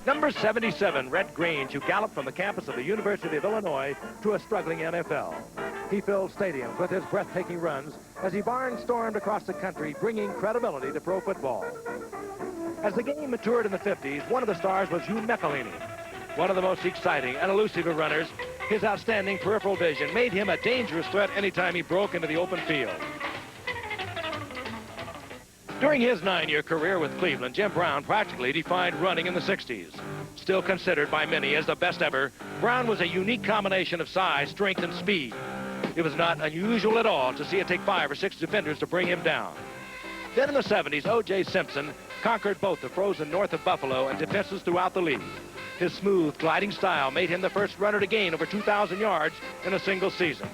Number 77, Red Grange, who galloped from the campus of the University of Illinois to a struggling NFL. He filled stadiums with his breathtaking runs as he barnstormed across the country, bringing credibility to pro football. As the game matured in the 50s, one of the stars was Hugh McElhaney. One of the most exciting and elusive of runners, his outstanding peripheral vision made him a dangerous threat anytime he broke into the open field. During his 9-year career with Cleveland, Jim Brown practically defined running in the 60s. Still considered by many as the best ever, Brown was a unique combination of size, strength, and speed. It was not unusual at all to see it take 5 or 6 defenders to bring him down. Then in the 70s, O.J. Simpson conquered both the frozen north of Buffalo and defenses throughout the league. His smooth, gliding style made him the first runner to gain over 2,000 yards in a single season.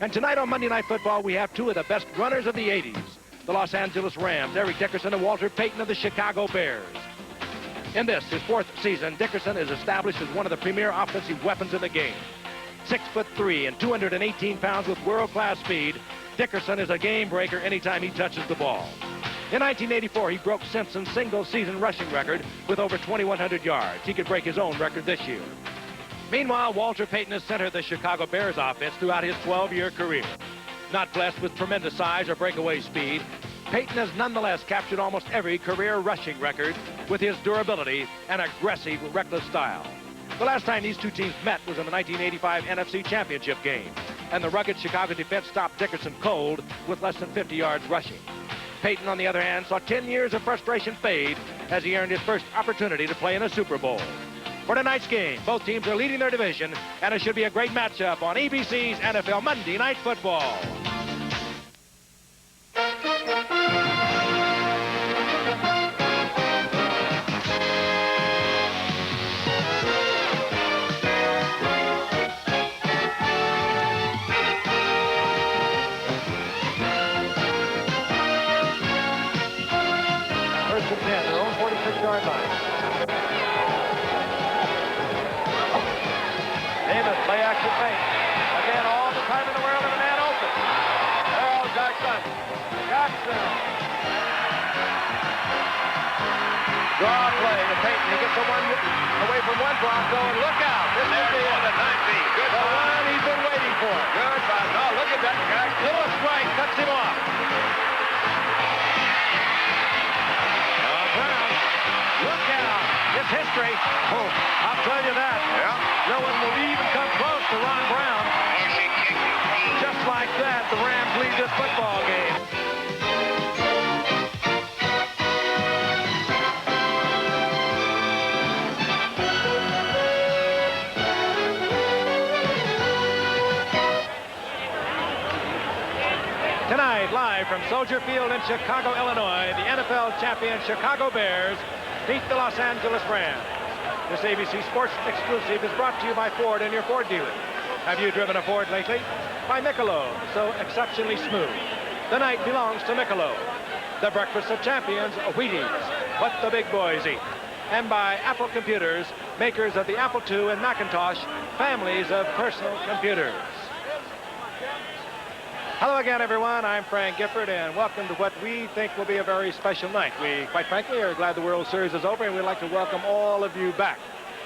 And tonight on Monday Night Football, we have two of the best runners of the 80s. The Los Angeles Rams, Eric Dickerson and Walter Payton of the Chicago Bears. In this, his 4th season, Dickerson is established as one of the premier offensive weapons in the game. 6'3" and 218 pounds with world-class speed, Dickerson is a game breaker anytime he touches the ball. In 1984, he broke Simpson's single-season rushing record with over 2,100 yards. He could break his own record this year. Meanwhile, Walter Payton has centered the Chicago Bears offense throughout his 12-year career. Not blessed with tremendous size or breakaway speed, Payton has nonetheless captured almost every career rushing record with his durability and aggressive, reckless style. The last time these two teams met was in the 1985 NFC Championship game, and the rugged Chicago defense stopped Dickerson cold with less than 50 yards rushing. Payton, on the other hand, saw 10 years of frustration fade as he earned his first opportunity to play in a Super Bowl. For tonight's game, both teams are leading their division, and it should be a great matchup on ABC's NFL Monday Night Football. First and 10, their own 46-yard line. Play action fake. Again, all the time in the world, and a man open. Earl Jackson. Draw play to Payton. He gets away from one Bronco, and look out. This is the 19. Good one he's been waiting for. Good pass. Oh, look at that guy. Lewis Wright cuts him off. Brown. Look out. It's history. Oh, I'll tell you that. Yeah. No one will even come close to Ron Brown. Just like that, the Rams lead this football game. Tonight, live from Soldier Field in Chicago, Illinois, the NFL champion Chicago Bears beat the Los Angeles Rams. This ABC Sports exclusive is brought to you by Ford and your Ford dealer. Have you driven a Ford lately? By Michelob, so exceptionally smooth. The night belongs to Michelob. The breakfast of champions, Wheaties, what the big boys eat. And by Apple Computers, makers of the Apple II and Macintosh, families of personal computers. Hello again, everyone. I'm Frank Gifford, and welcome to what we think will be a very special night. We, quite frankly, are glad the World Series is over, and we'd like to welcome all of you back.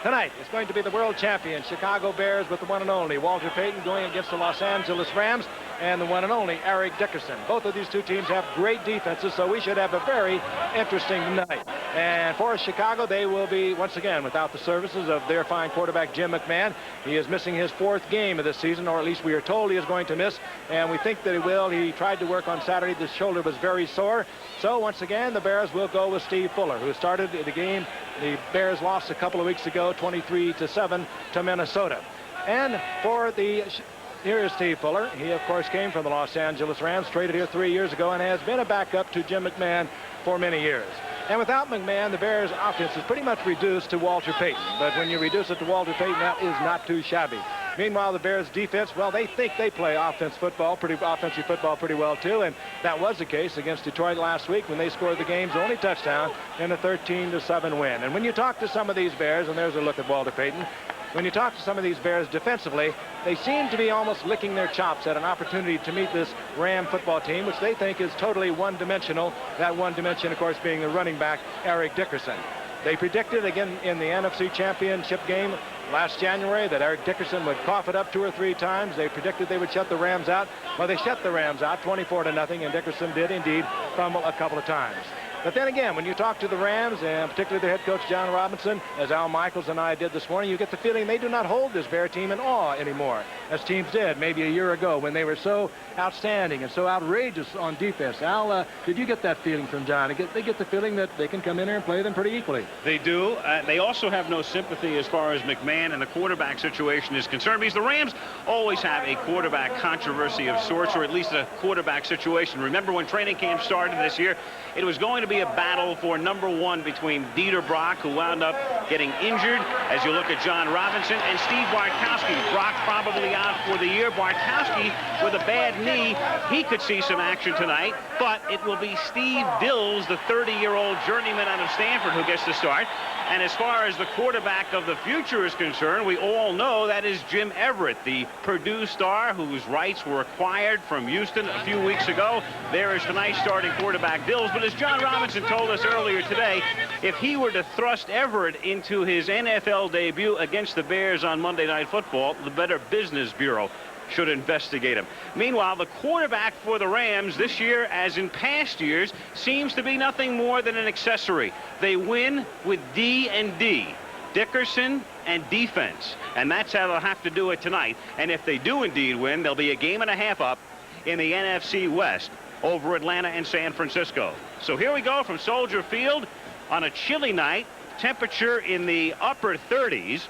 Tonight, it's going to be the world champion Chicago Bears with the one and only Walter Payton going against the Los Angeles Rams and the one and only Eric Dickerson. Both of these two teams have great defenses, so we should have a very interesting night. And for Chicago, they will be, once again, without the services of their fine quarterback, Jim McMahon. He is missing his 4th game of this season, or at least we are told he is going to miss, and we think that he will. He tried to work on Saturday. The shoulder was very sore. So, once again, the Bears will go with Steve Fuller, who started the game. The Bears lost a couple of weeks ago, 23-7 to Minnesota. And for the... Here is Steve Fuller. He, of course, came from the Los Angeles Rams, traded here 3 years ago, and has been a backup to Jim McMahon for many years. And without McMahon, the Bears' offense is pretty much reduced to Walter Payton. But when you reduce it to Walter Payton, that is not too shabby. Meanwhile, the Bears' defense, well, they think they play offensive football pretty well, too. And that was the case against Detroit last week when they scored the game's only touchdown in a 13-7 win. And when you talk to some of these Bears, and there's a look at Walter Payton, when you talk to some of these Bears defensively, they seem to be almost licking their chops at an opportunity to meet this Ram football team, which they think is totally one-dimensional. That one dimension, of course, being the running back, Eric Dickerson. They predicted again in the NFC Championship game last January that Eric Dickerson would cough it up 2 or 3 times. They predicted they would shut the Rams out. Well, they shut the Rams out 24-0, and Dickerson did indeed fumble a couple of times. But then again, when you talk to the Rams, and particularly their head coach, John Robinson, as Al Michaels and I did this morning, you get the feeling they do not hold this Bear team in awe anymore, as teams did maybe a year ago when they were so outstanding and so outrageous on defense. Al, did you get that feeling from John? They get the feeling that they can come in here and play them pretty equally. They do. They also have no sympathy as far as McMahon and the quarterback situation is concerned, because the Rams always have a quarterback controversy of sorts, or at least a quarterback situation. Remember when training camp started this year, it was going to be a battle for #1 between Dieter Brock, who wound up getting injured, as you look at John Robinson, and Steve Bartkowski. Brock probably out for the year. Bartkowski with a bad knee. He could see some action tonight, but it will be Steve Dills, the 30-year-old journeyman out of Stanford, who gets to start. And as far as the quarterback of the future is concerned, we all know that is Jim Everett, the Purdue star whose rights were acquired from Houston a few weeks ago. There is tonight's starting quarterback, Dills. But as John Robinson told us earlier today, if he were to thrust Everett into his NFL debut against the Bears on Monday Night Football, the Better Business Bureau should investigate him. Meanwhile, the quarterback for the Rams this year, as in past years, seems to be nothing more than an accessory. They win with D&D, Dickerson and defense, and that's how they'll have to do it tonight. And if they do indeed win, they'll be a game and a half up in the NFC West over Atlanta and San Francisco. So here we go from Soldier Field on a chilly night, temperature in the upper 30s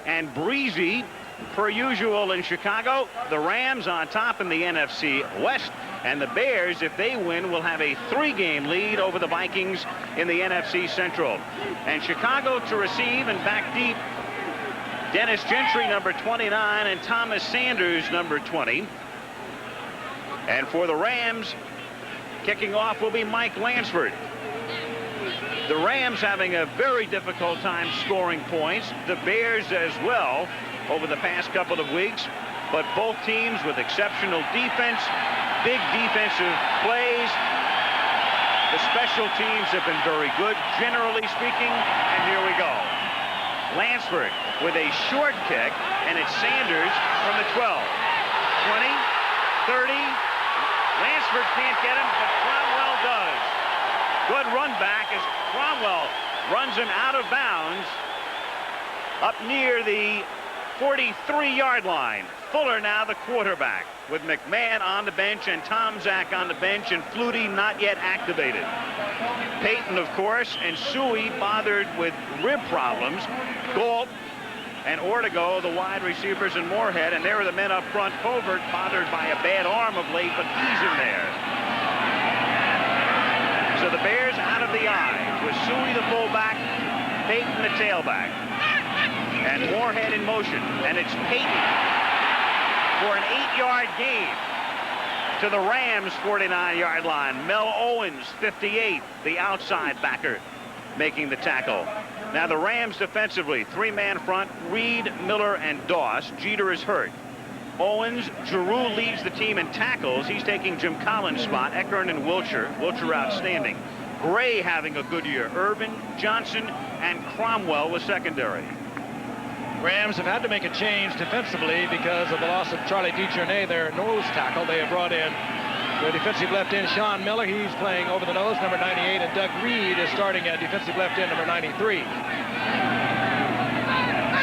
and breezy per usual in Chicago. The Rams on top in the NFC West, and the Bears, if they win, will have a 3-game lead over the Vikings in the NFC Central. And Chicago to receive, and back deep, Dennis Gentry, number 29, and Thomas Sanders, number 20. And for the Rams, kicking off will be Mike Lansford. The Rams having a very difficult time scoring points. The Bears as well over the past couple of weeks, but both teams with exceptional defense, big defensive plays. The special teams have been very good, generally speaking, and here we go. Lansford with a short kick, and it's Sanders from the 12. 20, 30, Lansford can't get him, but Cromwell does. Good run back as Cromwell runs him out of bounds up near the 43-yard line. Fuller now the quarterback, with McMahon on the bench and Tom Zach on the bench, and Flutie not yet activated. Payton, of course, and Suey bothered with rib problems. Galt and Ortego, the wide receivers, and Moorhead, and there are the men up front. Covert bothered by a bad arm of late, but he's in there. So the Bears out of the eye, with Suey the fullback, Payton the tailback. And Moorhead in motion, and it's Payton for an 8-yard gain to the Rams' 49-yard line. Mel Owens, 58, the outside backer, making the tackle. Now the Rams defensively, 3-man front, Reed, Miller, and Doss. Jeter is hurt. Owens, Giroux leads the team in tackles. He's taking Jim Collins' spot. Eckern and Wilcher outstanding. Gray having a good year. Irvin, Johnson, and Cromwell was secondary. Rams have had to make a change defensively because of the loss of Charlie DiGiornay, their nose tackle. They have brought in the defensive left end, Sean Miller. He's playing over the nose, number 98, and Doug Reed is starting at defensive left end, number 93.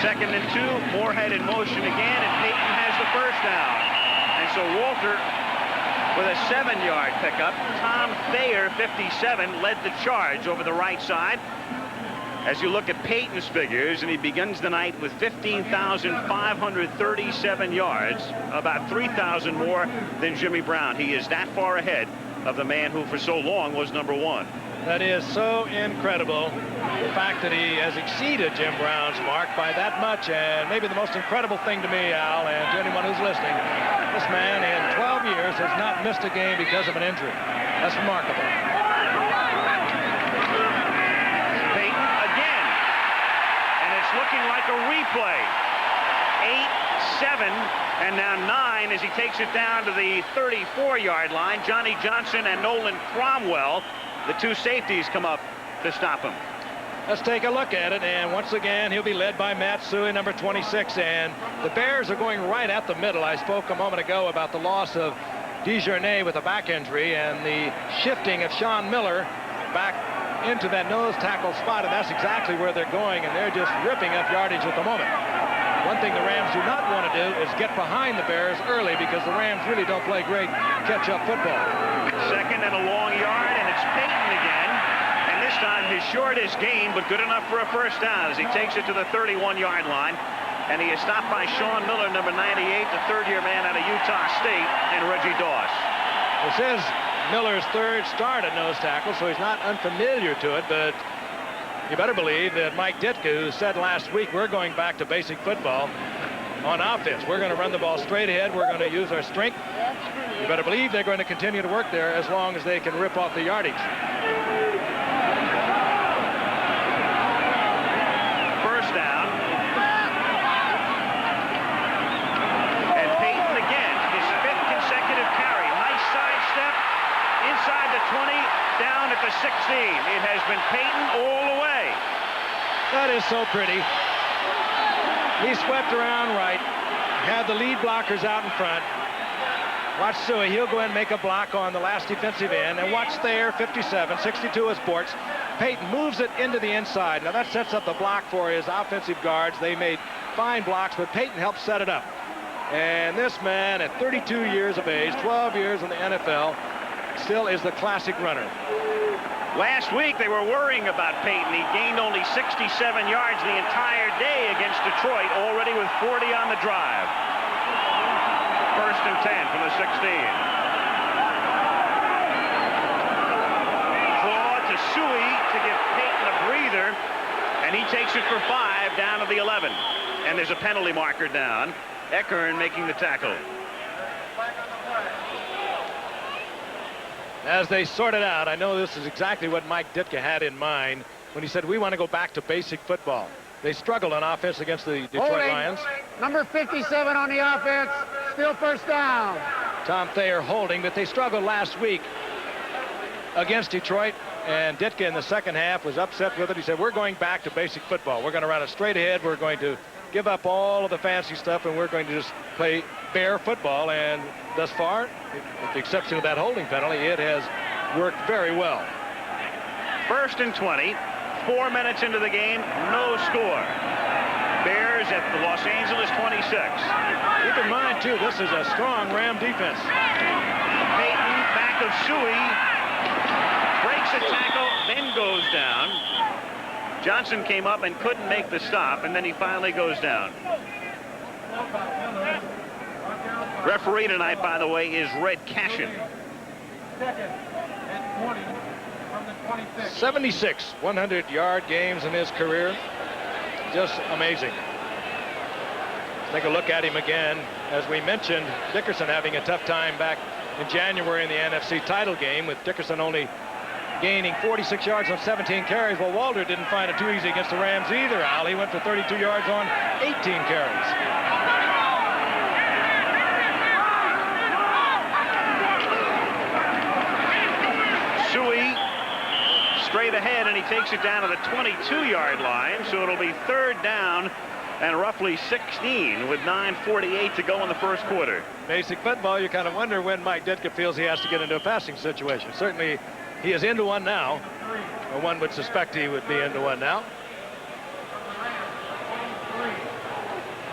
2nd and 2, Moorhead in motion again, and Payton has the first down. And so Walter with a 7-yard pickup. Tom Thayer, 57, led the charge over the right side. As you look at Payton's figures, and he begins the night with 15,537 yards, about 3,000 more than Jimmy Brown. He is that far ahead of the man who for so long was number 1. That is so incredible, the fact that he has exceeded Jim Brown's mark by that much. And maybe the most incredible thing to me, Al, and to anyone who's listening, this man in 12 years has not missed a game because of an injury. That's remarkable. Looking like a replay. 8, 7, and now 9 as he takes it down to the 34-yard line. Johnny Johnson and Nolan Cromwell, the two safeties, come up to stop him. Let's take a look at it, and once again, he'll be led by Matt Suey, number 26, and the Bears are going right at the middle. I spoke a moment ago about the loss of Desjardins with a back injury and the shifting of Sean Miller back into that nose tackle spot, and that's exactly where they're going, and they're just ripping up yardage at the moment. One thing the Rams do not want to do is get behind the Bears early, because the Rams really don't play great catch-up football. Second and a long yard, and it's Payton again. And this time his shortest gain, but good enough for a first down as he takes it to the 31-yard line. And he is stopped by Sean Miller, number 98, the third-year man out of Utah State, and Reggie Doss. This is Miller's third start at nose tackle, so he's not unfamiliar to it, but you better believe that Mike Ditka, who said last week, we're going back to basic football on offense. We're going to run the ball straight ahead. We're going to use our strength. You better believe they're going to continue to work there as long as they can rip off the yardage. First down. And Payton again, his fifth consecutive carry. Nice sidestep inside the 20, down at the 16. It has been Payton all the way. That is so pretty. He swept around right, had the lead blockers out in front. Watch Suey, he'll go ahead and make a block on the last defensive end, and watch there, 57, 62 is Bortz. Payton moves it into the inside. Now that sets up the block for his offensive guards. They made fine blocks, but Payton helped set it up. And this man at 32 years of age, 12 years in the NFL, still is the classic runner. Last week they were worrying about Payton. He gained only 67 yards the entire day against Detroit, already with 40 on the drive. First and 10 from the 16. Claw to Suey to give Payton a breather, and he takes it for 5 down to the 11. And there's a penalty marker down. Eckern making the tackle. As they sort it out, I know this is exactly what Mike Ditka had in mind when he said we want to go back to basic football. They struggled on offense against the Detroit Lions. Number 57 on the offense, still first down. Tom Thayer holding, but they struggled last week against Detroit, and Ditka in the second half was upset with it. He said, we're going back to basic football. We're going to run it straight ahead. We're going to give up all of the fancy stuff, and we're going to just play bare football. And thus far, with the exception of that holding penalty, it has worked very well. First and 20, 4 minutes into the game, no score. Bears at the Los Angeles 26. Keep in mind, too, this is a strong Ram defense. Payton, back of Suey, breaks a tackle, then goes down. Johnson came up and couldn't make the stop, and then he finally goes down. Referee tonight, by the way, is Red Cashin. 76 100-yard games in his career. Just amazing. Take a look at him again. As we mentioned, Dickerson having a tough time back in January in the NFC title game, with Dickerson only gaining 46 yards on 17 carries. Well, Walter didn't find it too easy against the Rams either, Al. He went for 32 yards on 18 carries. Suey straight ahead, and he takes it down to the 22-yard line, so it'll be third down and roughly 16 with 9:48 to go in the first quarter. Basic football, you kind of wonder when Mike Ditka feels he has to get into a passing situation. Certainly, he is into one now, or one would suspect he would be into one now.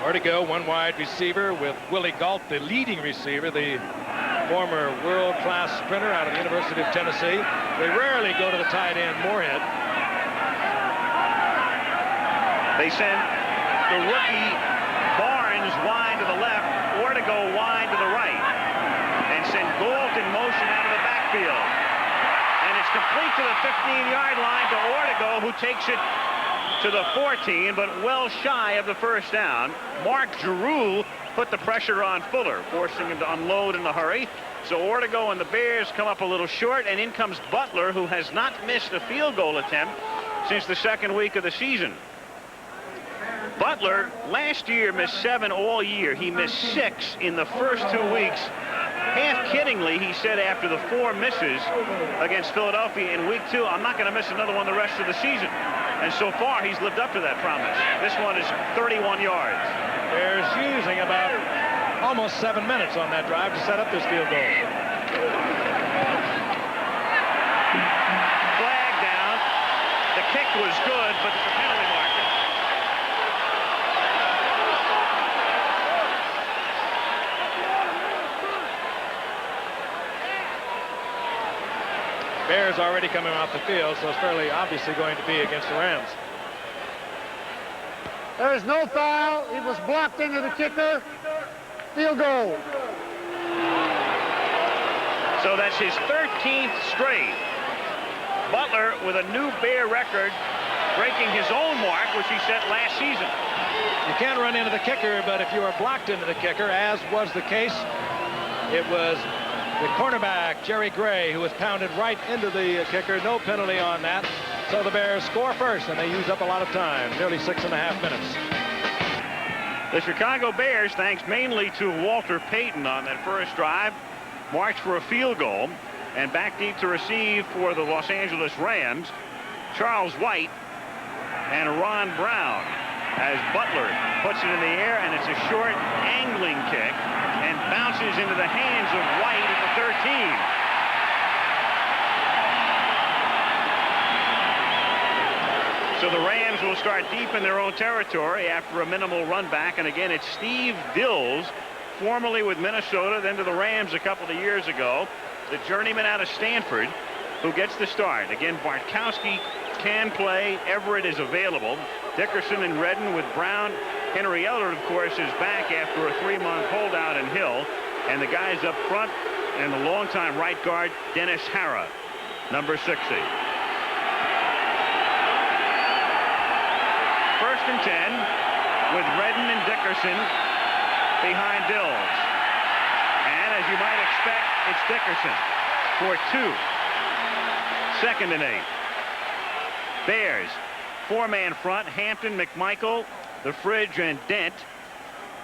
Where to go, one wide receiver with Willie Galt, the leading receiver, the former world-class sprinter out of the University of Tennessee. They rarely go to the tight end, Moorhead. They send the rookie Barnes wide to the left, or to go wide to the right, and send Galt in motion out of the backfield. And it's complete to the 15-yard line to Ortego, who takes it to the 14, but well shy of the first down. Mark Giroux put the pressure on Fuller, forcing him to unload in a hurry. So Ortego and the Bears come up a little short, and in comes Butler, who has not missed a field goal attempt since the second week of the season. Butler last year missed 7 all year. He missed 6 in the first 2 weeks. Half kiddingly, he said after the 4 misses against Philadelphia in week 2, I'm not going to miss another one the rest of the season. And so far, he's lived up to that promise. This one is 31 yards. Bears using about almost 7 minutes on that drive to set up this field goal. Flag down. The kick was good, but it's a penalty marker. Bears already coming off the field, so it's fairly obviously going to be against the Rams. There is no foul. It was blocked into the kicker. Field goal. So that's his 13th straight. Butler with a new Bear record, breaking his own mark, which he set last season. You can't run into the kicker, but if you are blocked into the kicker, as was the case, it was the cornerback, Jerry Gray, who was pounded right into the kicker. No penalty on that. So the Bears score first, and they use up a lot of time, nearly 6.5 minutes. The Chicago Bears, thanks mainly to Walter Payton on that first drive, marched for a field goal, and back deep to receive for the Los Angeles Rams, Charles White and Ron Brown, as Butler puts it in the air, and it's a short angling kick and bounces into the hands of White at the 13. So the Rams will start deep in their own territory after a minimal run back. And again, it's Steve Dills, formerly with Minnesota, then to the Rams a couple of years ago, the journeyman out of Stanford, who gets the start. Again, Bartkowski can play. Everett is available. Dickerson and Redden with Brown. Henry Elder, of course, is back after a 3-month holdout in Hill. And the guys up front, and the longtime right guard, Dennis Hara, number 60. First and 10 with Redden and Dickerson behind Dills. And as you might expect, it's Dickerson for 2. Second and 8. Bears, 4-man front, Hampton, McMichael, the Fridge, and Dent.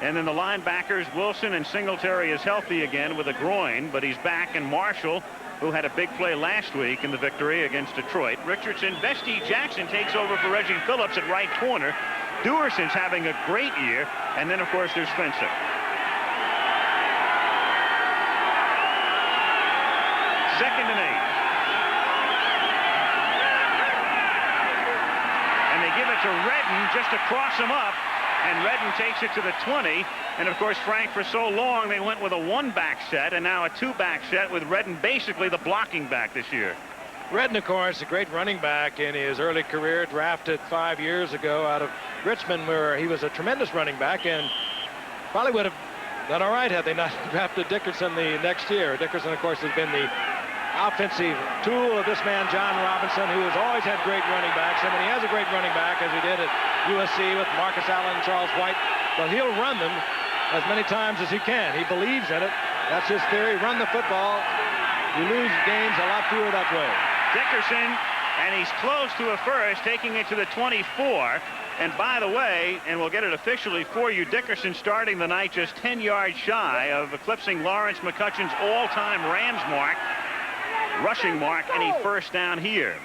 And then the linebackers, Wilson, and Singletary is healthy again with a groin, but he's back. And Marshall, who had a big play last week in the victory against Detroit. Richardson, Bestie Jackson takes over for Reggie Phillips at right corner. Duerson's having a great year. And then, of course, there's Spencer. Second and 8. And they give it to Redden just to cross him up. And Redden takes it to the 20. And, of course, Frank, for so long, they went with a 1-back set and now a 2-back set with Redden basically the blocking back this year. Redden, of course, a great running back in his early career, drafted 5 years ago out of Richmond, where he was a tremendous running back and probably would have done all right had they not drafted Dickerson the next year. Dickerson, of course, has been the offensive tool of this man, John Robinson, who has always had great running backs. And when he has a great running back, as he did at USC with Marcus Allen and Charles White, well, he'll run them as many times as he can. He believes in it. That's his theory. Run the football. You lose games a lot fewer that way. Dickerson, and he's close to a first, taking it to the 24. And by the way, and we'll get it officially for you, Dickerson starting the night just 10 yards shy of eclipsing Lawrence McCutcheon's all-time Rams mark, rushing mark, any first down here.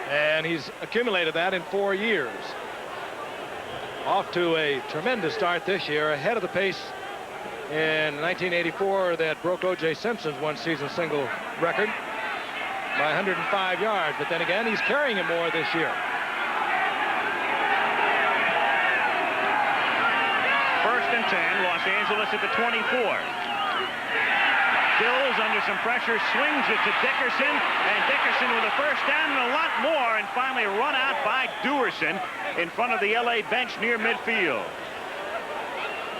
And he's accumulated that in 4 years. Off to a tremendous start this year, ahead of the pace in 1984 that broke O.J. Simpson's one-season single record by 105 yards. But then again, he's carrying it more this year. First and 10, Los Angeles at the 24. Dills under some pressure, swings it to Dickerson, and Dickerson with a first down and a lot more, and finally run out by Duerson in front of the LA bench near midfield.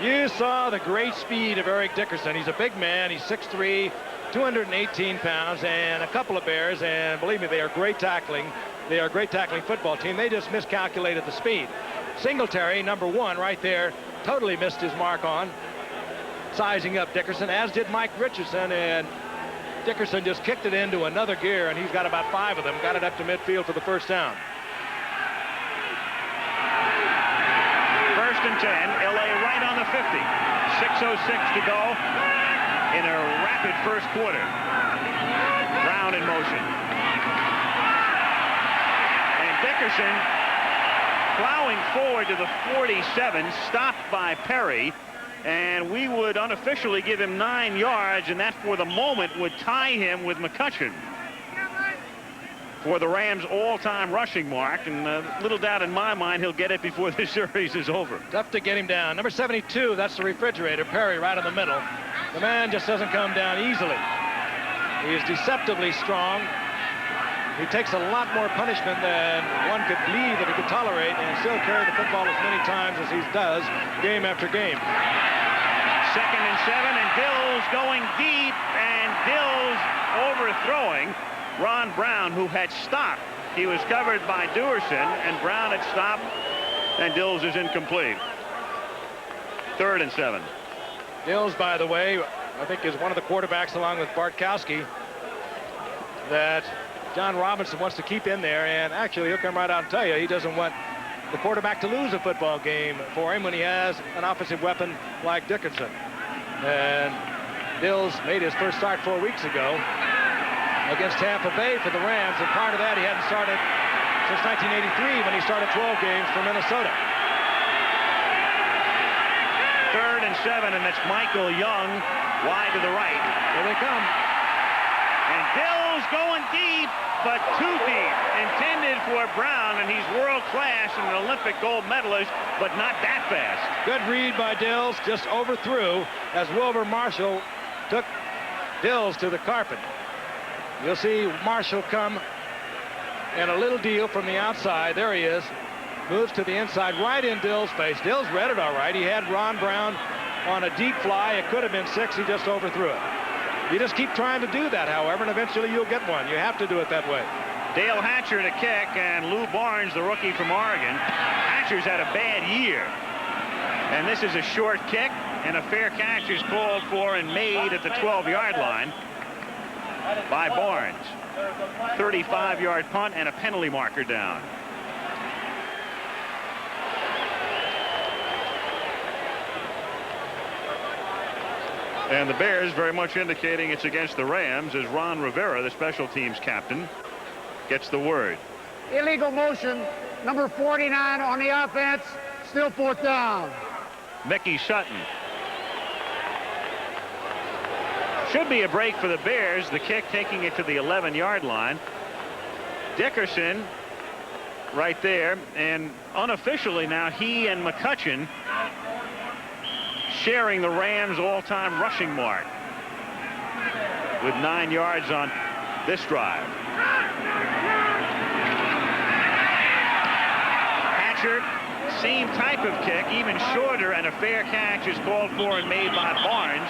You saw the great speed of Eric Dickerson. He's a big man. He's 6'3", 218 pounds, and a couple of Bears, and believe me, they are great tackling. They are a great tackling football team. They just miscalculated the speed. Singletary, number 1, right there, totally missed his mark on sizing up Dickerson, as did Mike Richardson, and Dickerson just kicked it into another gear, and he's got about 5 of them, got it up to midfield for the first down. First and 10, LA right on the 50. 6:06 to go in a rapid first quarter. Brown in motion. And Dickerson plowing forward to the 47, stopped by Perry, and we would unofficially give him 9 yards, and that for the moment would tie him with McCutcheon for the Rams' all-time rushing mark, and little doubt in my mind he'll get it before this series is over. Tough to get him down. Number 72, that's the refrigerator, Perry, right in the middle. The man just doesn't come down easily. He is deceptively strong. He takes a lot more punishment than one could believe that he could tolerate, and still carry the football as many times as he does, game after game. 2nd and 7, and Dills going deep, and Dills overthrowing Ron Brown, who had stopped. He was covered by Duerson, and Brown had stopped, and Dills is incomplete. 3rd and 7. Dills, by the way, I think is one of the quarterbacks, along with Bartkowski, that John Robinson wants to keep in there, and actually he'll come right out and tell you he doesn't want the quarterback to lose a football game for him when he has an offensive weapon like Dickerson. And Dills made his first start 4 weeks ago against Tampa Bay for the Rams, and part of that he hadn't started since 1983 when he started 12 games for Minnesota. 3rd and 7, and that's Michael Young wide to the right. Here they come. And Dills going deep, but too deep. Intended for Brown, and he's world-class and an Olympic gold medalist, but not that fast. Good read by Dills, just overthrew as Wilbur Marshall took Dills to the carpet. You'll see Marshall come in a little deal from the outside. There he is. Moves to the inside, right in Dills' face. Dills read it all right. He had Ron Brown on a deep fly. It could have been 6. He just overthrew it. You just keep trying to do that, however, and eventually you'll get one. You have to do it that way. Dale Hatcher to kick, and Lou Barnes, the rookie from Oregon. Hatcher's had a bad year. And this is a short kick, and a fair catch is called for and made at the 12-yard line by Barnes. 35-yard punt and a penalty marker down. And the Bears very much indicating it's against the Rams as Ron Rivera, the special teams captain, gets the word. Illegal motion, number 49 on the offense, still 4th down. Mickey Sutton. Should be a break for the Bears. The kick taking it to the 11-yard line. Dickerson right there, and unofficially now he and McCutcheon sharing the Rams' all-time rushing mark with 9 yards on this drive. Hatcher, same type of kick, even shorter, and a fair catch is called for and made by Barnes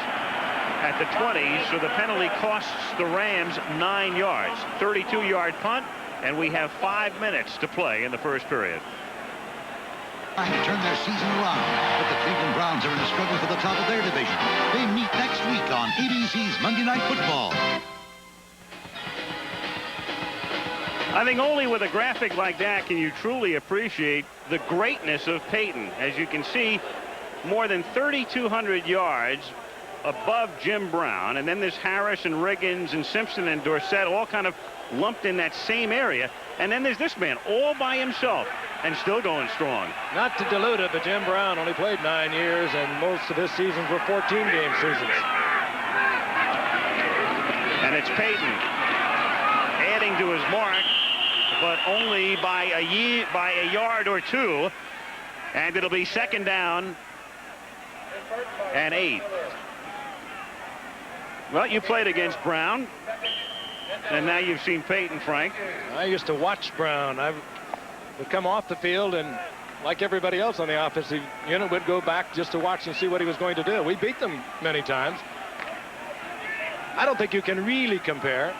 at the 20, so the penalty costs the Rams 9 yards. 32-yard punt, and we have 5 minutes to play in the first period. Trying to turn their season around, but the Cleveland Browns are in a struggle for the top of their division. They meet next week on ABC's Monday Night Football. I think only with a graphic like that can you truly appreciate the greatness of Peyton. As you can see, more than 3,200 yards above Jim Brown, and then there's Harris and Riggins and Simpson and Dorsett all kind of lumped in that same area, and then there's this man all by himself and still going strong. Not to dilute it, but Jim Brown only played 9 years, and most of his seasons were 14-game seasons. And it's Peyton adding to his mark, but only by a yard or 2, and it'll be 2nd down and 8. Well, you played against Brown, and now you've seen Peyton, Frank. I used to watch Brown. I would come off the field, and like everybody else on the offensive unit, would go back just to watch and see what he was going to do. We beat them many times. I don't think you can really compare.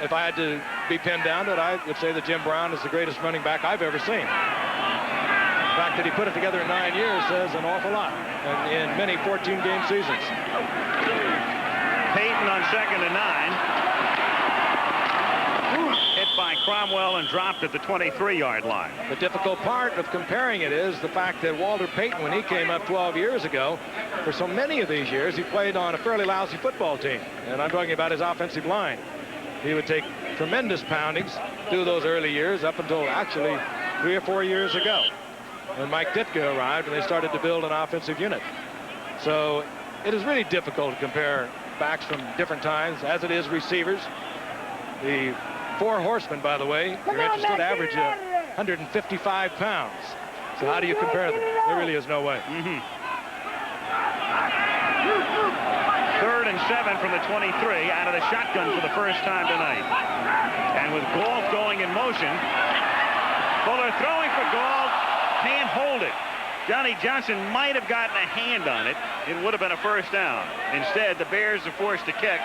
If I had to be pinned down to it, I would say that Jim Brown is the greatest running back I've ever seen. The fact that he put it together in 9 years says an awful lot, and in many 14-game seasons. Peyton on 2nd and 9. Hit by Cromwell and dropped at the 23-yard line. The difficult part of comparing it is the fact that Walter Payton, when he came up 12 years ago, for so many of these years, he played on a fairly lousy football team. And I'm talking about his offensive line. He would take tremendous poundings through those early years up until actually 3 or 4 years ago. when Mike Ditka arrived and they started to build an offensive unit. So it is really difficult to compare backs from different times, as it is receivers. The four horsemen, by the way, you're interested, average 155 pounds. So how do you compare them? There really is no way. 3rd and 7 from the 23 out of the shotgun for the first time tonight. And with Galt going in motion, Fuller throwing for Galt, can't hold it. Johnny Johnson might have gotten a hand on it. It would have been a first down. Instead, the Bears are forced to kick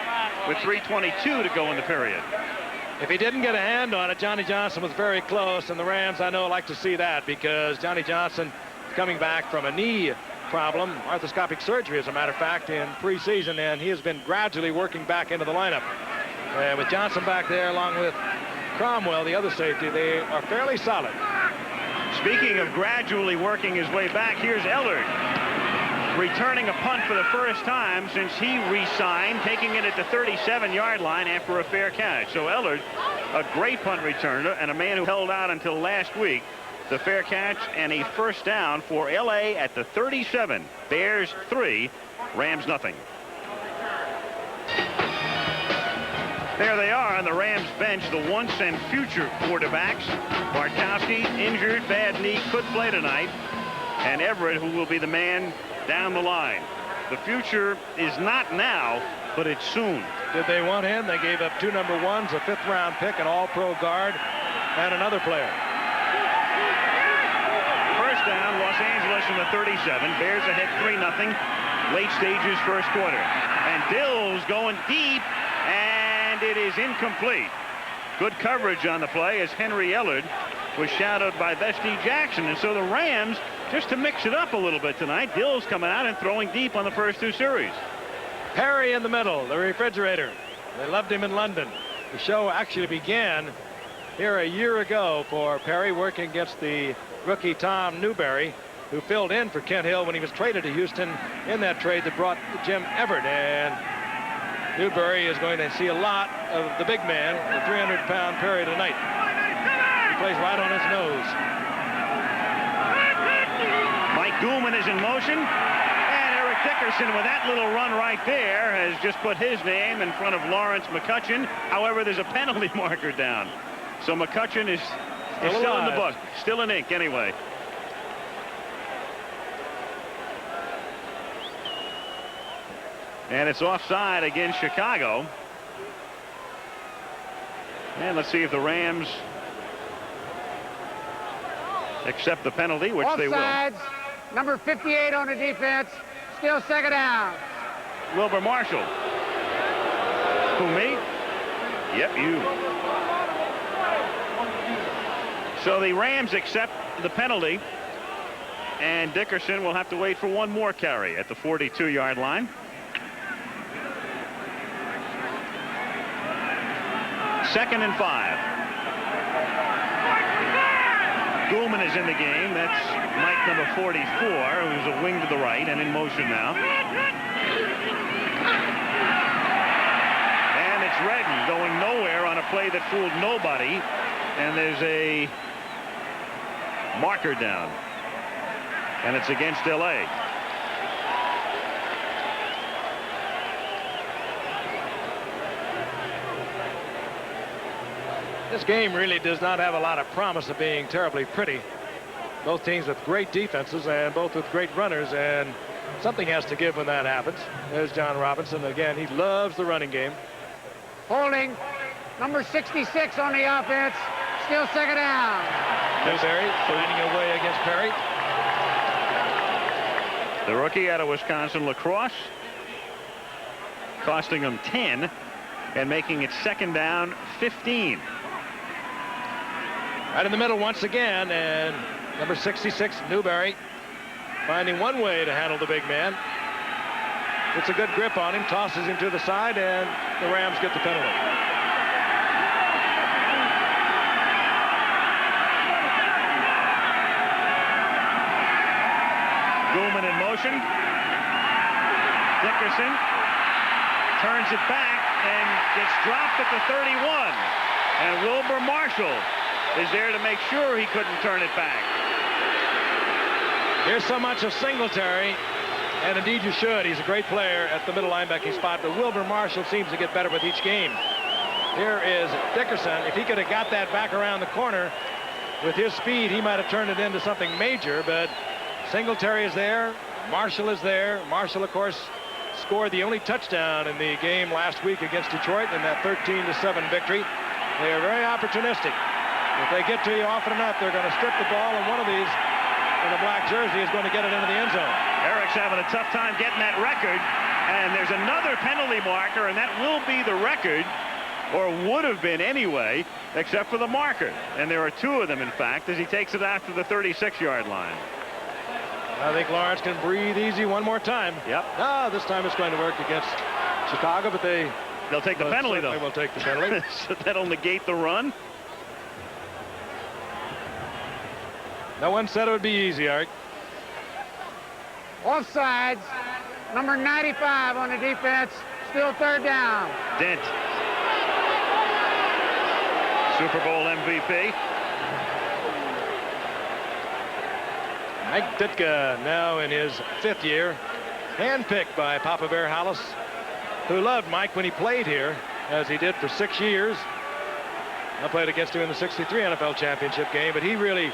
with 3:22 to go in the period. If he didn't get a hand on it, Johnny Johnson was very close, and the Rams, I know, like to see that, because Johnny Johnson is coming back from a knee problem, arthroscopic surgery, as a matter of fact, in preseason, and he has been gradually working back into the lineup. And with Johnson back there, along with Cromwell, the other safety, they are fairly solid. Speaking of gradually working his way back, here's Ellard returning a punt for the first time since he re-signed, taking it at the 37-yard line after a fair catch. So Ellard, a great punt returner and a man who held out until last week. The fair catch and a first down for LA at the 37. Bears 3, Rams nothing. There they are on the Rams bench, the once and future quarterbacks. Bartkowski, injured, bad knee, could play tonight. And Everett, who will be the man down the line. The future is not now, but it's soon. Did they want him? They gave up 2 number 1s, a 5th-round pick, an all-pro guard, and another player. First down, Los Angeles in the 37. Bears ahead 3-0. Late stages, first quarter. And Dills going deep, and it is incomplete. Good coverage on the play as Henry Ellard was shadowed by Bestie Jackson. And so the Rams, just to mix it up a little bit tonight, Dills coming out and throwing deep on the first 2 series. Perry in the middle, the refrigerator. They loved him in London. The show actually began here a year ago for Perry, working against the rookie Tom Newberry, who filled in for Kent Hill when he was traded to Houston in that trade that brought Jim Everett. And Newberry is going to see a lot of the big man, the 300-pound Perry, tonight. He plays right on his nose. Mike Goulman is in motion, and Eric Dickerson with that little run right there has just put his name in front of Lawrence McCutcheon. However, there's a penalty marker down. So McCutcheon is still in the book, still in ink anyway. And it's offside against Chicago. And let's see if the Rams accept the penalty, which they will. Offsides, number 58 on the defense, still second down. Wilbur Marshall. Who, me? Yep, you. So the Rams accept the penalty, and Dickerson will have to wait for one more carry at the 42-yard line. Second and 5. Goulman is in the game. That's Mike number 44, who's a wing to the right and in motion now. And it's Redden going nowhere on a play that fooled nobody. And there's a marker down. And it's against LA. This game really does not have a lot of promise of being terribly pretty. Both teams with great defenses and both with great runners, and something has to give when that happens. There's John Robinson again. He loves the running game. Holding, number 66 on the offense, still second down. Newberry finding a way against Perry. The rookie out of Wisconsin, Lacrosse, costing him 10 and making it second down 15. Right in the middle once again, and number 66, Newberry, finding one way to handle the big man. It's a good grip on him, tosses him to the side, and the Rams get the penalty. Goulman in motion. Dickerson turns it back and gets dropped at the 31. And Wilbur Marshall is there to make sure he couldn't turn it back. Here's so much of Singletary, and indeed you should. He's a great player at the middle linebacking spot, but Wilbur Marshall seems to get better with each game. Here is Dickerson. If he could have got that back around the corner with his speed, he might have turned it into something major, but Singletary is there. Marshall is there. Marshall, of course, scored the only touchdown in the game last week against Detroit in that 13-7 victory. They are very opportunistic. If they get to you often enough, they're going to strip the ball, and one of these in the black jersey is going to get it into the end zone. Eric's having a tough time getting that record, and there's another penalty marker, and that will be the record, or would have been anyway, except for the marker. And there are two of them, in fact, as he takes it after the 36-yard line. I think Lawrence can breathe easy one more time. Yep. No, this time it's going to work against Chicago, but they'll take the penalty, though. They will take the penalty. So that'll negate the run. No one said it would be easy, Art. Offsides. Number 95 on the defense. Still third down. Dent. Super Bowl MVP. Mike Ditka now in his 5th year. Handpicked by Papa Bear Hollis, who loved Mike when he played here, as he did for 6 years. I played against him in the '63 NFL championship game, but he really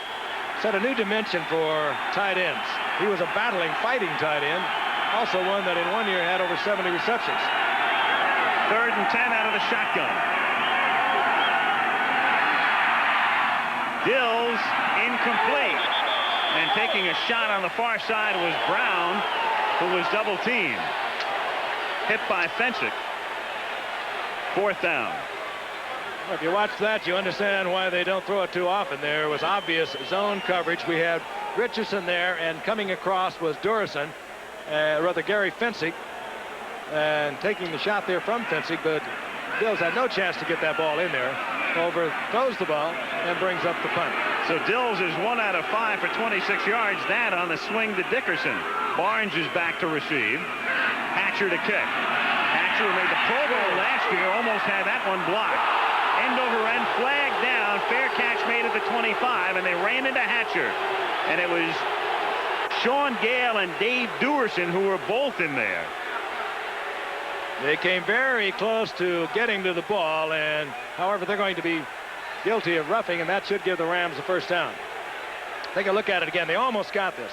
set a new dimension for tight ends. He was a battling, fighting tight end. Also one that in 1 year had over 70 receptions. 3rd and 10 out of the shotgun. Dills incomplete. And taking a shot on the far side was Brown, who was double teamed. Hit by Fensick. 4th down. If you watch that, you understand why they don't throw it too often. There was obvious zone coverage. We had Richardson there, and coming across was Durison, Gary Fensick, and taking the shot there from Fensick, but Dills had no chance to get that ball in there. Overthrows the ball and brings up the punt. So Dills is 1 out of 5 for 26 yards. That on the swing to Dickerson. Barnes is back to receive. Hatcher to kick. Hatcher, who made the Pro Bowl last year, almost had that one blocked. End over end, flag down, fair catch made at the 25, and they ran into Hatcher. And it was Sean Gale and Dave Duerson who were both in there. They came very close to getting to the ball, and however, they're going to be guilty of roughing, and that should give the Rams the first down. Take a look at it again. They almost got this.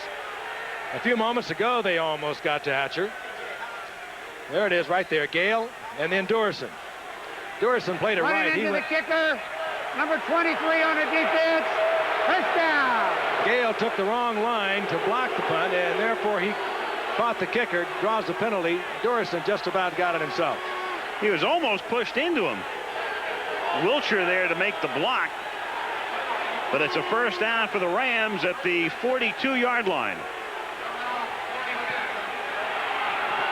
A few moments ago, they almost got to Hatcher. There it is right there, Gale, and then Duerson. Duerson played it right. He went the kicker. Number 23 on the defense. First down. Gale took the wrong line to block the punt, and therefore he caught the kicker, draws the penalty. Duerson just about got it himself. He was almost pushed into him. Wiltshire there to make the block. But it's a first down for the Rams at the 42-yard line.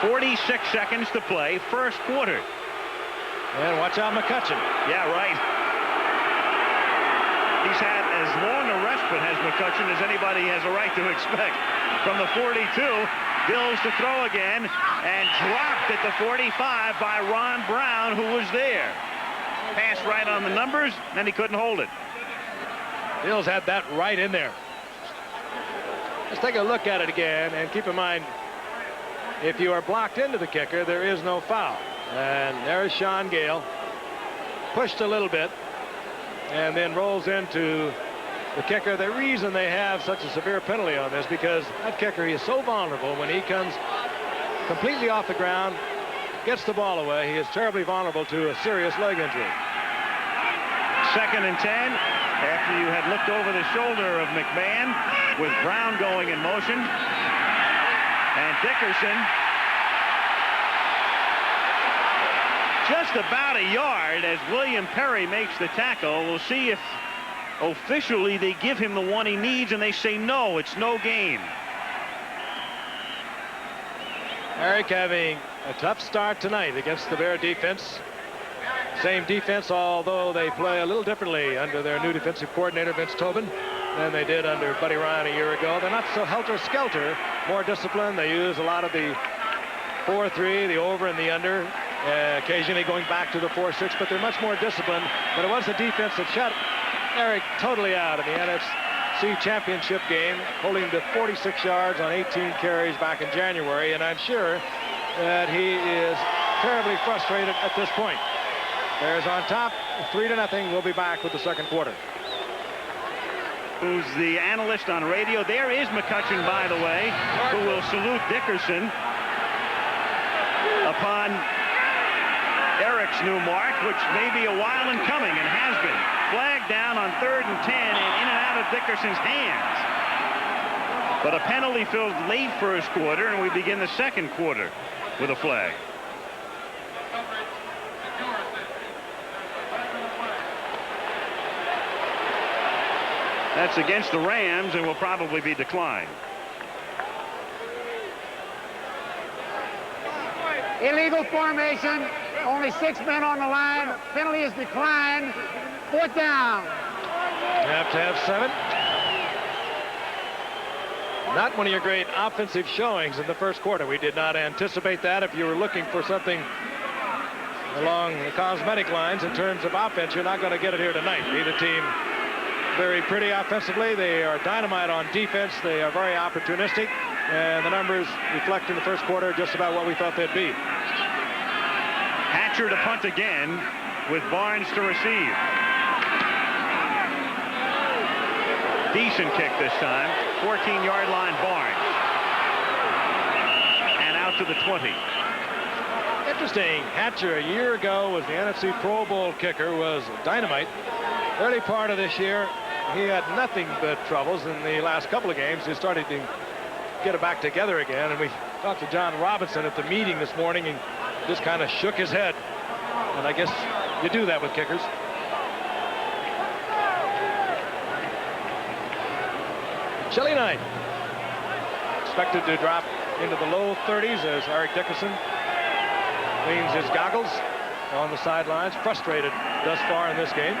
46 seconds to play, first quarter. And watch out McCutcheon. Yeah, right. He's had as long a respite as McCutcheon as anybody has a right to expect. From the 42, Dills to throw again, and dropped at the 45 by Ron Brown, who was there. Passed right on the numbers, and he couldn't hold it. Dills had that right in there. Let's take a look at it again, and keep in mind, if you are blocked into the kicker, there is no foul. And there's Sean Gale. Pushed a little bit, and then rolls into the kicker. The reason they have such a severe penalty on this, because that kicker, he is so vulnerable when he comes completely off the ground, gets the ball away. He is terribly vulnerable to a serious leg injury. 2nd and 10 after you had looked over the shoulder of McMahon with Brown going in motion. And Dickerson just about a yard as William Perry makes the tackle. We'll see if officially they give him the one he needs, and they say no, it's no gain. Eric having a tough start tonight against the Bear defense. Same defense, although they play a little differently under their new defensive coordinator, Vince Tobin, than they did under Buddy Ryan a year ago. They're not so helter-skelter, more disciplined. They use a lot of the 4-3, the over and the under, occasionally going back to the 4-6, but they're much more disciplined. But it was the defense that shut Eric totally out in the NFC Championship game, holding to 46 yards on 18 carries back in January, and I'm sure that he is terribly frustrated at this point. Bears on top, 3-0. We'll be back with the second quarter. Who's the analyst on radio? There is McCutcheon, by the way, who will salute Dickerson upon Eric's new mark, which may be a while in coming and has been. Flag down on 3rd and 10 and in and out of Dickerson's hands. But a penalty filled late first quarter, and we begin the second quarter with a flag. That's against the Rams and will probably be declined. Illegal formation. Only 6 men on the line. Penalty is declined. 4th down. You have to have 7. Not one of your great offensive showings in the first quarter. We did not anticipate that. If you were looking for something along the cosmetic lines in terms of offense, you're not going to get it here tonight. Neither team very pretty offensively. They are dynamite on defense. They are very opportunistic, and the numbers reflect in the first quarter just about what we thought they'd be. Hatcher to punt again with Barnes to receive. Decent kick this time. 14-yard line, Barnes. And out to the 20. Interesting. Hatcher a year ago was the NFC Pro Bowl kicker, was dynamite. Early part of this year, he had nothing but troubles. In the last couple of games, he started to get it back together again. And we talked to John Robinson at the meeting this morning and just kind of shook his head. And I guess you do that with kickers. Chilly night. Expected to drop into the low 30s as Eric Dickerson cleans his goggles on the sidelines, frustrated thus far in this game.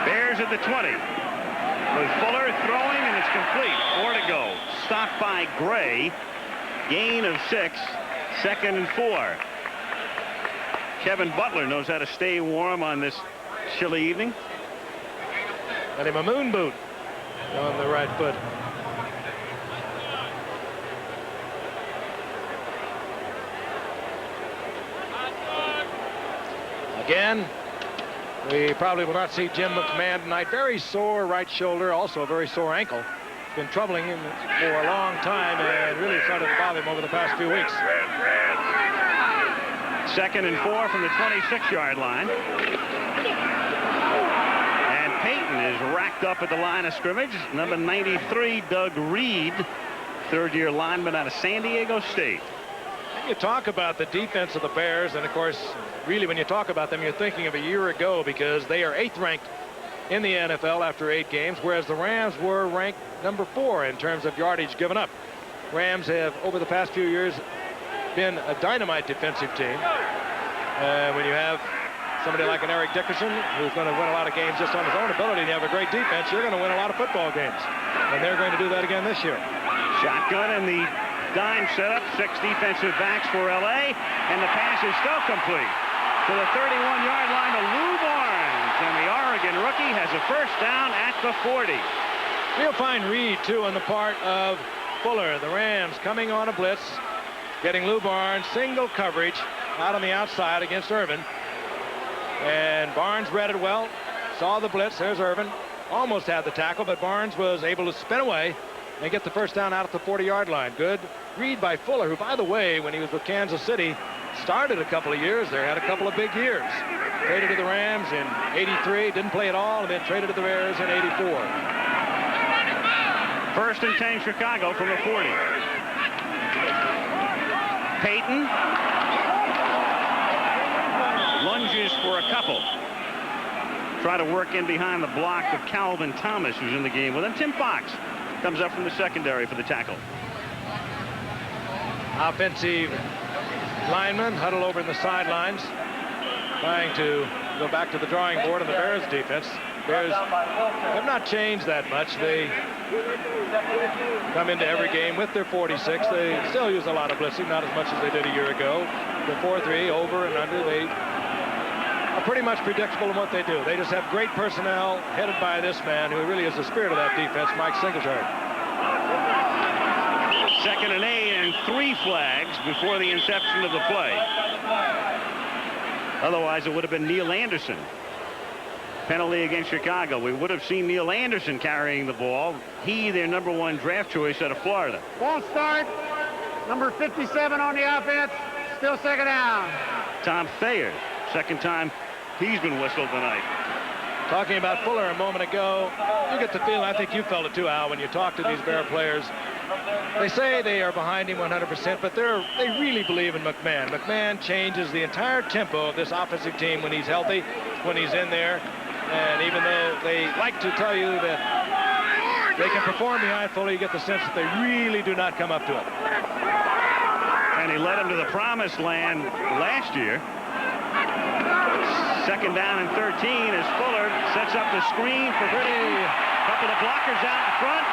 Bears at the 20 with Fuller throwing, and it's complete. 4 to go. Stopped by Gray. Gain of 6. 2nd and 4. Kevin Butler knows how to stay warm on this chilly evening. Got him a moon boot on the right foot. Again, we probably will not see Jim McMahon tonight. Very sore right shoulder, also a very sore ankle. It's been troubling him for a long time and really started to bother him over the past few weeks. 2nd and 4 from the 26-yard line. And Payton is racked up at the line of scrimmage. Number 93, Doug Reed, 3rd-year lineman out of San Diego State. You talk about the defense of the Bears, and of course, really when you talk about them, you're thinking of a year ago because they are 8th ranked in the NFL after 8 games, whereas the Rams were ranked number 4 in terms of yardage given up. Rams have, over the past few years, been a dynamite defensive team. When you have somebody like an Eric Dickerson, who's going to win a lot of games just on his own ability, and you have a great defense, you're going to win a lot of football games. And they're going to do that again this year. Shotgun and the dime setup. 6 defensive backs for L.A. And the pass is still complete to the 31-yard line to Lou Barnes. And the Oregon rookie has a first down at the 40. Real fine read, too, on the part of Fuller. The Rams coming on a blitz, getting Lou Barnes single coverage out on the outside against Irvin. And Barnes read it well, saw the blitz. There's Irvin. Almost had the tackle, but Barnes was able to spin away and get the first down out at the 40-yard line. Good read by Fuller, who, by the way, when he was with Kansas City, started a couple of years there, had a couple of big years. Traded to the Rams in '83, didn't play at all, and then traded to the Bears in '84. 1st and 10 Chicago from the 40. Payton lunges for a couple. Try to work in behind the block of Calvin Thomas, who's in the game with him. Tim Fox comes up from the secondary for the tackle. Offensive linemen huddle over in the sidelines, trying to go back to the drawing board on the Bears defense. Bears have not changed that much. They come into every game with their 46. They still use a lot of blitzing, not as much as they did a year ago. The 4-3 over and under. They are pretty much predictable in what they do. They just have great personnel headed by this man who really is the spirit of that defense, Mike Singletary. 2nd and 8 and 3 flags before the inception of the play. Otherwise, it would have been Neil Anderson. Penalty against Chicago. We would have seen Neil Anderson carrying the ball. He, their #1 draft choice out of Florida. Ball start. Number 57 on the offense. Still 2nd down. Tom Thayer, 2nd time he's been whistled tonight. Talking about Fuller a moment ago, you get the feeling, I think you felt it too, Al, when you talk to these Bear players. They say they are behind him 100%, but they really believe in McMahon. McMahon changes the entire tempo of this offensive team when he's healthy, when he's in there. And even though they like to tell you that they can perform behind Fuller, you get the sense that they really do not come up to it. And he led them to the promised land last year. 2nd down and 13 as Fuller sets up the screen for Brady. Couple of blockers out in front.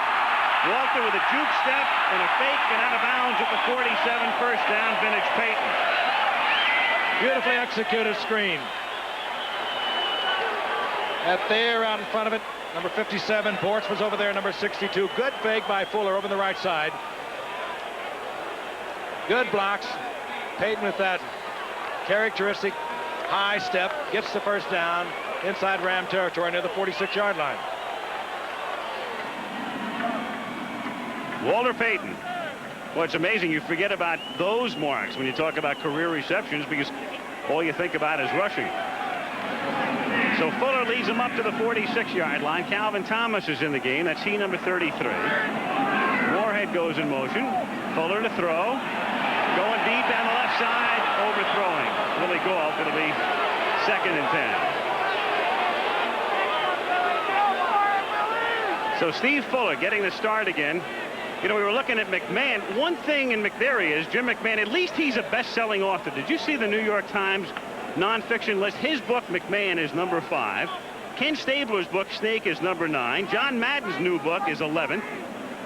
Walter with a juke step and a fake and out of bounds at the 47. 1st down, vintage Peyton. Beautifully executed screen. At there out in front of it, number 57. Bortz was over there, number 62. Good fake by Fuller over the right side. Good blocks. Peyton with that characteristic high step, gets the 1st down inside Ram territory near the 46-yard line. Walter Payton. Well, it's amazing you forget about those marks when you talk about career receptions because all you think about is rushing. So Fuller leads him up to the 46-yard line. Calvin Thomas is in the game. That's he, number 33. Moorhead goes in motion. Fuller to throw. Going deep down the left side. Overthrowing. Willie Goff. It'll be 2nd and 10. So Steve Fuller getting the start again. You know, we were looking at McMahon. One thing in McBury is Jim McMahon, at least he's a best-selling author. Did you see the New York Times nonfiction list? His book, McMahon, is number 5. Ken Stabler's book, Snake, is number 9. John Madden's new book is 11.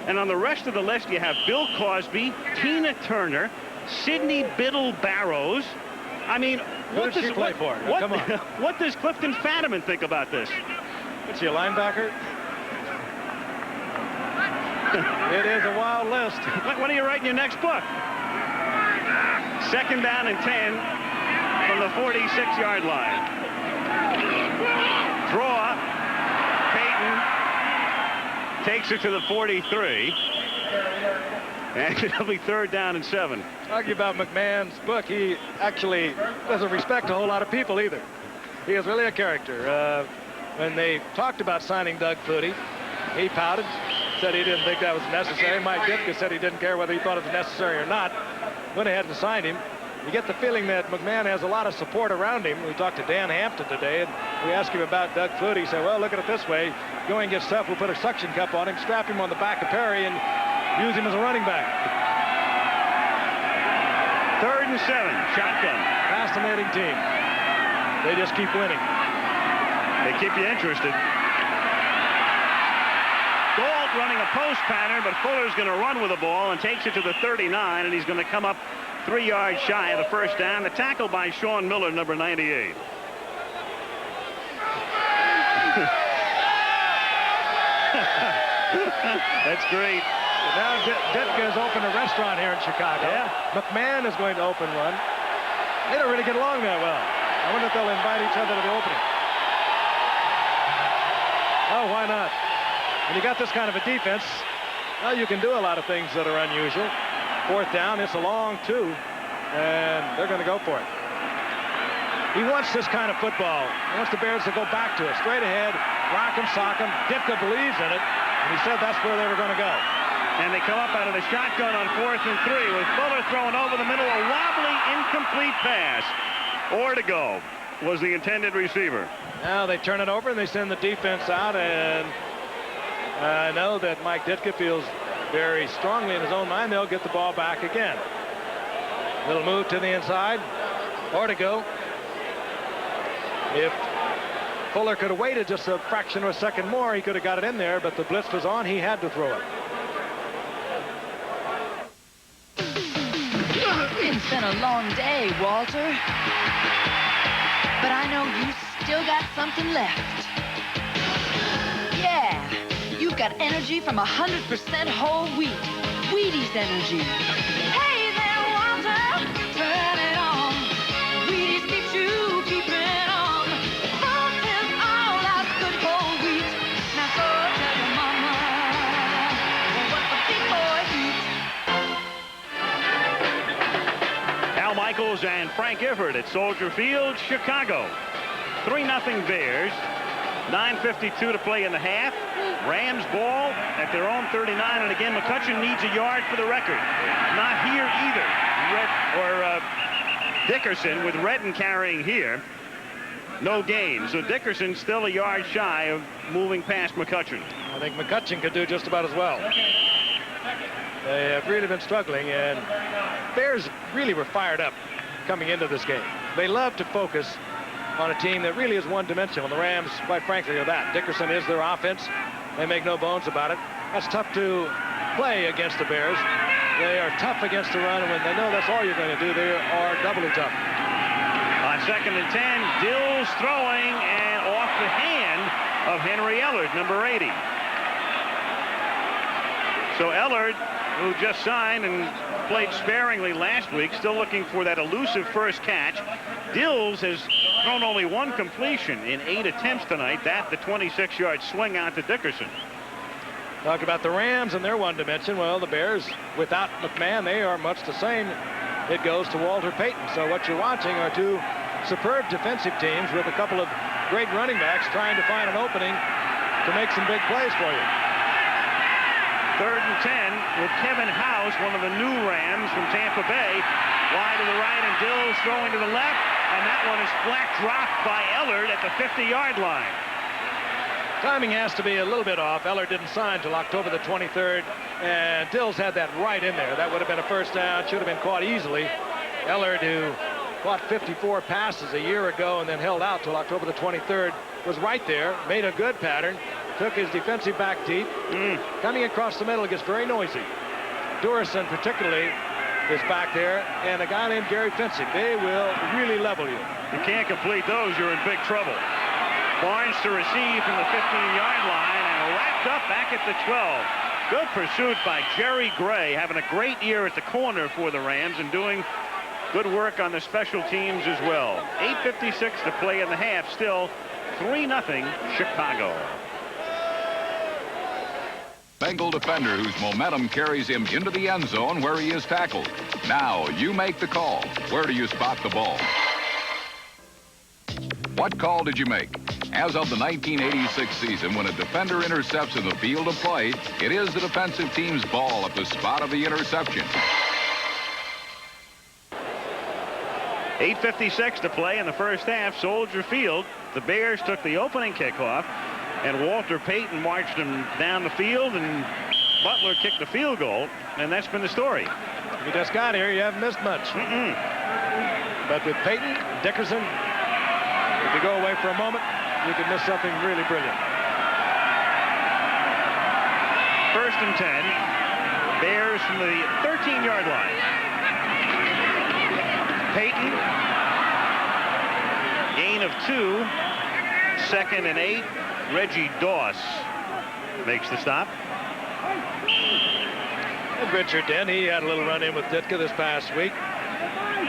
And on the rest of the list, you have Bill Cosby, Tina Turner, Sidney Biddle Barrows. I mean, what does she play for? Now, come on. What does Clifton Fadiman think about this? Is she a linebacker? It is a wild list. When are you writing your next book? 2nd down and 10 from the 46-yard line. Draw. Peyton takes it to the 43. And it'll be 3rd down and 7. Talking about McMahon's book, he actually doesn't respect a whole lot of people either. He is really a character. When they talked about signing Doug Flutie, he pouted, said he didn't think that was necessary. Mike Ditka said he didn't care whether he thought it was necessary or not. Went ahead and signed him. You get the feeling that McMahon has a lot of support around him. We talked to Dan Hampton today, and we asked him about Doug Flutie. He said, well, look at it this way. Go and get stuff. We'll put a suction cup on him, strap him on the back of Perry, and use him as a running back. 3rd and 7. Shotgun. Fascinating team. They just keep winning. They keep you interested. Galt running a post pattern, but Fuller's going to run with the ball and takes it to the 39, and he's going to come up 3 yards shy of the 1st down. The tackle by Sean Miller, number 98. That's great. Now Ditka has opened a restaurant here in Chicago. Yeah. McMahon is going to open one. They don't really get along that well. I wonder if they'll invite each other to the opening. Oh, why not? When you got this kind of a defense, well, you can do a lot of things that are unusual. 4th down, it's a long 2, and they're going to go for it. He wants this kind of football. He wants the Bears to go back to it, straight ahead, rock 'em, sock 'em. Ditka believes in it, and he said that's where they were going to go. And they come up out of the shotgun on 4th and 3 with Fuller throwing over the middle, a wobbly, incomplete pass. Or to go was the intended receiver. Now they turn it over and they send the defense out, and I know that Mike Ditka feels very strongly in his own mind they'll get the ball back again. Little move to the inside. Or to go. If Fuller could have waited just a fraction of a second more, he could have got it in there, but the blitz was on. He had to throw it. It's been a long day, Walter. but I know you still got something left. Yeah, you've got energy from 100% whole wheat. Wheaties energy. Hey there, Walter, turn it on. Wheaties keeps you keeping on. Fruit is all that good whole wheat. Now go tell your mama what the big boys eat. Al Michaels and Frank Gifford at Soldier Field, Chicago. 3-0 Bears. 9:52 to play in the half. Rams ball at their own 39, and again McCutcheon needs a yard for the record. Not here either. Dickerson with Redden carrying here. No gain. So Dickerson still a yard shy of moving past McCutcheon. I think McCutcheon could do just about as well. They have really been struggling, and Bears really were fired up coming into this game. They love to focus on a team that really is one-dimensional. The Rams, quite frankly, are that. Dickerson is their offense. They make no bones about it. That's tough to play against the Bears. They are tough against the run, and when they know that's all you're going to do, they are doubly tough. On 2nd and 10, Dills throwing and off the hand of Henry Ellard, number 80. So Ellard, who just signed and played sparingly last week, still looking for that elusive first catch. Dills has thrown only one completion in 8 attempts tonight. That the 26-yard swing out to Dickerson. Talk about the Rams and their one dimension. Well, the Bears, without McMahon, they are much the same. It goes to Walter Payton. So what you're watching are two superb defensive teams with a couple of great running backs trying to find an opening to make some big plays for you. 3rd and 10 with Kevin House, one of the new Rams from Tampa Bay. Wide to the right, and Dills throwing to the left, and that one is flat dropped by Ellard at the 50-yard line. Timing has to be a little bit off. Ellard didn't sign till October the 23rd, and Dills had that right in there. That would have been a first down, should have been caught easily. Ellard, who caught 54 passes a year ago and then held out till October the 23rd, was right there, made a good pattern, took his defensive back deep. Coming across the middle, it gets very noisy. Durison particularly is back there, and a guy named Gary Fincy. They will really level you. You can't complete those, you're in big trouble. Barnes to receive from the 15-yard line and wrapped up back at the 12. Good pursuit by Jerry Gray, having a great year at the corner for the Rams and doing good work on the special teams as well. 8:56 to play in the half, still 3-0 Chicago. Bengal defender whose momentum carries him into the end zone where he is tackled. Now you make the call. Where do you spot the ball? What call did you make? As of the 1986 season, when a defender intercepts in the field of play, it is the defensive team's ball at the spot of the interception. 8:56 to play in the first half. Soldier Field. The Bears took the opening kickoff, and Walter Payton marched them down the field, and Butler kicked the field goal, and that's been the story. You just got here, you haven't missed much. But with Payton, Dickerson, if you go away for a moment, you could miss something really brilliant. 1st and 10. Bears from the 13-yard line. Payton, gain of 2. 2nd and 8. Reggie Doss makes the stop. And Richard Dent, he had a little run-in with Ditka this past week.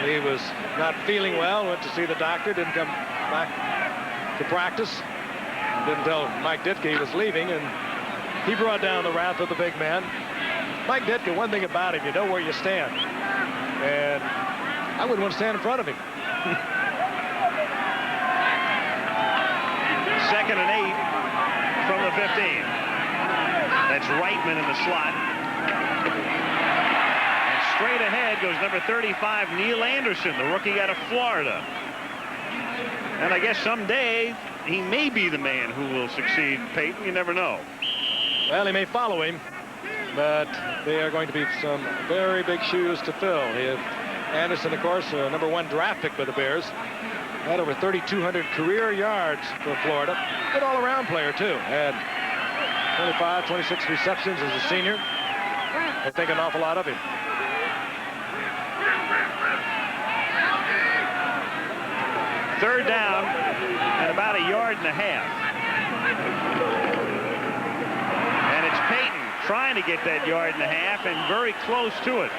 He was not feeling well, went to see the doctor, didn't come back to practice. Didn't tell Mike Ditka he was leaving, and he brought down the wrath of the big man. Mike Ditka, one thing about him, you know where you stand. And I wouldn't want to stand in front of him. 2nd and 8 from the 15. That's Reitman in the slot. And straight ahead goes number 35, Neil Anderson, the rookie out of Florida. And I guess someday he may be the man who will succeed Payton. You never know. Well, he may follow him, but they are going to be some very big shoes to fill. If Anderson, of course, number 1 draft pick by the Bears, had over 3,200 career yards for Florida. Good all-around player, too. Had 25, 26 receptions as a senior. I think an awful lot of him. Third down and about 1.5 yards. And it's Payton trying to get that 1.5 yards and very close to it.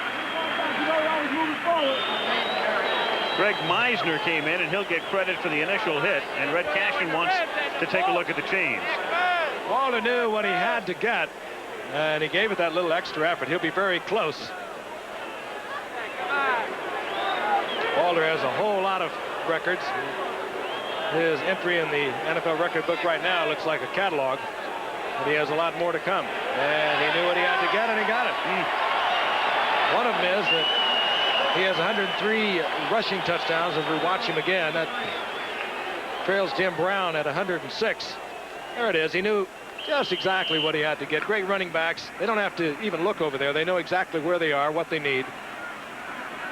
Greg Meisner came in, and he'll get credit for the initial hit. And Red Cashin wants to take a look at the chains. Walter knew what he had to get, and he gave it that little extra effort. He'll be very close. Walter has a whole lot of records. His entry in the NFL record book right now looks like a catalog, but he has a lot more to come. And he knew what he had to get, and he got it. One of them is that he has 103 rushing touchdowns. As we watch him again, that trails Jim Brown at 106. There it is. He knew just exactly what he had to get. Great running backs. They don't have to even look over there. They know exactly where they are, what they need.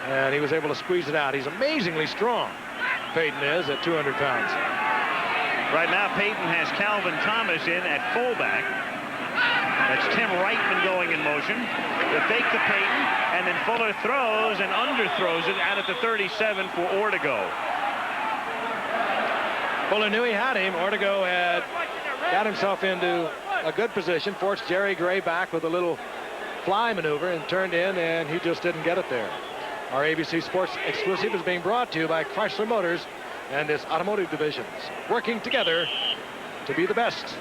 And he was able to squeeze it out. He's amazingly strong. Payton is at 200 pounds. Right now, Payton has Calvin Thomas in at fullback. That's Tim Reitman going in motion. The fake to Payton, and then Fuller throws and underthrows it out at the 37 for Ortego. Fuller knew he had him. Ortego had got himself into a good position, forced Jerry Gray back with a little fly maneuver, and turned in, and he just didn't get it there. Our ABC Sports exclusive is being brought to you by Chrysler Motors and its automotive divisions, working together to be the best.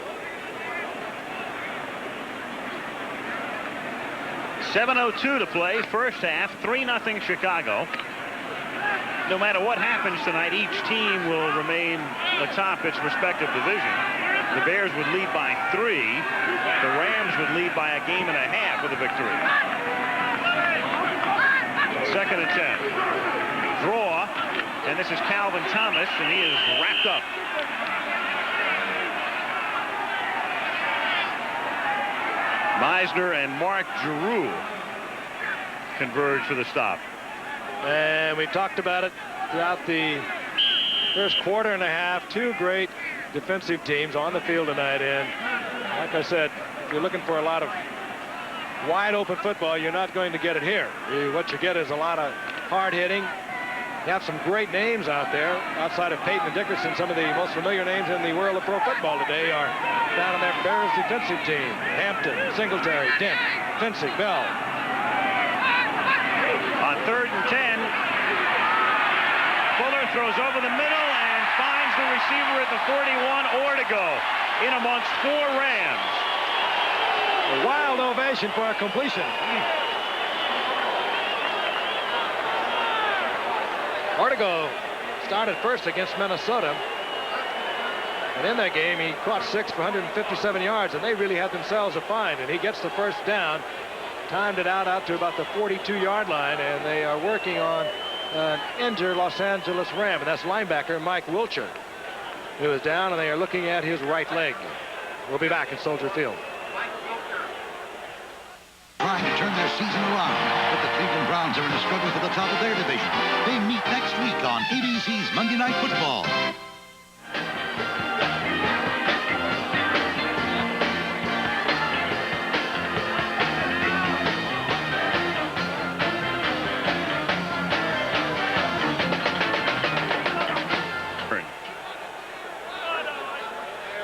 7:02 to play, first half, 3-0 Chicago. No matter what happens tonight, each team will remain atop its respective division. The Bears would lead by 3. The Rams would lead by 1.5 games with a victory. 2nd and 10. Draw, and this is Calvin Thomas, and he is wrapped up. Meisner and Mark Giroux converge for the stop. And we talked about it throughout the first quarter and a half. Two great defensive teams on the field tonight. And like I said, if you're looking for a lot of wide open football, you're not going to get it here. What you get is a lot of hard hitting. You have some great names out there. Outside of Payton and Dickerson, some of the most familiar names in the world of pro football today are down on that Bears defensive team. Hampton, Singletary, Dent, Finsick, Bell. On 3rd and 10, Fuller throws over the middle and finds the receiver at the 41, Ortego, in amongst 4 Rams. A wild ovation for a completion. Ortego started first against Minnesota. And in that game, he caught 6 for 157 yards, and they really had themselves a find. And he gets the first down, timed it out to about the 42-yard line, and they are working on an injured Los Angeles Ram, and that's linebacker Mike Wilcher, who is down, and they are looking at his right leg. We'll be back in Soldier Field. Trying to turn their season around, but the Cleveland Browns are in a struggle for the top of their division. They meet next week on ABC's Monday Night Football.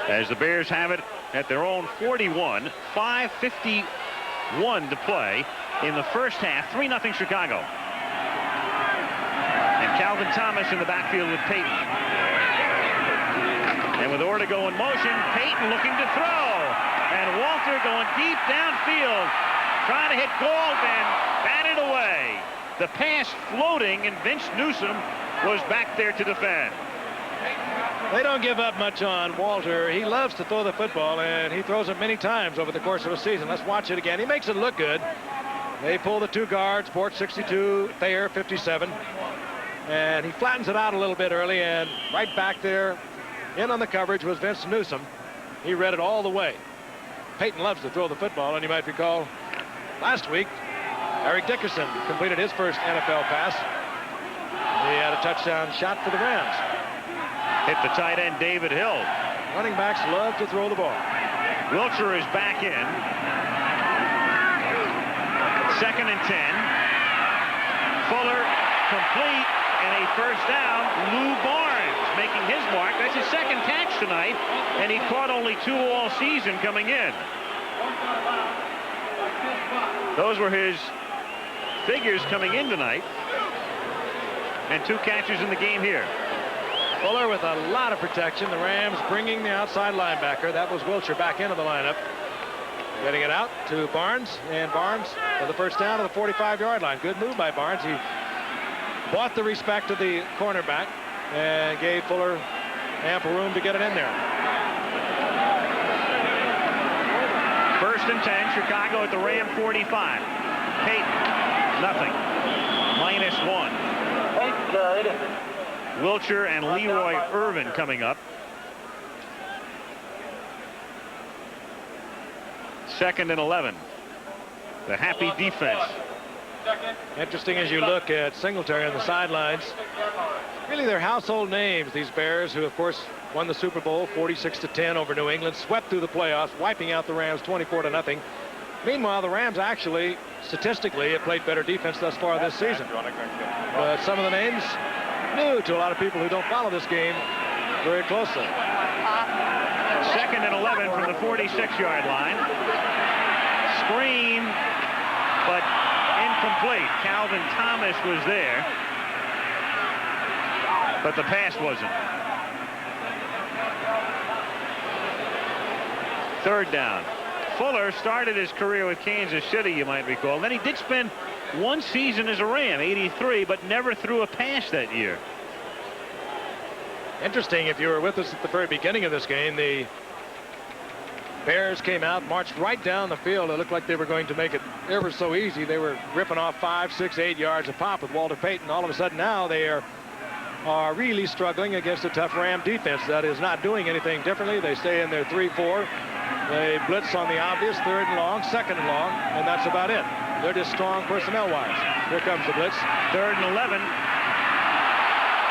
As the Bears have it at their own 41, 5:51 to play in the first half, 3-0 Chicago. And Calvin Thomas in the backfield with Payton. And with Ortego in motion, Payton looking to throw. And Walter going deep downfield, trying to hit Gold and batted away. The pass floating, and Vince Newsom was back there to defend. They don't give up much on Walter. He loves to throw the football, and he throws it many times over the course of a season. Let's watch it again. He makes it look good. They pull the 2 guards, Bort 62, Thayer 57. And he flattens it out a little bit early, and right back there in on the coverage was Vince Newsom. He read it all the way. Payton loves to throw the football, and you might recall last week, Eric Dickerson completed his first NFL pass. He had a touchdown shot for the Rams. Hit the tight end, David Hill. Running backs love to throw the ball. Wilcher is back in. 2nd and 10. Fuller complete, and a first down. Lou Barnes making his mark. That's his second catch tonight, and he caught only 2 all season coming in. Those were his figures coming in tonight, and 2 catches in the game here. Fuller with a lot of protection. The Rams bringing the outside linebacker. That was Wilcher back into the lineup. Getting it out to Barnes, and Barnes for the first down to the 45-yard line. Good move by Barnes. He bought the respect of the cornerback and gave Fuller ample room to get it in there. 1st and 10, Chicago at the Ram 45. Peyton, nothing. -1. Wilcher and Leroy Irvin coming up. 2nd and 11. The happy defense. Interesting as you look at Singletary on the sidelines. Really, they're household names, these Bears, who, of course, won the Super Bowl 46-10 over New England, swept through the playoffs, wiping out the Rams 24-0. Meanwhile, the Rams actually, statistically, have played better defense thus far this season. But some of the names new to a lot of people who don't follow this game very closely. 2nd and 11 from the 46-yard line. Screen, but incomplete. Calvin Thomas was there, but the pass wasn't. 3rd down. Fuller started his career with Kansas City, you might recall. Then he did spend 1 season as a Ram, 83, but never threw a pass that year. Interesting, if you were with us at the very beginning of this game, the Bears came out, marched right down the field. It looked like they were going to make it ever so easy. They were ripping off 5, 6, 8 yards a pop with Walter Payton. All of a sudden now they are really struggling against a tough Ram defense that is not doing anything differently. They stay in their 3-4. They blitz on the obvious 3rd and long, 2nd and long, and that's about it. They're just strong personnel-wise. Here comes the blitz. 3rd and 11.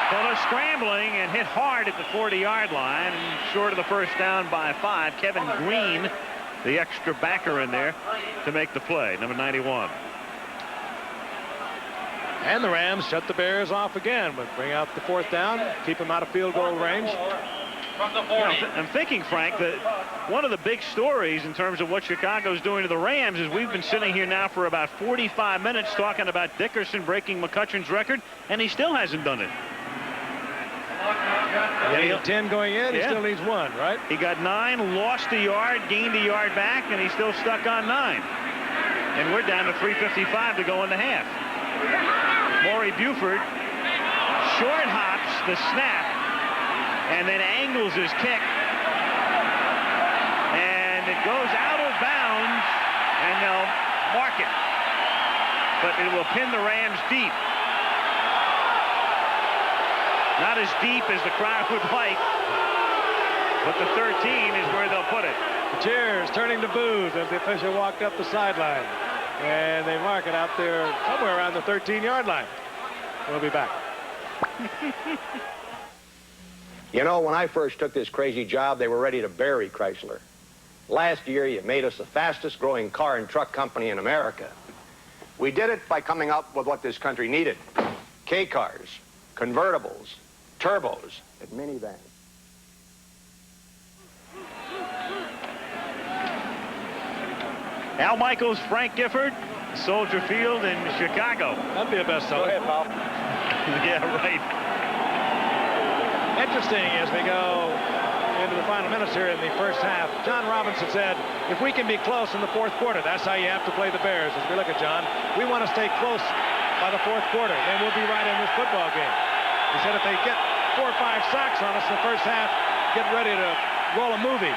Fuller scrambling and hit hard at the 40-yard line, short of the first down by 5. Kevin Green, the extra backer in there to make the play, number 91. And the Rams shut the Bears off again, but bring out the 4th down, keep them out of field goal range. I'm thinking, Frank, that one of the big stories in terms of what Chicago's doing to the Rams is we've been sitting here now for about 45 minutes talking about Dickerson breaking McCutcheon's record, and he still hasn't done it. He had 10 going in, he still needs 1, right? He got 9, lost a yard, gained a yard back, and he's still stuck on 9. And we're down to 3:55 to go in the half. Maury Buford short hops the snap and then angles his kick, and it goes out of bounds, and they'll mark it, but it will pin the Rams deep. Not as deep as the crowd would like, but the 13 is where they'll put it. The cheers turning to boos as the official walked up the sideline, and they mark it out there somewhere around the 13-yard line. We'll be back. You know, when I first took this crazy job, they were ready to bury Chrysler. Last year, you made us the fastest growing car and truck company in America. We did it by coming up with what this country needed. K-cars, convertibles, turbos, and minivans. Al Michaels, Frank Gifford, Soldier Field in Chicago. That'd be a bestseller. Go ahead, Pal. Yeah, right. Interesting as we go into the final minutes here in the first half. John Robinson said, if we can be close in the 4th quarter, that's how you have to play the Bears. As we look at John, we want to stay close by the 4th quarter, then we'll be right in this football game. He said if they get 4 or 5 sacks on us in the first half, get ready to roll a movie.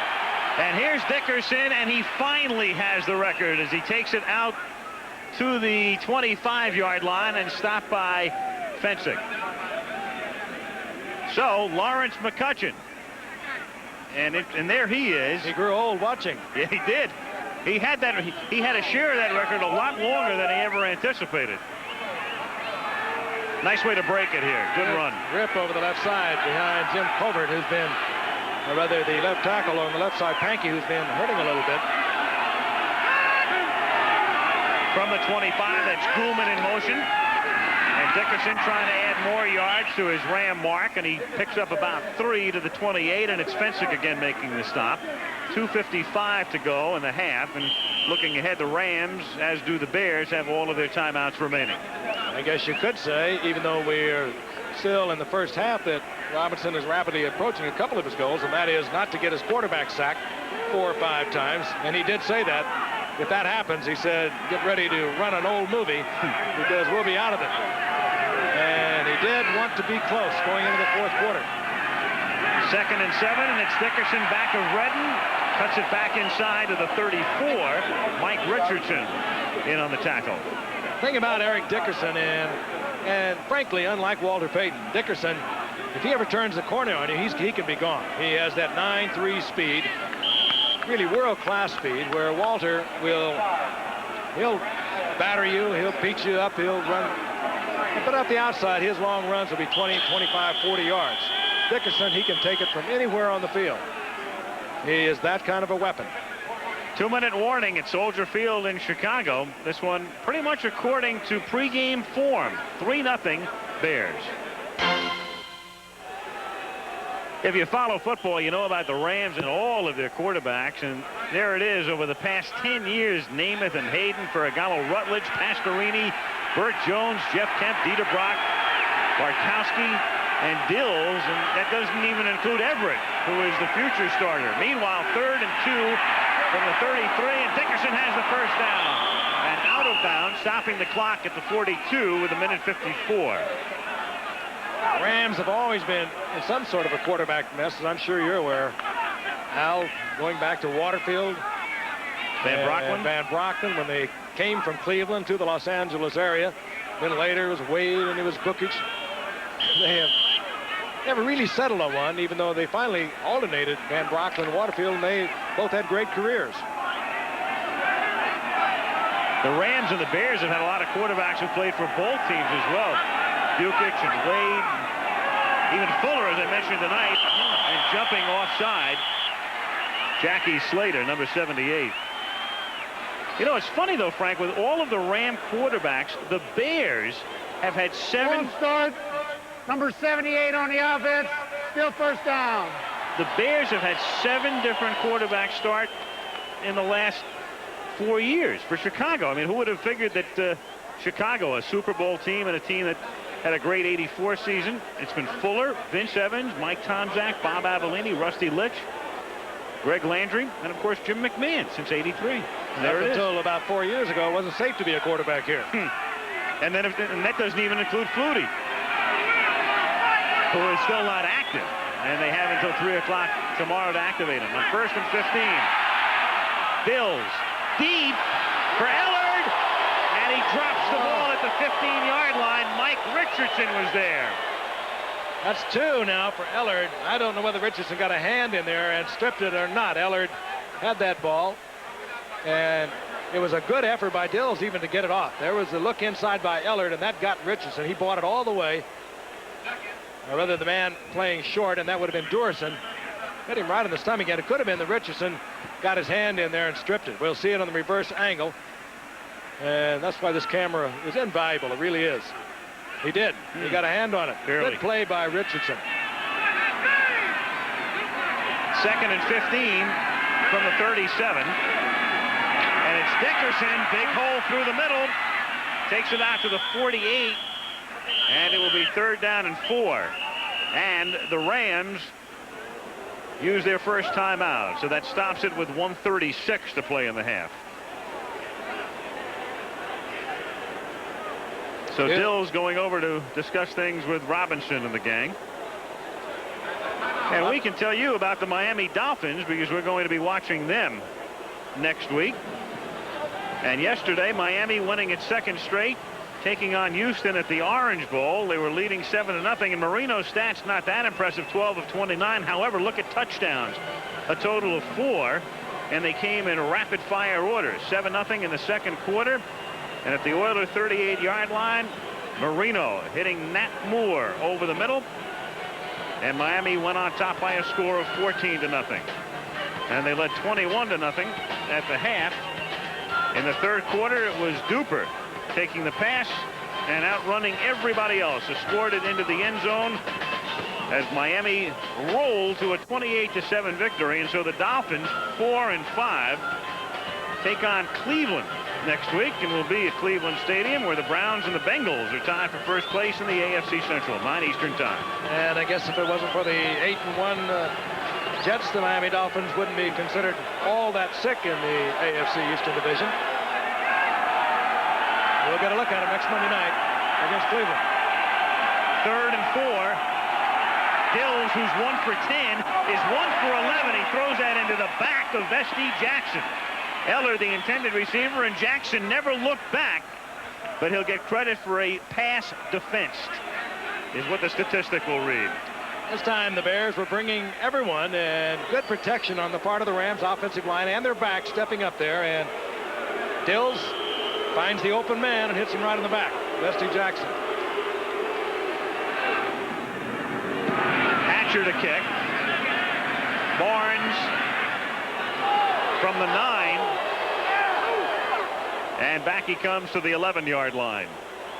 And here's Dickerson, and he finally has the record as he takes it out to the 25-yard line and stopped by fencing. So Lawrence McCutcheon, and there he is. He grew old watching. Yeah, he did. He had that. He had a share of that record a lot longer than he ever anticipated. Nice way to break it here. Good run. Rip over the left side behind Jim Covert, who's been, or rather the left tackle on the left side, Pankey, who's been hurting a little bit. From the 25, that's Goulman in motion. And Dickerson trying to add more yards to his Ram mark, and he picks up about 3 to the 28, and it's Fensick again making the stop. 2:55 to go in the half, and looking ahead, the Rams, as do the Bears, have all of their timeouts remaining. I guess you could say, even though we're still in the first half, that Robinson is rapidly approaching a couple of his goals, and that is not to get his quarterback sacked 4 or 5 times. And he did say that. If that happens, he said, get ready to run an old movie because we'll be out of it. And he did want to be close going into the 4th quarter. 2nd and 7, and it's Dickerson back of Redden. Cuts it back inside to the 34. Mike Richardson in on the tackle. Thing about Eric Dickerson, and frankly, unlike Walter Payton, Dickerson, if he ever turns the corner on you, he can be gone. He has that 9.3 speed, really world-class speed, where Walter he'll batter you, he'll beat you up, he'll run. But up the outside, his long runs will be 20, 25, 40 yards. Dickerson, he can take it from anywhere on the field. He is that kind of a weapon. 2-minute warning at Soldier Field in Chicago. This one pretty much according to pregame form. 3-0 Bears. If you follow football, you know about the Rams and all of their quarterbacks, and there it is over the past 10 years. Namath and Hayden, Ferragamo, Rutledge, Pastorini, Burt Jones, Jeff Kemp, Dieter Brock, Barkowski, and Dills, and that doesn't even include Everett, who is the future starter. Meanwhile, 3rd and 2 from the 33, and Dickerson has the first down. And out of bounds, stopping the clock at the 42 with 1:54. Rams have always been in some sort of a quarterback mess, as I'm sure you're aware. Al, going back to Waterfield. Van Brocklin. Van Brocklin, when they came from Cleveland to the Los Angeles area. Then later it was Wade and it was Bookich. They have never really settled on one, even though they finally alternated Van Brocklin and Waterfield, and they both had great careers. The Rams and the Bears have had a lot of quarterbacks who played for both teams as well. Bukic and Wade, even Fuller, as I mentioned tonight, and jumping offside, Jackie Slater, number 78. You know, it's funny, though, Frank, with all of the Ram quarterbacks, the Bears have had 7... start, number 78 on the offense, still first down. The Bears have had 7 different quarterbacks start in the last 4 years for Chicago. I mean, who would have figured that Chicago, a Super Bowl team and a team that had a great '84 season. It's been Fuller, Vince Evans, Mike Tomczak, Bob Avellini, Rusty Litch, Greg Landry, and of course Jim McMahon since '83. There it is. Until about 4 years ago, it wasn't safe to be a quarterback here. And then and that doesn't even include Flutie, who is still not active. And they have until 3 o'clock tomorrow to activate him. On 1st and 15. Bills deep for Ellard, and he drops the ball at the 15-yard line. Mike Richardson was there. That's 2 now for Ellard. I don't know whether Richardson got a hand in there and stripped it or not. Ellard had that ball, and it was a good effort by Dills even to get it off. There was a look inside by Ellard, and that got Richardson. He bought it all the way. Or rather, the man playing short, and that would have been Durson. Hit him right in the stomach, and it could have been that Richardson got his hand in there and stripped it. We'll see it on the reverse angle, and that's why this camera is invaluable. It really is. He did. He got a hand on it. Barely. Good play by Richardson. 2nd and 15 from the 37. And it's Dickerson, big hole through the middle. Takes it out to the 48. And it will be 3rd down and 4. And the Rams use their first timeout. So that stops it with 1:36 to play in the half. So Dill's going over to discuss things with Robinson and the gang. And we can tell you about the Miami Dolphins because we're going to be watching them next week. And yesterday, Miami winning its 2nd straight, taking on Houston at the Orange Bowl. They were leading 7-0, and Marino's stats not that impressive, 12 of 29. However, look at touchdowns, a total of 4, and they came in rapid-fire order. 7-0 in the 2nd quarter, and at the Oilers' 38-yard line, Marino hitting Nat Moore over the middle, and Miami went on top by a score of 14-0. And they led 21-0 at the half. In the 3rd quarter, it was Duper taking the pass, and outrunning everybody else, escorted into the end zone as Miami rolled to a 28-7 victory. And so the Dolphins, 4-5, take on Cleveland next week, and will be at Cleveland Stadium, where the Browns and the Bengals are tied for first place in the AFC Central, 9 Eastern time. And I guess if it wasn't for the 8-1 Jets, the Miami Dolphins wouldn't be considered all that sick in the AFC Eastern Division. We'll get a look at them next Monday night against Cleveland. 3rd and 4. Dills, who's 1 for 10, is 1 for 11. He throws that into the back of Vesti Jackson. Eller, the intended receiver, and Jackson never looked back, but he'll get credit for a pass defensed, is what the statistic will read. This time the Bears were bringing everyone, and good protection on the part of the Rams offensive line and their back stepping up there, and Dills finds the open man and hits him right in the back. Vesti Jackson. Hatcher to kick. Barnes from the 9. And back he comes to the 11-yard line.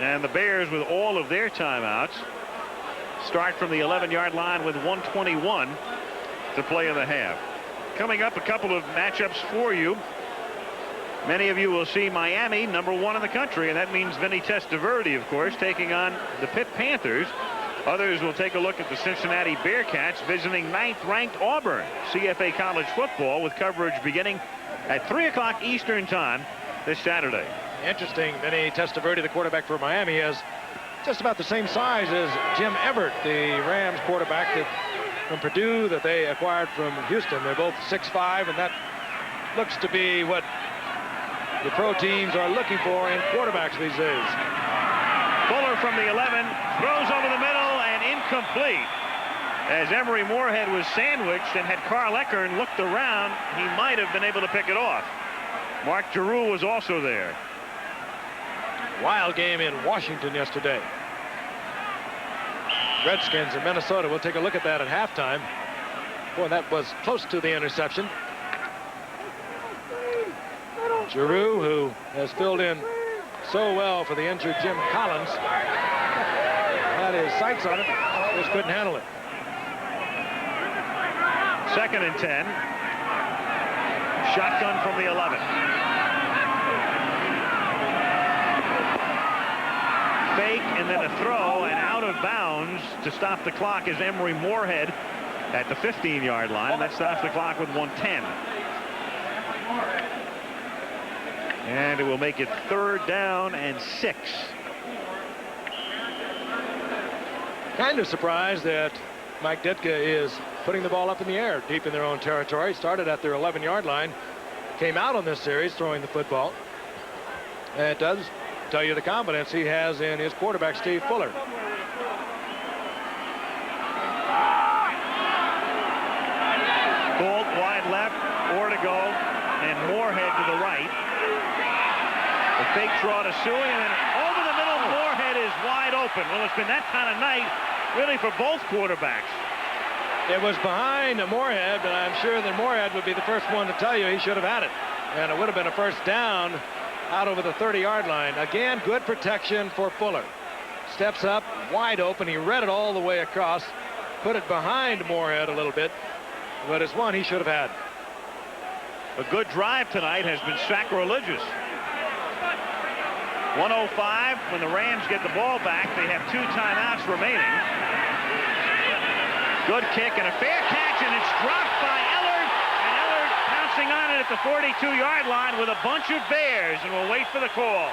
And the Bears, with all of their timeouts, start from the 11-yard line with 1:21 to play in the half. Coming up, a couple of matchups for you. Many of you will see Miami, #1 in the country, and that means Vinny Testaverde, of course, taking on the Pitt Panthers. Others will take a look at the Cincinnati Bearcats visiting 9th-ranked Auburn. CFA college football with coverage beginning at 3 o'clock Eastern time this Saturday. Interesting, Vinny Testaverde, the quarterback for Miami, is just about the same size as Jim Everett, the Rams quarterback from Purdue that they acquired from Houston. They're both 6'5", and that looks to be what the pro teams are looking for in quarterbacks these days. Fuller from the 11 throws over the middle and incomplete. As Emory Moorhead was sandwiched, and had Carl Eckern looked around, he might have been able to pick it off. Mark Giroux was also there. Wild game in Washington yesterday. Redskins in Minnesota. We'll take a look at that at halftime. Boy, that was close to the interception. Giroux, who has filled in so well for the injured Jim Collins, had his sights on it, just couldn't handle it. 2nd and 10. Shotgun from the 11. Fake and then a throw, and out of bounds to stop the clock is Emory Moorhead at the 15-yard line. That stops the clock with 1:10. And it will make it 3rd down and 6. Kind of surprised that Mike Ditka is putting the ball up in the air deep in their own territory. Started at their 11-yard line, came out on this series throwing the football. And it does tell you the confidence he has in his quarterback, Steve Fuller. Bolt wide left, or to go, and Moorhead to the right. The fake draw to Suey, and then over the middle, Moorhead is wide open. Well, it's been that kind of night, really, for both quarterbacks. It was behind Moorhead, but I'm sure that Moorhead would be the first one to tell you he should have had it. And it would have been a first down out over the 30-yard line. Again, good protection for Fuller. Steps up, wide open. He read it all the way across, put it behind Moorhead a little bit, but it's one he should have had. A good drive tonight has been sacrilegious. 1:05 when the Rams get the ball back. They have 2 timeouts remaining. Good kick and a fair catch, and it's dropped by Ellard. And Ellard pouncing on it at the 42-yard line with a bunch of Bears, and we'll wait for the call.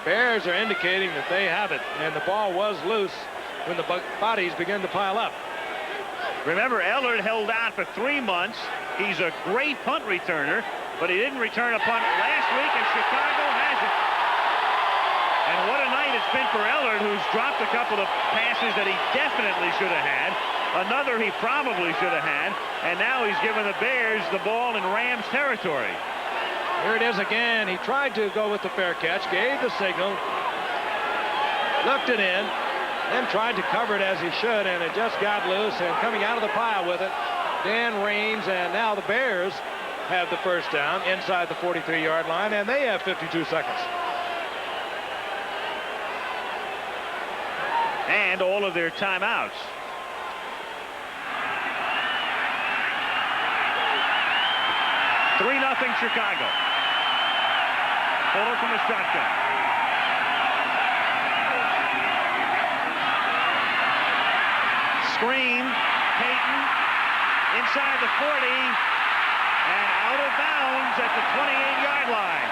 Bears are indicating that they have it, and the ball was loose when the bodies began to pile up. Remember, Ellard held out for 3 months. He's a great punt returner, but he didn't return a punt last week, and Chicago has it. And what a night it's been for Ellard, who's dropped a couple of passes that he definitely should have had. Another he probably should have had. And now he's given the Bears the ball in Rams territory. Here it is again. He tried to go with the fair catch, gave the signal, looked it in, then tried to cover it as he should, and it just got loose. And coming out of the pile with it, Dan Raines, and now the Bears have the first down inside the 43-yard line, and they have 52 seconds. And all of their timeouts. Three-0 Chicago. Fuller from the shotgun. Screen. Payton inside the 40 and out of bounds at the 28-yard line.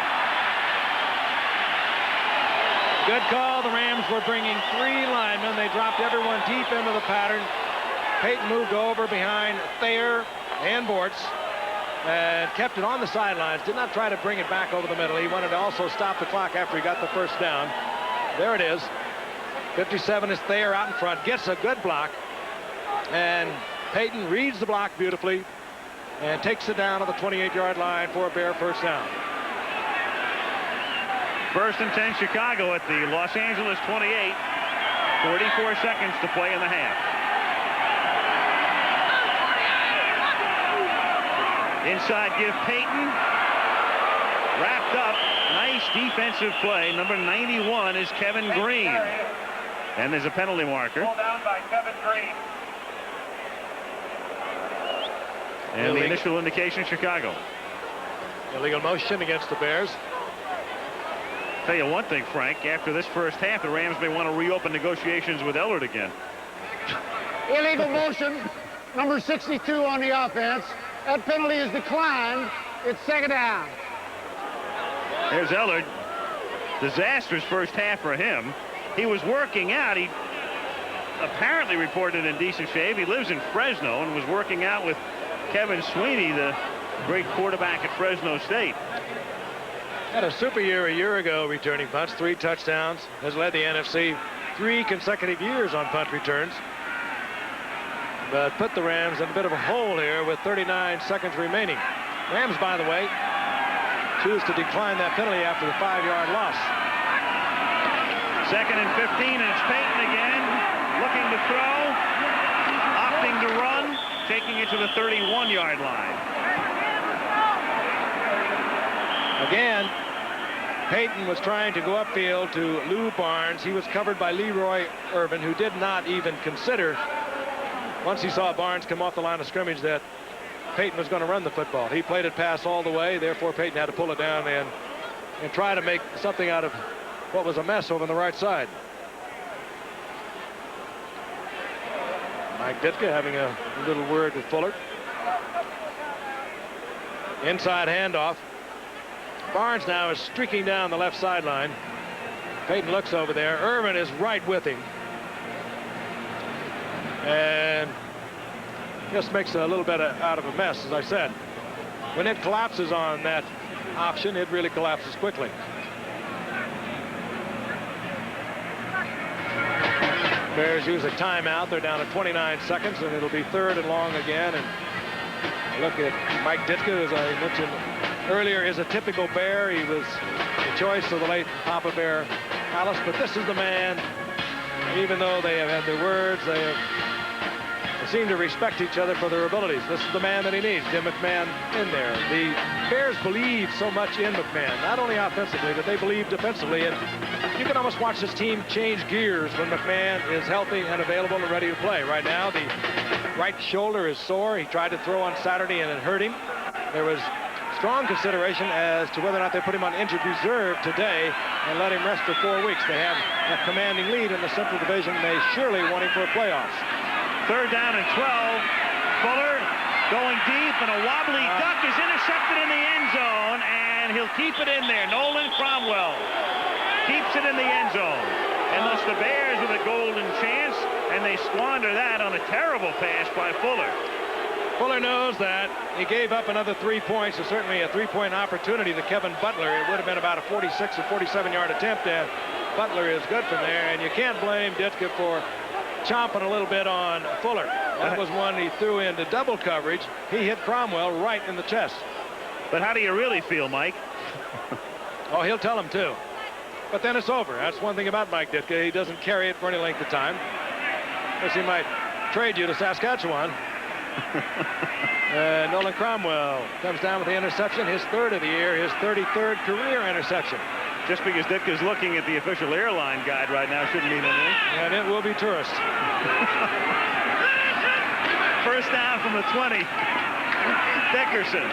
Good call. The Rams were bringing 3 linemen. They dropped everyone deep into the pattern. Payton moved over behind Thayer and Bortz and kept it on the sidelines. Did not try to bring it back over the middle. He wanted to also stop the clock after he got the first down. There it is. 57 is Thayer out in front. Gets a good block. And Payton reads the block beautifully and takes it down to the 28-yard line for a Bear first down. 1st and 10 Chicago at the Los Angeles 28. 44 seconds to play in the half. Inside give Payton. Wrapped up. Nice defensive play. Number 91 is Kevin Green. And there's a penalty marker. Pulled down by Kevin Green. And the initial indication, Chicago. Illegal motion against the Bears. Tell you one thing, Frank, after this first half, the Rams may want to reopen negotiations with Ellard again. Illegal motion, number 62 on the offense. That penalty is declined. It's 2nd down. There's Ellard. Disastrous first half for him. He was working out. He apparently reported in decent shape. He lives in Fresno and was working out with Kevin Sweeney, the great quarterback at Fresno State. Had a super year a year ago returning punts, 3 touchdowns, has led the NFC 3 consecutive years on punt returns. But put the Rams in a bit of a hole here with 39 seconds remaining. Rams, by the way, choose to decline that penalty after the 5-yard loss. 2nd and 15, and it's Payton again, looking to throw, opting to run, taking it to the 31-yard line. Again, Payton was trying to go upfield to Lou Barnes. He was covered by Leroy Irvin, who did not even consider, once he saw Barnes come off the line of scrimmage, that Payton was going to run the football. He played it pass all the way. Therefore, Payton had to pull it down and try to make something out of what was a mess over on the right side. Mike Ditka having a little word with Fuller. Inside handoff. Barnes now is streaking down the left sideline. Payton looks over there. Irvin is right with him. And just makes a little bit out of a mess, as I said. When it collapses on that option, it really collapses quickly. Bears use a timeout. They're down to 29 seconds, and it'll be 3rd and long again. And look at Mike Ditka, as I mentioned earlier, is a typical Bear. He was the choice of the late Papa Bear Alice, but this is the man. Even though they have had their words, they seem to respect each other for their abilities. This is the man that he needs, Jim McMahon, in there. The Bears believe so much in McMahon, not only offensively, but they believe defensively. And you can almost watch this team change gears when McMahon is healthy and available and ready to play. Right now, the right shoulder is sore. He tried to throw on Saturday and it hurt him. There was strong consideration as to whether or not they put him on injured reserve today and let him rest for 4 weeks. They have a commanding lead in the Central Division. They surely want him for playoffs. 3rd down and 12. Fuller going deep, and a wobbly duck is intercepted in the end zone, and he'll keep it in there. Nolan Cromwell keeps it in the end zone. And thus the Bears with a golden chance, and they squander that on a terrible pass by Fuller. Fuller knows that. He gave up another 3 points, so certainly a 3-point opportunity to Kevin Butler. It would have been about a 46 or 47-yard attempt, and Butler is good from there. And you can't blame Ditka for chomping a little bit on Fuller. That was one he threw into double coverage. He hit Cromwell right in the chest. But how do you really feel, Mike? Oh, he'll tell him too. But then it's over. That's one thing about Mike Ditka. He doesn't carry it for any length of time. Because he might trade you to Saskatchewan. Nolan Cromwell comes down with the interception, his third of the year, his 33rd career interception. Just because Ditka's looking at the official airline guide right now shouldn't mean anything. And it will be tourist. First down from the 20. Dickerson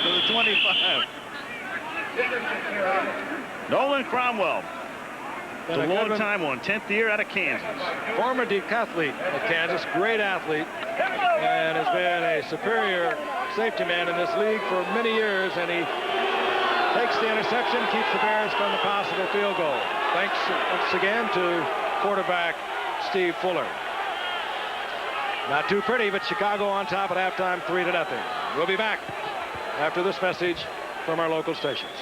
to the 25. Nolan Cromwell. It's a long time on, 10th year out of Kansas. Former decathlete of Kansas, great athlete, and has been a superior safety man in this league for many years, and he takes the interception, keeps the Bears from the possible field goal. Thanks once again to quarterback Steve Fuller. Not too pretty, but Chicago on top at halftime, 3-0. We'll be back after this message from our local stations.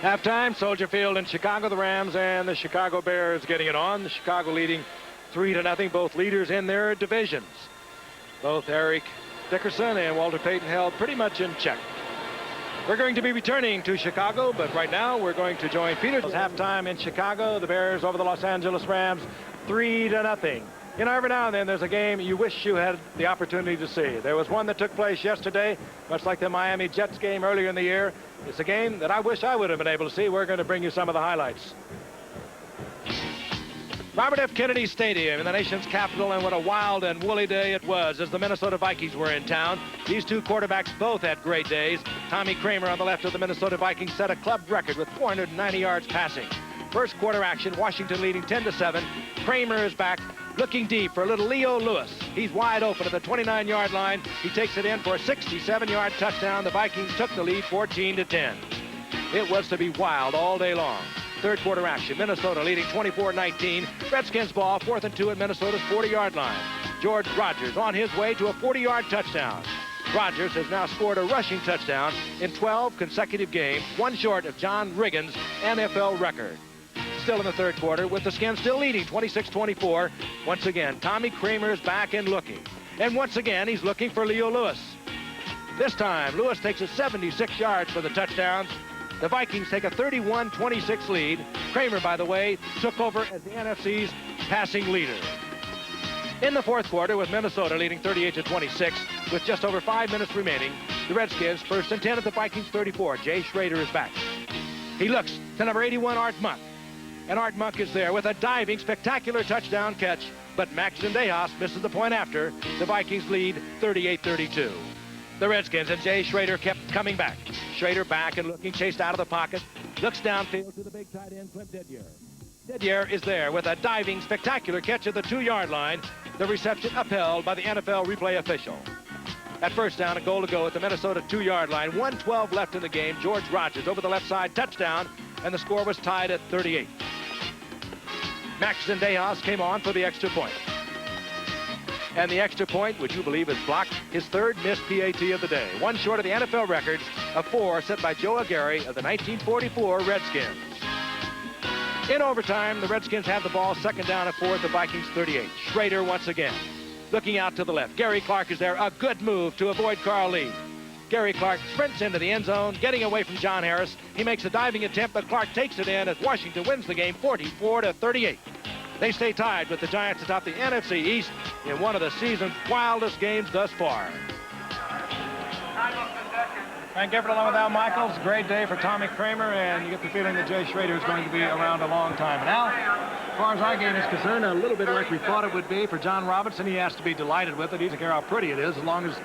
Halftime, Soldier Field in Chicago, the Rams and the Chicago Bears getting it on. The Chicago leading 3-0, both leaders in their divisions. Both Eric Dickerson and Walter Payton held pretty much in check. We're going to be returning to Chicago, but right now we're going to join Peter. Halftime in Chicago, the Bears over the Los Angeles Rams, 3-0. You know, every now and then there's a game you wish you had the opportunity to see. There was one that took place yesterday, much like the Miami Jets game earlier in the year. It's a game that I wish I would have been able to see. We're going to bring you some of the highlights. Robert F. Kennedy Stadium in the nation's capital, and what a wild and woolly day it was as the Minnesota Vikings were in town. These two quarterbacks both had great days. Tommy Kramer on the left of the Minnesota Vikings set a club record with 490 yards passing. First quarter action, Washington leading 10-7. Kramer is back, looking deep for a little Leo Lewis. He's wide open at the 29-yard line. He takes it in for a 67-yard touchdown. The Vikings took the lead 14-10. It was to be wild all day long. Third quarter action, Minnesota leading 24-19. Redskins ball, 4th and 2 at Minnesota's 40-yard line. George Rogers on his way to a 40-yard touchdown. Rogers has now scored a rushing touchdown in 12 consecutive games, one short of John Riggins' NFL record. Still in the third quarter, with the Skins still leading 26-24. Once again, Tommy Kramer is back and looking. And once again, he's looking for Leo Lewis. This time, Lewis takes it 76 yards for the touchdowns. The Vikings take a 31-26 lead. Kramer, by the way, took over as the NFC's passing leader. In the fourth quarter, with Minnesota leading 38-26, with just over 5 minutes remaining, the Redskins 1st and 10 at the Vikings 34. Jay Schrader is back. He looks to number 81, Art Monk. And Art Monk is there with a diving, spectacular touchdown catch, but Max Zendejas misses the point after. The Vikings lead 38-32. The Redskins and Jay Schrader kept coming back. Schrader back and looking, chased out of the pocket, looks downfield to the big tight end, Clint Didier. Didier is there with a diving, spectacular catch at the 2-yard line. The reception upheld by the NFL replay official. At first down, a goal to go at the Minnesota 2-yard line. 1:12 left in the game. George Rogers over the left side, touchdown, and the score was tied at 38. Max Zendejas came on for the extra point. And the extra point, would you believe, is blocked, his third missed PAT of the day. One short of the NFL record of 4 set by Joe Aguirre of the 1944 Redskins. In overtime, the Redskins have the ball, second down at 4 at the Vikings 38. Schrader once again. Looking out to the left. Gary Clark is there. A good move to avoid Carl Lee. Gary Clark sprints into the end zone, getting away from John Harris. He makes a diving attempt, but Clark takes it in as Washington wins the game 44-38. They stay tied with the Giants atop the NFC East in one of the season's wildest games thus far. Frank Gifford along with Al Michaels. Great day for Tommy Kramer, and you get the feeling that Jay Schrader is going to be around a long time. And Al, as far as our game is concerned, a little bit like we thought it would be for John Robinson. He has to be delighted with it. He doesn't care how pretty it is, as long as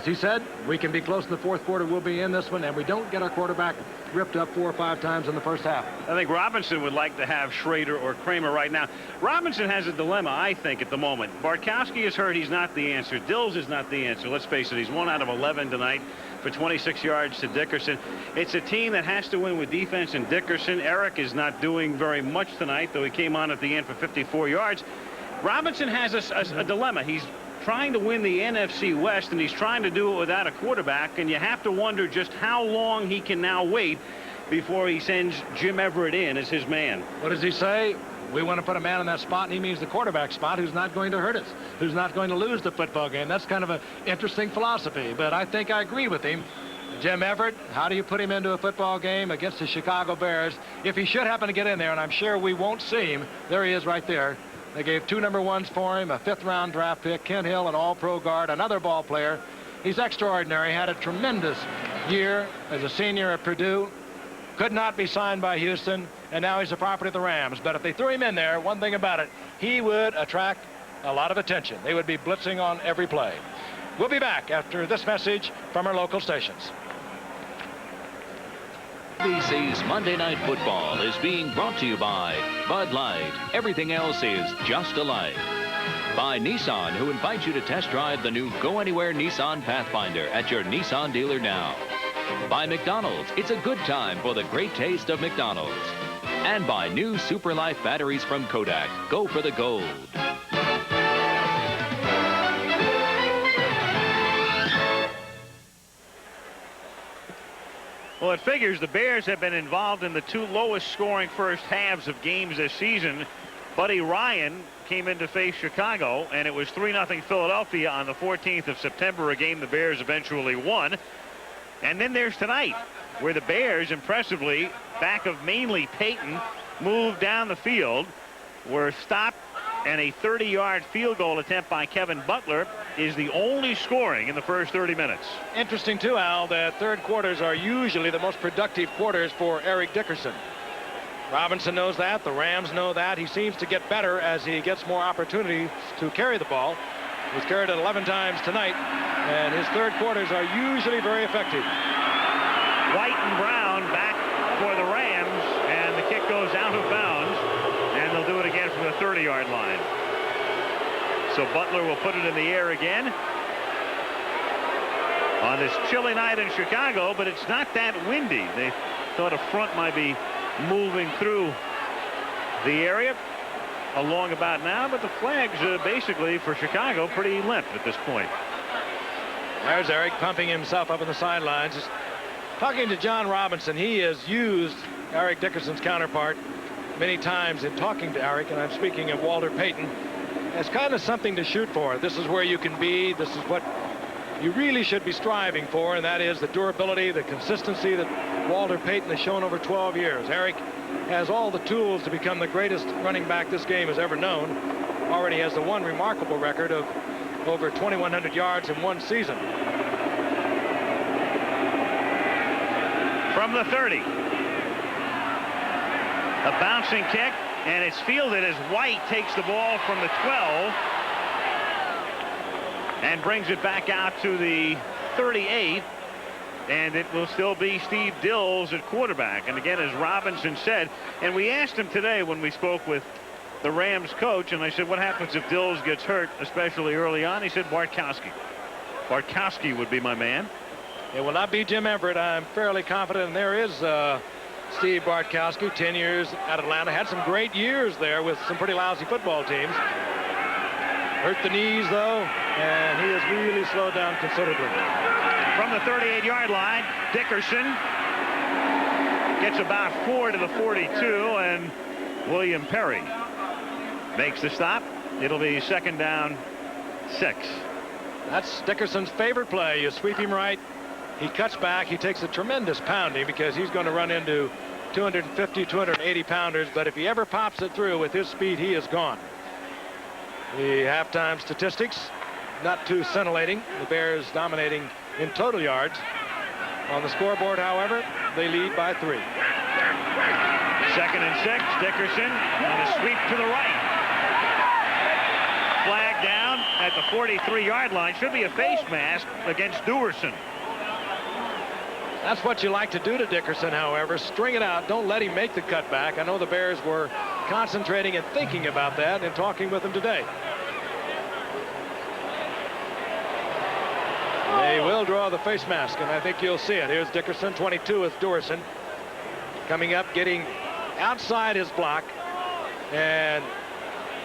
he said, we can be close in the fourth quarter. We'll be in this one, and we don't get our quarterback ripped up 4 or 5 times in the first half. I think Robinson would like to have Schrader or Kramer right now. Robinson has a dilemma, I think, at the moment. Bartkowski is hurt. He's not the answer. Dills is not the answer. Let's face it. He's 1 out of 11 tonight for 26 yards to Dickerson. It's a team that has to win with defense and Dickerson. Eric is not doing very much tonight, though he came on at the end for 54 yards. Robinson has a dilemma. He's trying to win the NFC West, and he's trying to do it without a quarterback, and you have to wonder just how long he can now wait before he sends Jim Everett in as his man. What does he say? We want to put a man in that spot, and he means the quarterback spot, who's not going to hurt us, who's not going to lose the football game. That's kind of an interesting philosophy, but I think I agree with him. Jim Everett, how do you put him into a football game against the Chicago Bears? If he should happen to get in there, and I'm sure we won't see him, there he is right there. They gave 2 number 1s for him, a 5th-round draft pick, Kent Hill, an all-pro guard, another ball player. He's extraordinary, had a tremendous year as a senior at Purdue. Could not be signed by Houston, and now he's the property of the Rams. But if they threw him in there, one thing about it, he would attract a lot of attention. They would be blitzing on every play. We'll be back after this message from our local stations. NBC's Monday Night Football is being brought to you by Bud Light. Everything else is just alike. By Nissan, who invites you to test drive the new Go Anywhere Nissan Pathfinder at your Nissan dealer now. By McDonald's, it's a good time for the great taste of McDonald's. And by new Super Life batteries from Kodak. Go for the gold. Well, it figures the Bears have been involved in the 2 lowest scoring first halves of games this season. Buddy Ryan came in to face Chicago, and it was 3-0 Philadelphia on the 14th of September, a game the Bears eventually won. And then there's tonight, where the Bears, impressively, back of mainly Peyton, moved down the field, were stopped, and a 30-yard field goal attempt by Kevin Butler is the only scoring in the first 30 minutes. Interesting, too, Al, that third quarters are usually the most productive quarters for Eric Dickerson. Robinson knows that. The Rams know that. He seems to get better as he gets more opportunities to carry the ball. He's carried it 11 times tonight, and his third quarters are usually very effective. White and Brown back for the Rams, and the kick goes out of bounds, and they'll do it again from the 30-yard line. So Butler will put it in the air again on this chilly night in Chicago, but it's not that windy. They thought a front might be moving through the area along about now, but the flags basically for Chicago pretty limp at this point. There's Eric pumping himself up on the sidelines. Just talking to John Robinson, he has used Eric Dickerson's counterpart many times in talking to Eric, and I'm speaking of Walter Payton, as kind of something to shoot for. This is where you can be. This is what you really should be striving for, and that is the durability, the consistency that Walter Payton has shown over 12 years. Eric has all the tools to become the greatest running back this game has ever known. Already has the one remarkable record of over 2,100 yards in one season. From the 30. A bouncing kick, and it's fielded as White takes the ball from the 12 and brings it back out to the 38, and it will still be Steve Dills at quarterback. And again, as Robinson said, and we asked him today when we spoke with the Rams coach, and I said, what happens if Dills gets hurt, especially early on? He said, Bartkowski. Bartkowski would be my man. It will not be Jim Everett. I'm fairly confident. And there is Steve Bartkowski, 10 years at Atlanta. Had some great years there with some pretty lousy football teams. Hurt the knees, though, and he has really slowed down considerably. From the 38-yard line, Dickerson gets about 4 to the 42, and William Perry makes the stop. It'll be second down, 6. That's Dickerson's favorite play. You sweep him right. He cuts back. He takes a tremendous pounding because he's going to run into 250, 280 pounders. But if he ever pops it through with his speed, he is gone. The halftime statistics, not too scintillating. The Bears dominating in total yards. On the scoreboard, however, they lead by 3. Second and 6. Dickerson on a sweep to the right. Flag down at the 43-yard line. Should be a face mask against Duerson. That's what you like to do to Dickerson, however. String it out. Don't let him make the cutback. I know the Bears were concentrating and thinking about that and talking with him today. They will draw the face mask, and I think you'll see it. Here's Dickerson, 22 with Duerson. Coming up, getting outside his block and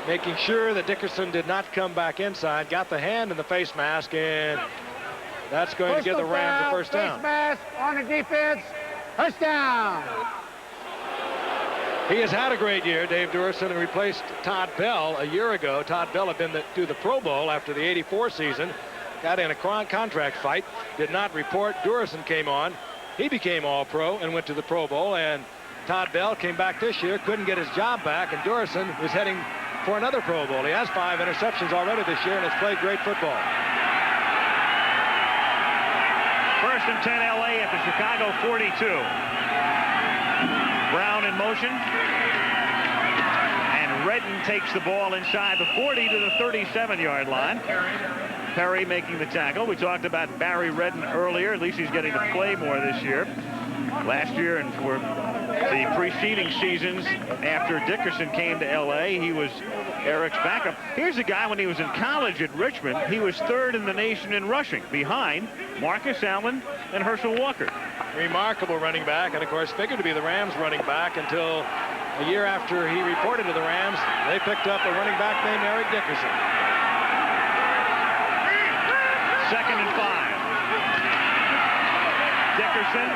making sure that Dickerson did not come back inside. Got the hand in the face mask, and that's going to give the Rams the first down. Face mask on the defense. First down. He has had a great year. Dave Duerson replaced Todd Bell a year ago. Todd Bell had been to the Pro Bowl after the '84 season. got in a contract fight, did not report. Durison came on. He became All-Pro and went to the Pro Bowl. And Todd Bell came back this year, couldn't get his job back, and Durison is heading for another Pro Bowl. He has 5 interceptions already this year and has played great football. First and 10 LA at the Chicago 42. Brown in motion. And Redden takes the ball inside the 40 to the 37-yard line. Perry making the tackle. We talked about Barry Redden earlier. At least he's getting to play more this year. Last year and for the preceding seasons after Dickerson came to L.A., he was Eric's backup. Here's a guy when he was in college at Richmond. He was 3rd in the nation in rushing, behind Marcus Allen and Herschel Walker. Remarkable running back, and of course figured to be the Rams running back until a year after he reported to the Rams. They picked up a running back named Eric Dickerson. 2nd and 5. Dickerson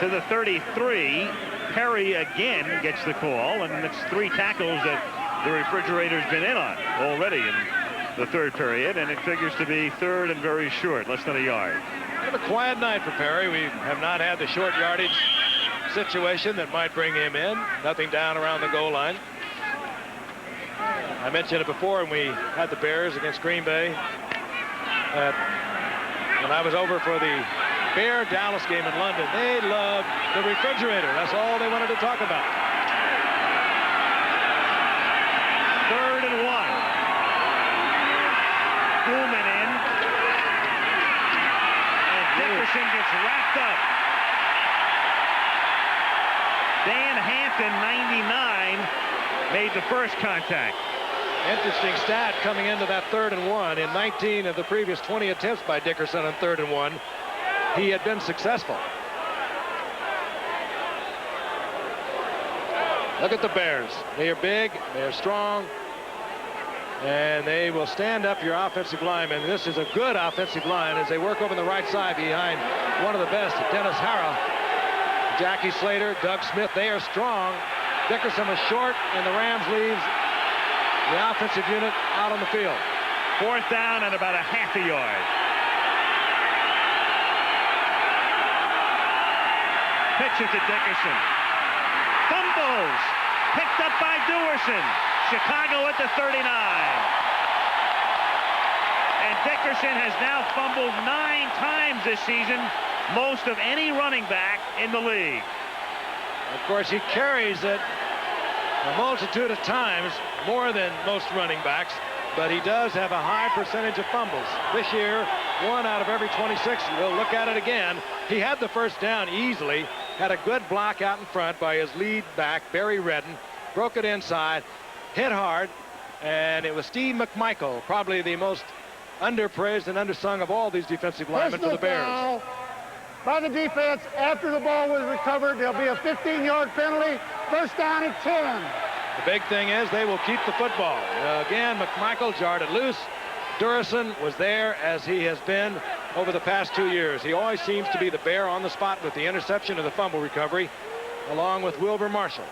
to the 33. Perry again gets the call, and it's 3 tackles that the refrigerator's been in on already in the 3rd period, and it figures to be 3rd and very short, less than a yard. Kind of a quiet night for Perry. We have not had the short yardage situation that might bring him in. Nothing down around the goal line. I mentioned it before when we had the Bears against Green Bay. When I was over for the Bear-Dallas game in London, they loved the refrigerator. That's all they wanted to talk about. 3rd and 1. Blumen in. And Dickerson gets wrapped up. Dan Hampton, 99, made the first contact. Interesting stat coming into that 3rd and 1. In 19 of the previous 20 attempts by Dickerson on 3rd and 1, he had been successful. Look at the Bears. They are big, they are strong, and they will stand up your offensive linemen. This is a good offensive line as they work over the right side behind one of the best, Dennis Hara, Jackie Slater, Doug Smith. They are strong. Dickerson was short, and the Rams leaves the offensive unit out on the field. 4th down and about a half a yard. Pitch it to Dickerson. Fumbles. Picked up by Durison. Chicago at the 39. And Dickerson has now fumbled 9 times this season, most of any running back in the league. Of course, he carries it a multitude of times, more than most running backs, but he does have a high percentage of fumbles. This year, 1 out of every 26. We'll look at it again. He had the first down easily, had a good block out in front by his lead back, Barry Redden, broke it inside, hit hard, and it was Steve McMichael, probably the most underpraised and undersung of all these defensive linemen for the Bears. By the defense after the ball was recovered. There'll be a 15-yard penalty. First down at 10. The big thing is they will keep the football. Again, McMichael jarred it loose. Durison was there as he has been over the past 2 years. He always seems to be the bear on the spot with the interception and the fumble recovery, along with Wilbur Marshall.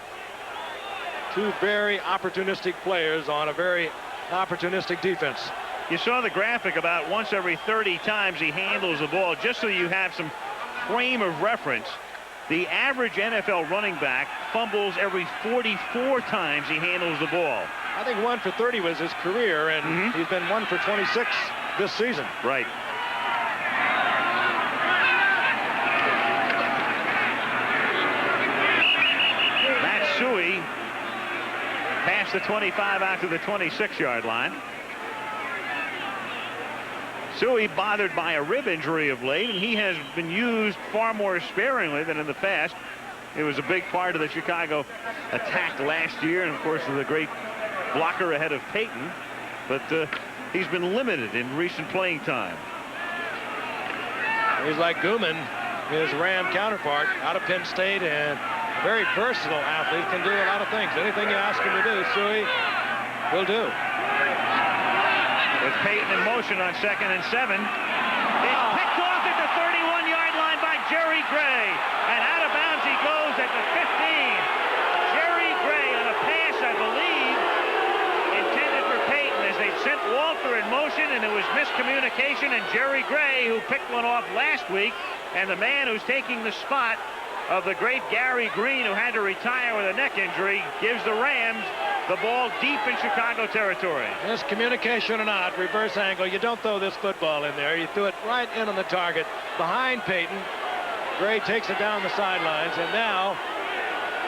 2 very opportunistic players on a very opportunistic defense. You saw the graphic about once every 30 times he handles the ball, just so you have some frame of reference. The average NFL running back fumbles every 44 times he handles the ball. I think 1 for 30 was his career, and he's been 1 for 26 this season. Right. Matt Suey past the 25 out to the 26-yard line. Suey bothered by a rib injury of late, and he has been used far more sparingly than in the past. It was a big part of the Chicago attack last year, and of course the great blocker ahead of Peyton, but he's been limited in recent playing time. He's like Gooman, his Ram counterpart, out of Penn State, and a very versatile athlete, can do a lot of things. Anything you ask him to do, Suey will do. With Peyton in motion on 2nd and 7. It's picked off at the 31-yard line by Jerry Gray. And out of bounds he goes at the 15. Jerry Gray on a pass, I believe, intended for Peyton as they sent Wall both are in motion, and there was miscommunication, and Jerry Gray, who picked one off last week, and the man who's taking the spot of the great Gary Green, who had to retire with a neck injury, gives the Rams the ball deep in Chicago territory. Miscommunication or not, reverse angle. You don't throw this football in there. You threw it right in on the target behind Payton. Gray takes it down the sidelines, and now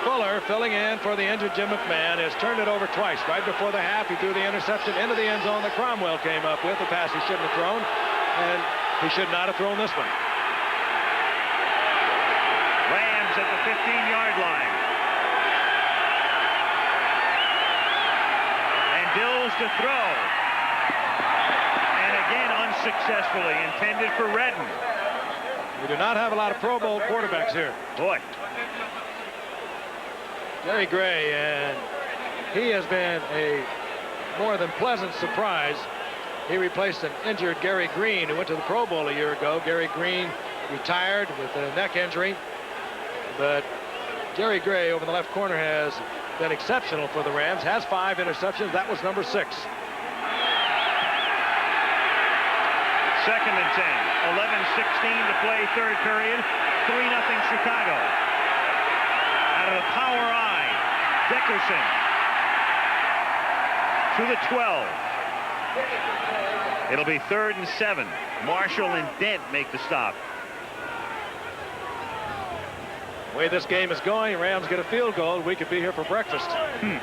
Fuller, filling in for the injured Jim McMahon, has turned it over twice. Right before the half, he threw the interception into the end zone that Cromwell came up with, a pass he shouldn't have thrown, and he should not have thrown this one. Rams at the 15-yard line. And Dills to throw. And again, unsuccessfully intended for Redden. We do not have a lot of Pro Bowl quarterbacks here. Boy. Jerry Gray, and he has been a more than pleasant surprise. He replaced an injured Gary Green, who went to the Pro Bowl a year ago. Gary Green retired with a neck injury, but Jerry Gray over the left corner has been exceptional for the Rams, has 5 interceptions. That was number 6. Second and 10, 11:16 to play, third period, 3-0 Chicago. Out of the power I, Dickerson to the 12. It'll be 3rd and 7. Marshall and Dent make the stop. The way this game is going, Rams get a field goal, we could be here for breakfast. Played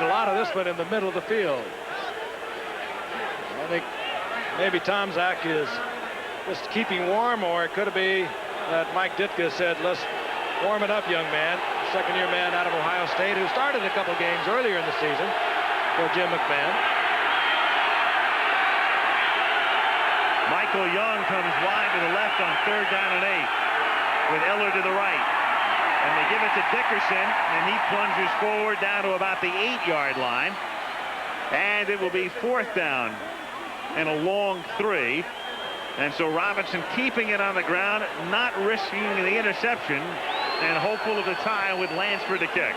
a lot of this one in the middle of the field. I think maybe Tom Zach is just keeping warm, or it could be that Mike Ditka said, let's warm it up, young man. Second-year man out of Ohio State, who started a couple games earlier in the season for Jim McMahon. Michael Young comes wide to the left on 3rd down and 8 with Eller to the right. And they give it to Dickerson, and he plunges forward down to about the 8-yard line. And it will be 4th down and a long 3. And so Robinson keeping it on the ground, not risking the interception, and hopeful of the tie with Lansford to kick.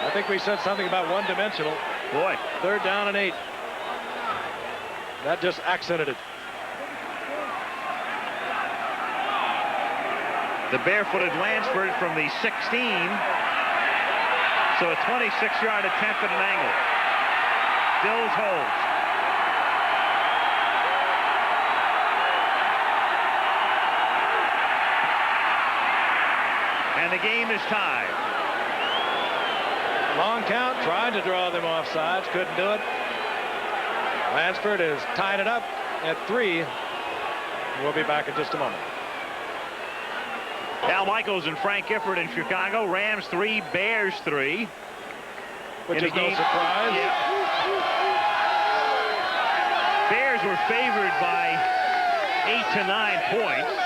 I think we said something about one-dimensional. Boy. 3rd down and 8. That just accented it. The barefooted Lansford from the 16. So a 26-yard attempt at an angle. Dills holds. And the game is tied. Long count, tried to draw them off sides, couldn't do it. Lansford has tied it up at 3. We'll be back in just a moment. Al Michaels and Frank Gifford in Chicago. Rams 3, Bears 3. Which is no surprise. Yeah. Bears were favored by 8 to 9 points.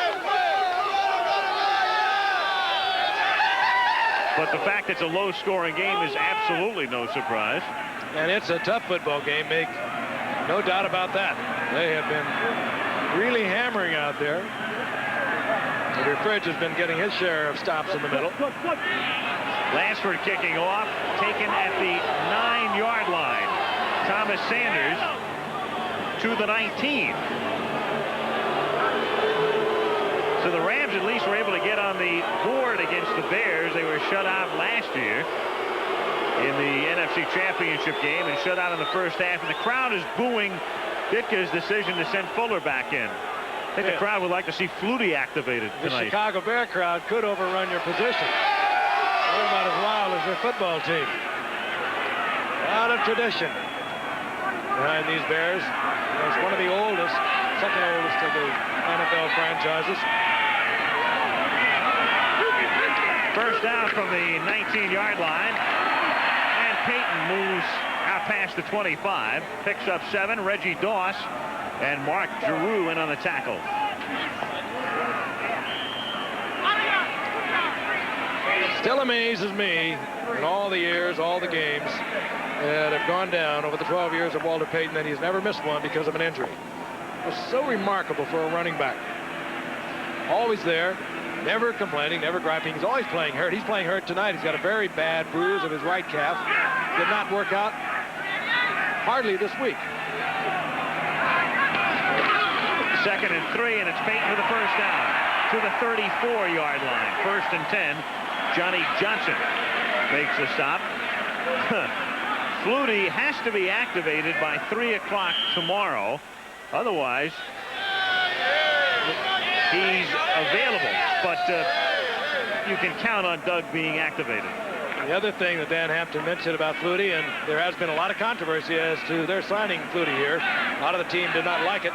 But the fact it's a low-scoring game is absolutely no surprise. And it's a tough football game, make no doubt about that. They have been really hammering out there. Peter Fridge has been getting his share of stops in the middle. Lansford kicking off, taken at the 9-yard line. Thomas Sanders to the 19. So the Rams at least were able to get on the board against the Bears. They were shut out last year in the NFC Championship game and shut out in the first half. And the crowd is booing Ditka's decision to send Fuller back in. I think the crowd would like to see Flutie activated tonight. The Chicago Bear crowd could overrun your position. They're about as wild as their football team. A lot of tradition behind these Bears. It's one of the oldest, second oldest of the NFL franchises. First down from the 19-yard line. And Payton moves out past the 25. Picks up 7. Reggie Doss and Mark Giroux in on the tackle. Still amazes me in all the years, all the games that have gone down over the 12 years of Walter Payton that he's never missed one because of an injury. It's so remarkable for a running back. Always there, never complaining, never griping. He's always playing hurt. He's playing hurt tonight. He's got a very bad bruise of his right calf. Did not work out. hardly this week. 2nd and 3, and it's Peyton for the first down to the 34-yard line. 1st and 10. Johnny Johnson makes the stop. Flutie has to be activated by 3 o'clock tomorrow. Otherwise, he's available, but you can count on Doug being activated. The other thing that Dan Hampton mentioned about Flutie, and there has been a lot of controversy as to their signing Flutie here. A lot of the team did not like it.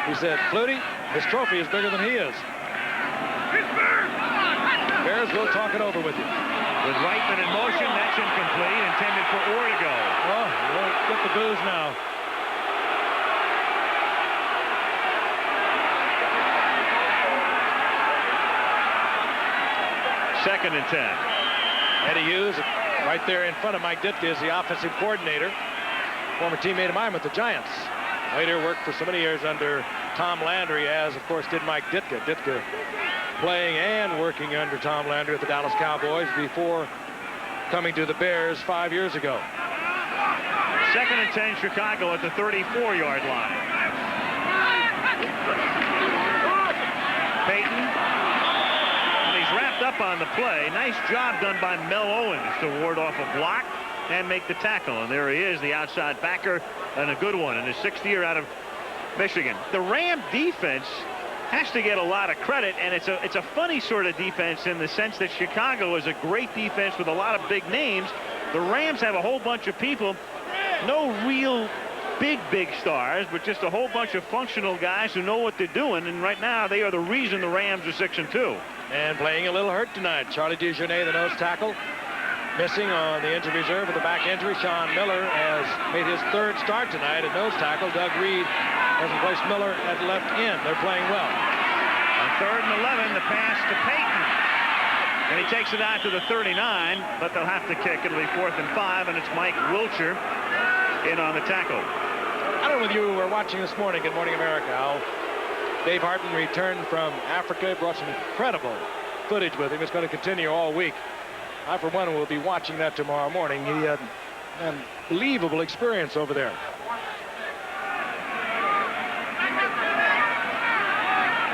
He said, Flutie, his trophy is bigger than he is. Bears will talk it over with you. With Reitman in motion, that's incomplete, intended for Orr to go. Oh, we'll get the booze now. Second and 10. Eddie Hughes, right there in front of Mike Ditka, is the offensive coordinator. Former teammate of mine with the Giants. Later worked for so many years under Tom Landry, as of course did Mike Ditka. Ditka playing and working under Tom Landry at the Dallas Cowboys before coming to the Bears 5 years ago. 2nd and 10, Chicago at the 34-yard line. Peyton, and he's wrapped up on the play. Nice job done by Mel Owens to ward off a block and make the tackle. And there he is, the outside backer, and a good one in his 6th year out of Michigan. The Ram defense has to get a lot of credit, and it's a funny sort of defense in the sense that Chicago is a great defense with a lot of big names. The Rams have a whole bunch of people, no real big stars, but just a whole bunch of functional guys who know what they're doing, and right now they are the reason the Rams are 6-2. And playing a little hurt tonight. Charlie Dejournay, the nose tackle, missing on the injured reserve with a back injury. Sean Miller has made his 3rd start tonight at nose tackle. Doug Reed has replaced Miller at left end. They're playing well. On 3rd and 11, the pass to Peyton. And he takes it out to the 39, but they'll have to kick. It'll be 4th and 5, and it's Mike Wilcher in on the tackle. I don't know whether you were watching this morning, Good Morning America, how Dave Hartman returned from Africa, brought some incredible footage with him. It's going to continue all week. I, for one, will be watching that tomorrow morning. He had an unbelievable experience over there.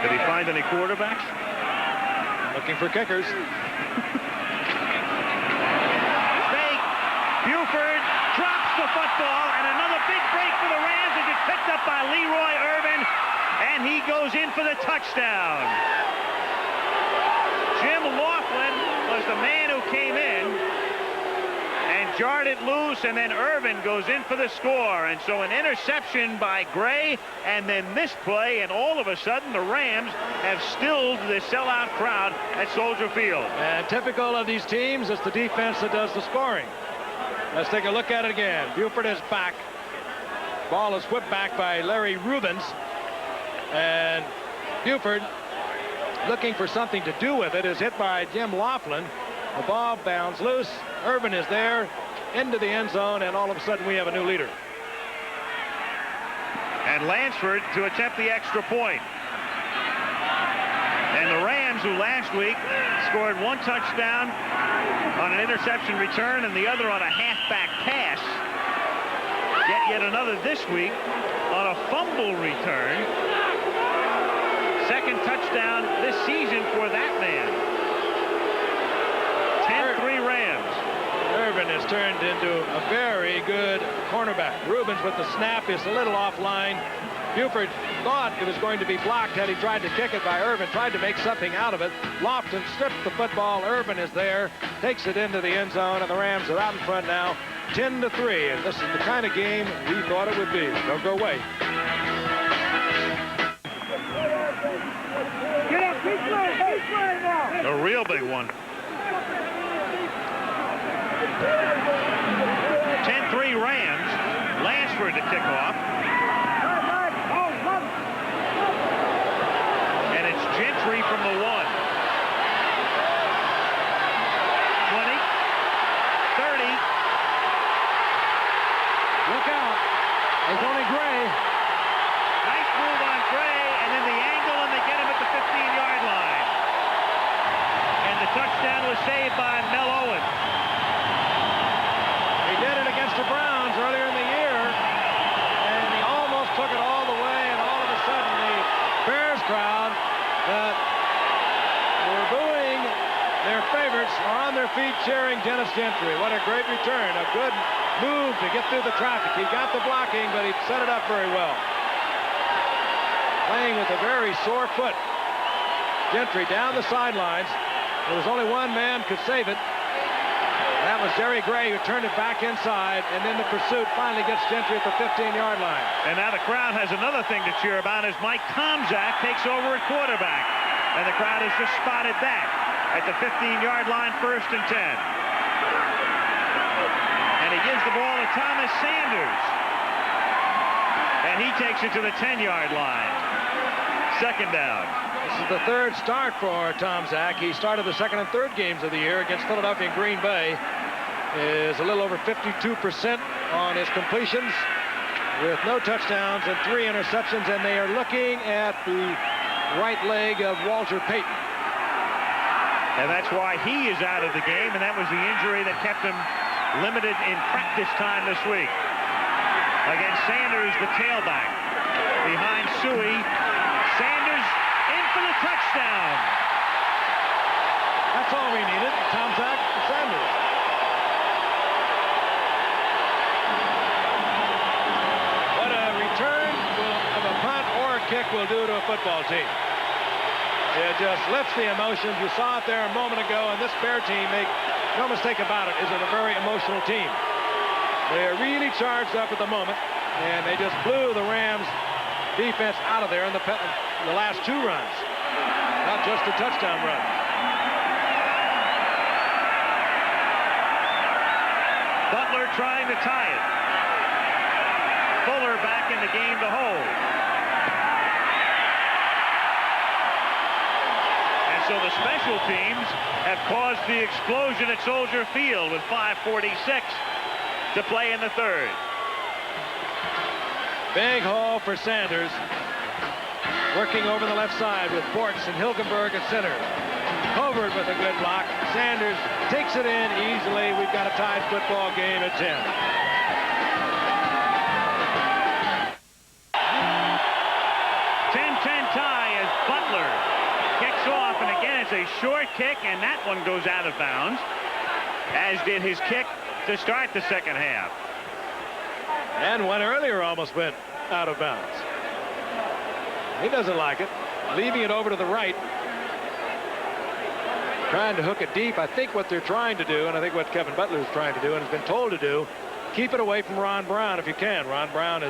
Did he find any quarterbacks? Looking for kickers. Fake. Buford drops the football, and another big break for the Rams as it's picked up by Leroy Irvin, and he goes in for the touchdown. Jim Laughlin was the man who came in and jarred it loose, and then Irvin goes in for the score. And so an interception by Gray, and then this play, and all of a sudden the Rams have stilled the sellout crowd at Soldier Field. And typical of these teams, it's the defense that does the scoring. Let's take a look at it again. Buford is back. Ball is whipped back by Larry Rubens, and Buford, looking for something to do with it, is hit by Jim Laughlin. The ball bounds loose. Irvin is there into the end zone, and all of a sudden we have a new leader. And Lansford to attempt the extra point. And the Rams, who last week scored 1 touchdown on an interception return and the other on a halfback pass, get yet another this week on a fumble return. 2nd touchdown this season for that man. 10-3 Rams. Irvin has turned into a very good cornerback. Rubens with the snap is a little offline. Buford thought it was going to be blocked had he tried to kick it by Irvin, tried to make something out of it. Lofton stripped the football. Irvin is there, takes it into the end zone, and the Rams are out in front now, 10-3. And this is the kind of game we thought it would be. Don't go away. A real big one. 10-3 Rams. Lansford to kick off. And it's Gentry from the 1. 20. 30. Look out. There's only Gray. Nice move on Gray, and then the angle, and they get him at the 15-yard line. And the touchdown was saved by Mel Owens. He did it against the Browns earlier in the year. throwing Dennis Gentry. What a great return. A good move to get through the traffic. He got the blocking, but he set it up very well. Playing with a very sore foot. Gentry down the sidelines. There was only one man could save it. That was Jerry Gray, who turned it back inside, and then the pursuit finally gets Gentry at the 15-yard line. And now the crowd has another thing to cheer about as Mike Tomczak takes over at quarterback. And the crowd has just spotted that at the 15-yard line, 1st and 10. And he gives the ball to Thomas Sanders. And he takes it to the 10-yard line. 2nd down. This is the 3rd start for Tomczak. He started the 2nd and 3rd games of the year against Philadelphia and Green Bay. Is a little over 52% on his completions with no touchdowns and 3 interceptions, and they are looking at the right leg of Walter Payton. And that's why he is out of the game, and that was the injury that kept him limited in practice time this week. Against Sanders, the tailback. Behind Suey, Sanders in for the touchdown. That's all we needed. Tomczak and Sanders. What a return of a punt or a kick will do to a football team. It just lifts the emotions. You saw it there a moment ago, and this Bear team, make no mistake about it, is a very emotional team. They're really charged up at the moment, and they just blew the Rams defense out of there in the last 2 runs, not just the touchdown run. Butler trying to tie it. Fuller back in the game to hold. And so the special teams have caused the explosion at Soldier Field with 5:46 to play in the 3rd. Big haul for Sanders. Working over the left side with Bortz and Hilgenberg at center. Covert with a good block. Sanders takes it in easily. We've got a tied football game at 10. Tie as Butler kicks off, and again it's a short kick, and that one goes out of bounds, as did his kick to start the 2nd half. And one earlier almost went out of bounds. He doesn't like it. Leaving it over to the right. Trying to hook it deep. I think what they're trying to do, and I think what Kevin Butler is trying to do and has been told to do, keep it away from Ron Brown if you can. Ron Brown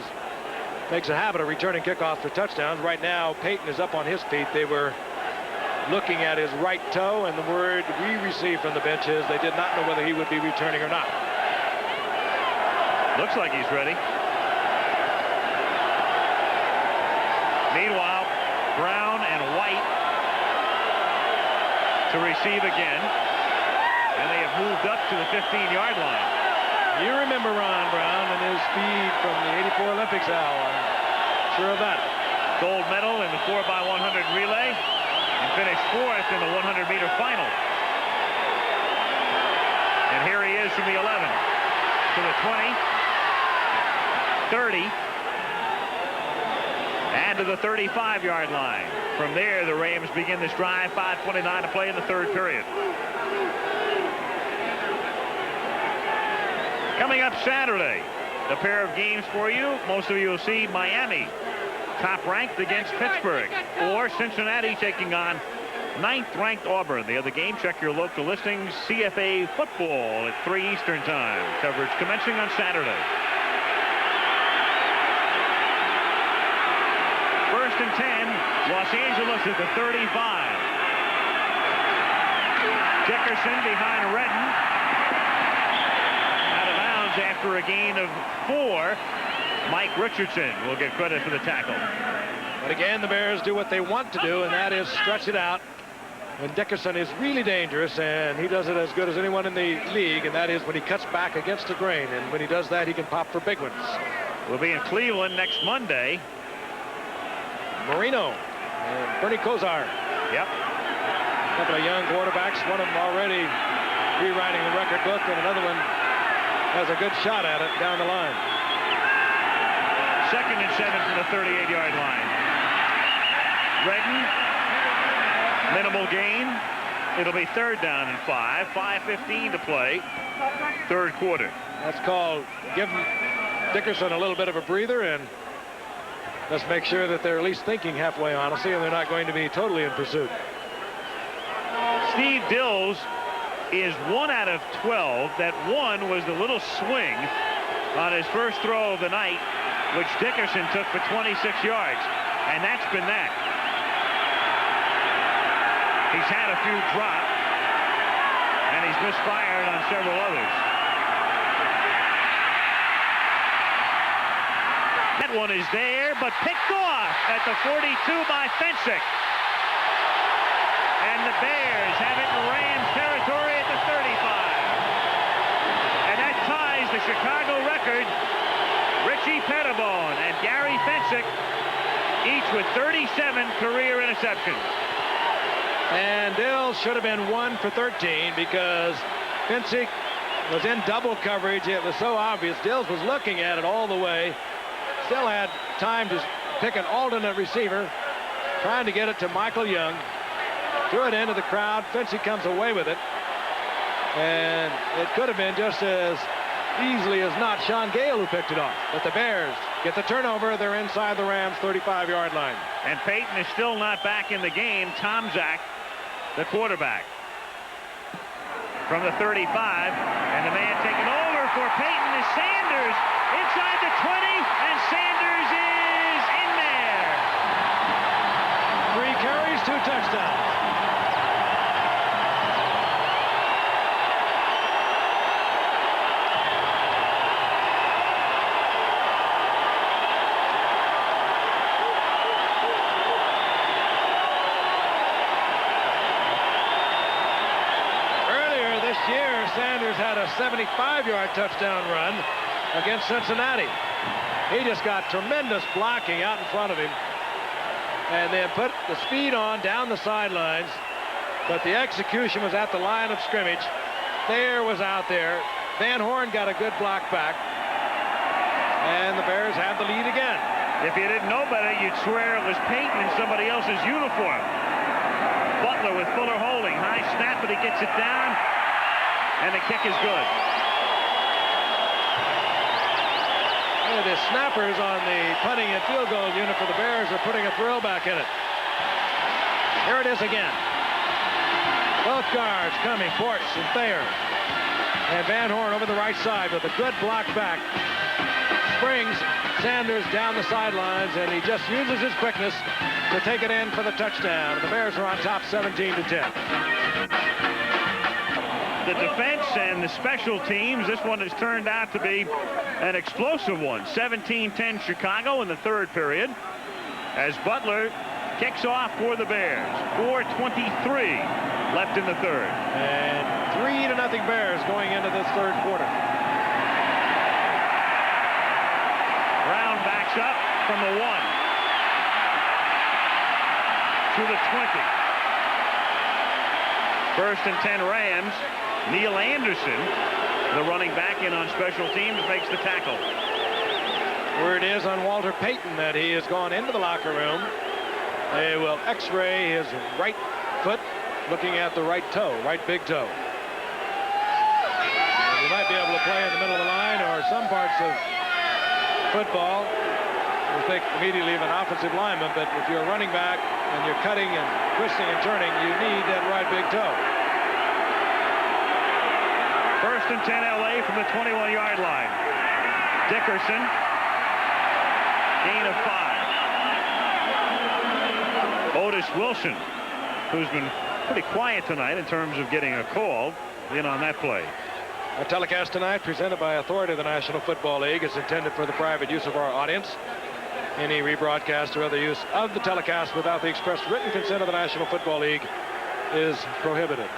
makes a habit of returning kickoffs for touchdowns. Right now, Payton is up on his feet. They were looking at his right toe, and the word we received from the bench is they did not know whether he would be returning or not. Looks like he's ready. Meanwhile, Brown and White to receive again. And they have moved up to the 15-yard line. You remember Ron Brown and his speed from the '84 Olympics, Al. I'm sure of that. Gold medal in the 4x100 relay and finished 4th in the 100-meter final. And here he is from the 11 to the 20, 30, and to the 35-yard line. From there, the Rams begin this drive. 5:29 to play in the 3rd period. Coming up Saturday, a pair of games for you. Most of you will see Miami top-ranked against Pittsburgh, or Cincinnati taking on 9th-ranked Auburn. The other game, check your local listings. CFA football at 3 Eastern time. Coverage commencing on Saturday. 1st and 10, Los Angeles at the 35. Dickerson behind Redden. Out of bounds after a gain of 4. Mike Richardson will get credit for the tackle. But again, the Bears do what they want to do, and that is stretch it out. And Dickerson is really dangerous, and he does it as good as anyone in the league, and that is when he cuts back against the grain. And when he does that, he can pop for big ones. We'll be in Cleveland next Monday. Marino and Bernie Kosar. Yep. A couple of young quarterbacks, one of them already rewriting the record book, and another one has a good shot at it down the line. 2nd and 7 from the 38-yard line. Redden, minimal gain. It'll be 3rd down and 5. 5:15 to play. 3rd quarter. That's called give Dickerson a little bit of a breather and let's make sure that they're at least thinking halfway honestly and they're not going to be totally in pursuit. Steve Dills is 1 out of 12. That one was the little swing on his first throw of the night, which Dickerson took for 26 yards. And that's been that. He's had a few drop, and he's misfired on several others. That one is there, but picked off at the 42 by Fensick. And the Bears have it in Rams territory at the 35. And that ties the Chicago record. Richie Pettibone and Gary Fensick, each with 37 career interceptions. And Dills should have been 1 for 13 because Fensick was in double coverage. It was so obvious. Dills was looking at it all the way. Still had time to pick an alternate receiver, trying to get it to Michael Young. Threw it into the crowd. Fensick comes away with it. And it could have been just as easily as not Sean Gale who picked it off. But the Bears get the turnover. They're inside the Rams' 35-yard line. And Payton is still not back in the game. Tomczak, the quarterback. From the 35, and the man taking over for Payton is Sanders inside the 20, and Sanders is in there. 3 carries, 2 touchdowns. Sanders had a 75-yard touchdown run against Cincinnati. He just got tremendous blocking out in front of him and then put the speed on down the sidelines, but the execution was at the line of scrimmage. Thayer was out there. Van Horn got a good block back, and the Bears have the lead again. If you didn't know better, you'd swear it was Payton in somebody else's uniform. Butler with Fuller holding. High snap, but he gets it down. And the kick is good. The snappers on the punting and field goal unit for the Bears are putting a thrill back in it. Here it is again. Both guards coming, Ports and Thayer. And Van Horn over the right side with a good block back. Springs Sanders down the sidelines, and he just uses his quickness to take it in for the touchdown. The Bears are on top 17-10. The defense and the special teams, this one has turned out to be an explosive one. 17-10 Chicago in the 3rd period as Butler kicks off for the Bears. 4:23 left in the 3rd. And 3-0 Bears going into this 3rd quarter. Brown backs up from the 1 to the 20. 1st and 10 Rams. Neil Anderson, the running back in on special teams, makes the tackle. Word is on Walter Payton that he has gone into the locker room. They will x-ray his right foot, looking at the right toe, right big toe. And you might be able to play in the middle of the line or some parts of football. You think immediately of an offensive lineman, but if you're a running back and you're cutting and twisting and turning, you need that right big toe. 1st and 10 LA from the 21-yard line. Dickerson, gain of 5. Otis Wilson, who's been pretty quiet tonight in terms of getting a call, in on that play. Our telecast tonight, presented by authority of the National Football League, is intended for the private use of our audience. Any rebroadcast or other use of the telecast without the express written consent of the National Football League is prohibited.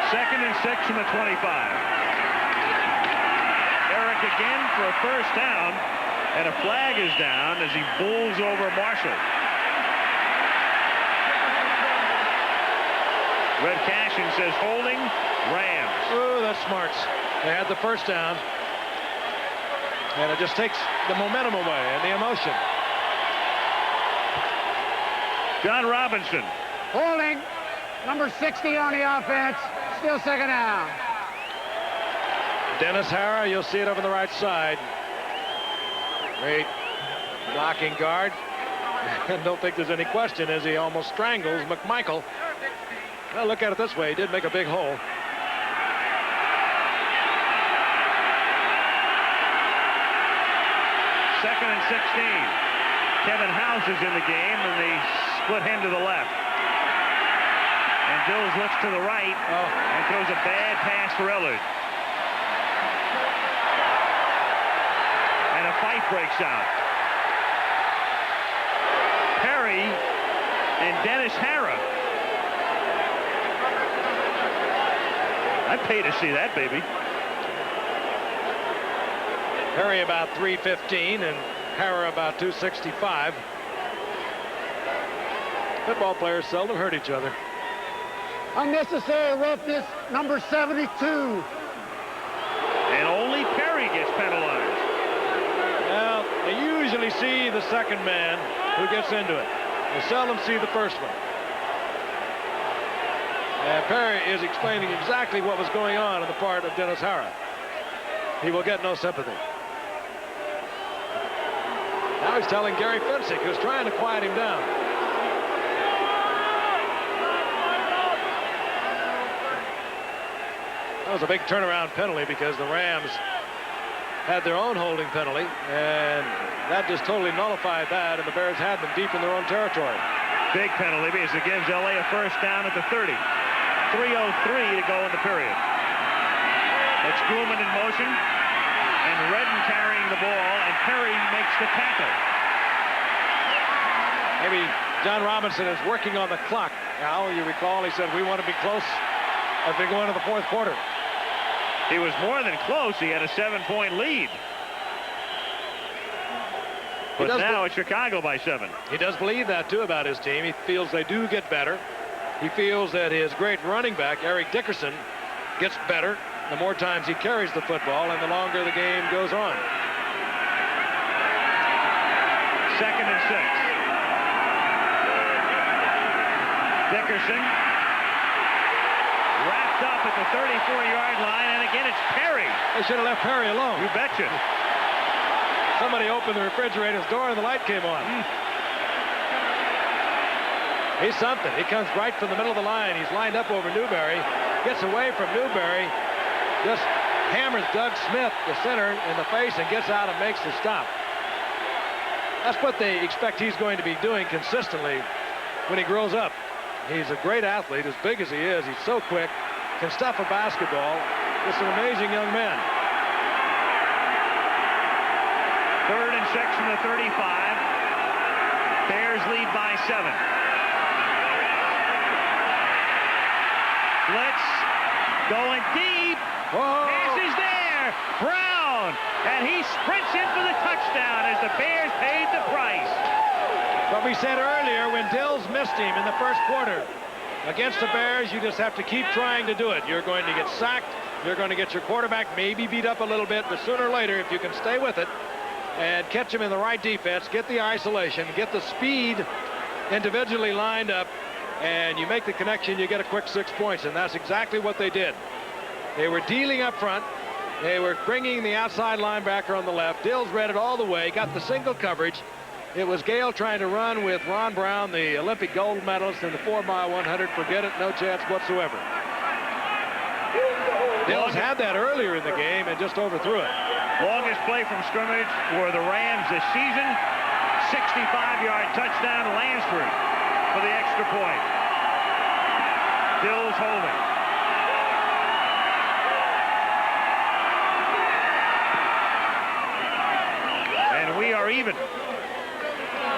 2nd and 6 from the 25. Eric again for a 1st down, and a flag is down as he bowls over Marshall. Red Cashin says holding, Rams. Oh, that's smarts. They had the 1st down, and it just takes the momentum away and the emotion. John Robinson. Holding. Number 60 on the offense. Still second down. Dennis Hara, you'll see it over the right side. Great blocking guard. I don't think there's any question as he almost strangles McMichael. Well, look at it this way. He did make a big hole. Second and 16. Kevin House is in the game, and they split him to the left. And Dills looks to the right and throws a bad pass for Ellard. And a fight breaks out. Perry and Dennis Hara. I'd pay to see that, baby. Perry about 315 and Hara about 265. Football players seldom hurt each other. Unnecessary roughness, number 72. And only Perry gets penalized. Well, they usually see the second man who gets into it. They seldom see the first one. And Perry is explaining exactly what was going on the part of Dennis Hara. He will get no sympathy. Now he's telling Gary Fensick, who's trying to quiet him down. That was a big turnaround penalty because the Rams had their own holding penalty, and that just totally nullified that, and the Bears had them deep in their own territory. Big penalty because it gives LA a first down at the 30. 3:03 to go in the period. It's Grumman in motion, and Redden carrying the ball, and Perry makes the tackle. Maybe John Robinson is working on the clock. Al, you recall he said we want to be close as we go into the fourth quarter. He was more than close. He had a 7-point lead. But now it's Chicago by 7. He does believe that, too, about his team. He feels they do get better. He feels that his great running back, Eric Dickerson, gets better the more times he carries the football and the longer the game goes on. Second and 6. Dickerson wrapped up at the 34-yard line, and again it's Perry. They should have left Perry alone. You betcha. Somebody opened the refrigerator's door and the light came on. He's something. He comes right from the middle of the line. He's lined up over Newberry, gets away from Newberry, just hammers Doug Smith, the center, in the face and gets out and makes the stop. That's what they expect he's going to be doing consistently when he grows up. He's a great athlete, as big as he is. He's so quick, can stuff a basketball. Just an amazing young man. Third and 6 from the 35. Bears lead by 7. Blitz going deep. Whoa. Pass is there. Brown. And he sprints in for the touchdown as the Bears paid the price. What we said earlier, when Dills missed him in the first quarter against the Bears, you just have to keep trying to do it. You're going to get sacked. You're going to get your quarterback maybe beat up a little bit, but sooner or later, if you can stay with it and catch him in the right defense, get the isolation, get the speed individually lined up, and you make the connection, you get a quick 6 points, and that's exactly what they did. They were dealing up front. They were bringing the outside linebacker on the left. Dills read it all the way, got the single coverage. It was Gale trying to run with Ron Brown, the Olympic gold medalist in the 4x100. Forget it, no chance whatsoever. Dills had that earlier in the game and just overthrew it. Longest play from scrimmage for the Rams this season. 65-yard touchdown to Lansford for the extra point. Dills holding. And we are even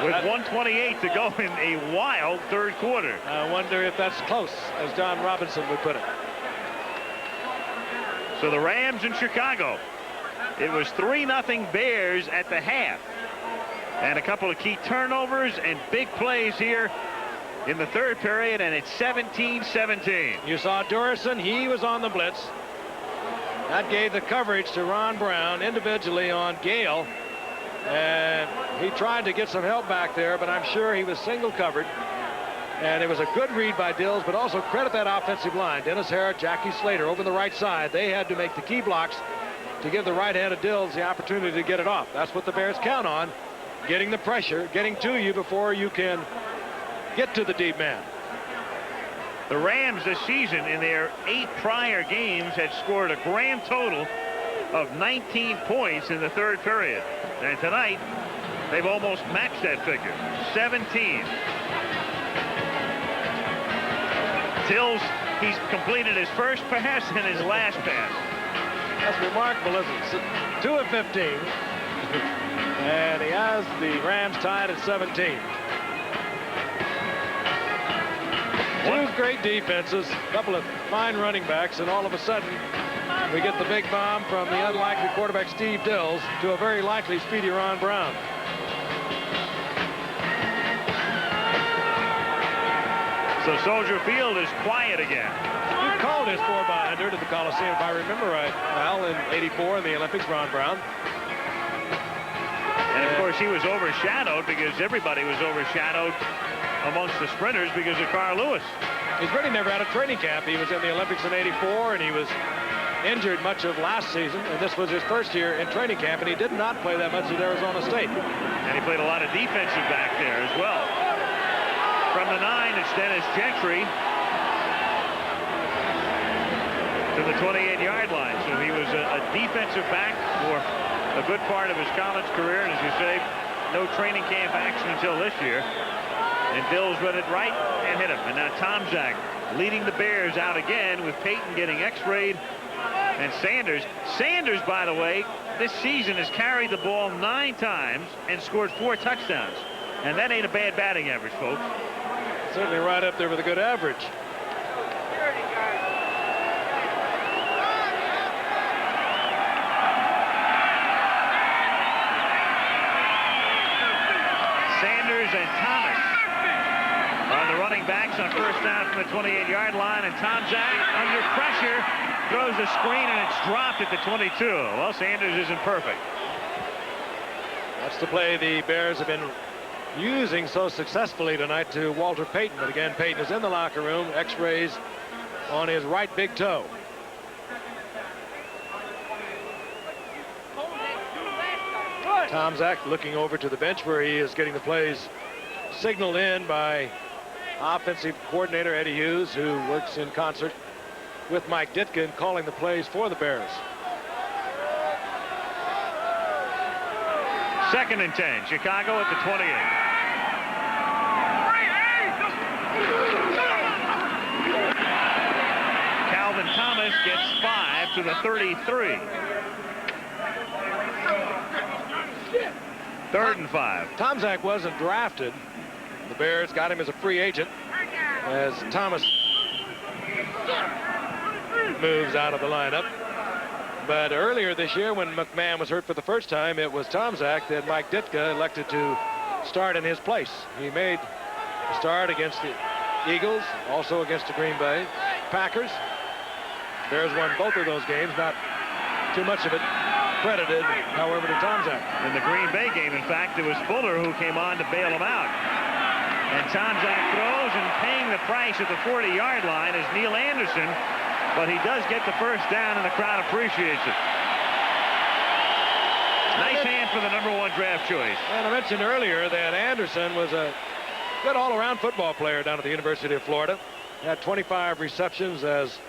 with 1:28 to go in a wild third quarter. I wonder if that's close, as John Robinson would put it. So the Rams in Chicago. It was 3-0 Bears at the half. And a couple of key turnovers and big plays here in the third period, and it's 17-17. You saw Durison, he was on the blitz. That gave the coverage to Ron Brown individually on Gale. And he tried to get some help back there, but I'm sure he was single covered. And it was a good read by Dills, but also credit that offensive line. Dennis Harrod, Jackie Slater over the right side. They had to make the key blocks to give the right-handed Dills the opportunity to get it off. That's what the Bears count on, getting the pressure, getting to you before you can get to the deep man. The Rams this season in their 8 prior games had scored a grand total of 19 points in the third period. And tonight, they've almost matched that figure, 17. Dills, he's completed his first pass and his last pass. That's remarkable, isn't it? 2 of 15. And he has the Rams tied at 17. Two great defenses, a couple of fine running backs, and all of a sudden we get the big bomb from the unlikely quarterback Steve Dills to a very likely speedy Ron Brown. So Soldier Field is quiet again. He called his 4x100 at the Coliseum, if I remember right, Al, in '84 in the Olympics, Ron Brown. And of course he was overshadowed because everybody was overshadowed amongst the sprinters because of Carl Lewis. He's really never had a training camp. He was in the Olympics in '84, and he was injured much of last season, and this was his first year in training camp, and he did not play that much at Arizona State. And he played a lot of defensive back there as well. From the 9, it's Dennis Gentry to the 28-yard line. So he was a defensive back for a good part of his college career, and as you say, no training camp action until this year. And Dills read it right and hit him. And now Tomczak leading the Bears out again with Payton getting x-rayed. And Sanders, by the way, this season has carried the ball 9 times and scored 4 touchdowns. And that ain't a bad batting average, folks. Certainly right up there with a good average. Sanders and Thomas are the running backs on first down from the 28-yard line, and Tomczak under pressure throws the screen, and it's dropped at the 22. Well, Sanders isn't perfect. That's the play the Bears have been using so successfully tonight to Walter Payton. But again, Payton is in the locker room, x-rays on his right big toe. Tomczak looking over to the bench where he is getting the plays signaled in by offensive coordinator Eddie Hughes, who works in concert with Mike Ditka in calling the plays for the Bears. 2nd and 10, Chicago at the 28. Calvin Thomas gets 5 to the 33. 3rd and 5. Tomczak wasn't drafted. The Bears got him as a free agent as Thomas moves out of the lineup. But earlier this year, when McMahon was hurt for the first time, it was Tomczak that Mike Ditka elected to start in his place. He made a start against the Eagles, also against the Green Bay Packers. Bears won both of those games, not too much of it credited, however, to Tomczak. In the Green Bay game, in fact, it was Fuller who came on to bail him out. And Tomczak throws, and paying the price at the 40-yard line is Neil Anderson, but he does get the first down, and the crowd appreciates it. Nice hand for the #1 draft choice. And I mentioned earlier that Anderson was a good all-around football player down at the University of Florida. He had 25 receptions as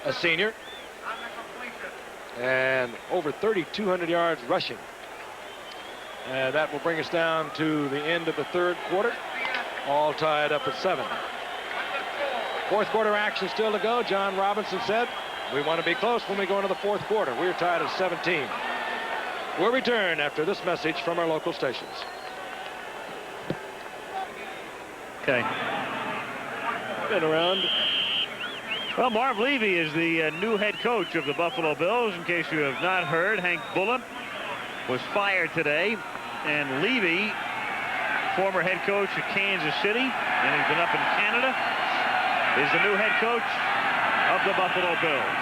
a senior and over 3,200 yards rushing. And that will bring us down to the end of the 3rd quarter, all tied up at 7. 4th quarter action still to go. John Robinson said, we want to be close when we go into the 4th quarter. We're tied at 17. We'll return after this message from our local stations. Okay. Been around. Well, Marv Levy is the new head coach of the Buffalo Bills. In case you have not heard, Hank Bullock was fired today. And Levy, former head coach of Kansas City, and he's been up in Canada, is the new head coach of the Buffalo Bills.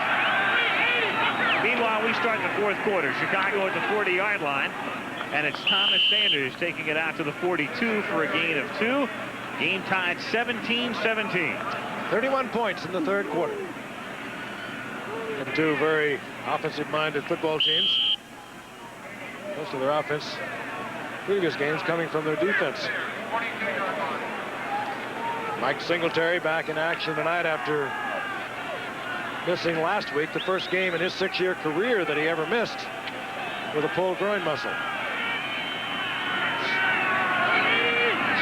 Meanwhile, we start in the 4th quarter. Chicago at the 40-yard line, and it's Thomas Sanders taking it out to the 42 for a gain of 2. Game tied 17-17. 31 points in the third quarter. And two very offensive-minded football teams. Most of their offense, previous games, coming from their defense. Mike Singletary back in action tonight after missing last week, the first game in his 6-year career that he ever missed with a pulled groin muscle.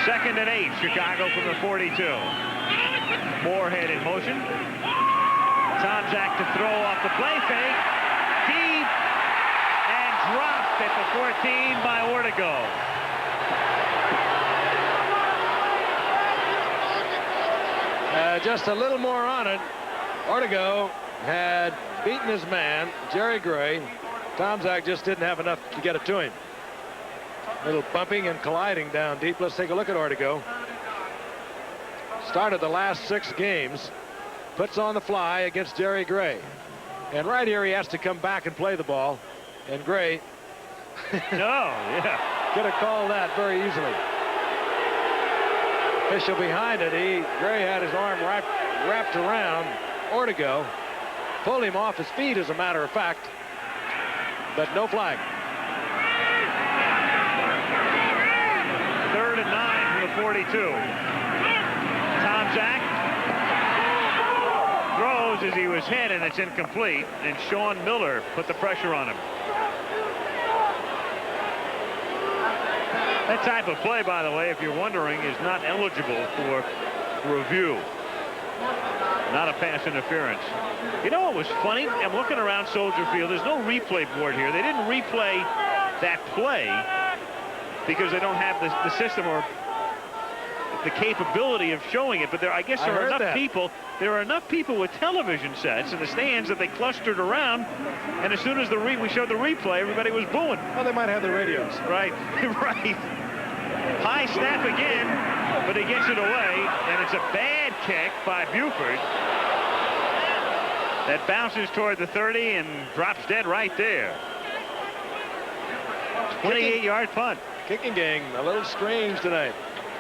2nd and 8, Chicago from the 42. Moorhead in motion. Tomczak to throw off the play fake. Deep and dropped at the 14 by Ortego. Just a little more on it. Ortego had beaten his man, Jerry Gray. Tomczak just didn't have enough to get it to him. Little bumping and colliding down deep. Let's take a look at Ortego. Started the last 6 games. Puts on the fly against Jerry Gray. And right here he has to come back and play the ball. And Gray could have called that very easily. Official behind it. Gray had his arm wrapped around Ortego. Pulled him off his feet, as a matter of fact. But no flag. 3rd and 9 from the 42. Tomczak throws as he was hit, and it's incomplete. And Sean Miller put the pressure on him. That type of play, by the way, if you're wondering, is not eligible for review. Not a pass interference. You know what was funny? I'm looking around Soldier Field. There's no replay board here. They didn't replay that play because they don't have the system or the capability of showing it. But I guess there are enough people. There are enough people with television sets in the stands that they clustered around. And as soon as we showed the replay, everybody was booing. Well, they might have their radios. Right, right. High snap again, but he gets it away, and it's a bad kick by Buford. That bounces toward the 30 and drops dead right there. 28-yard punt. Kicking game a little strange tonight.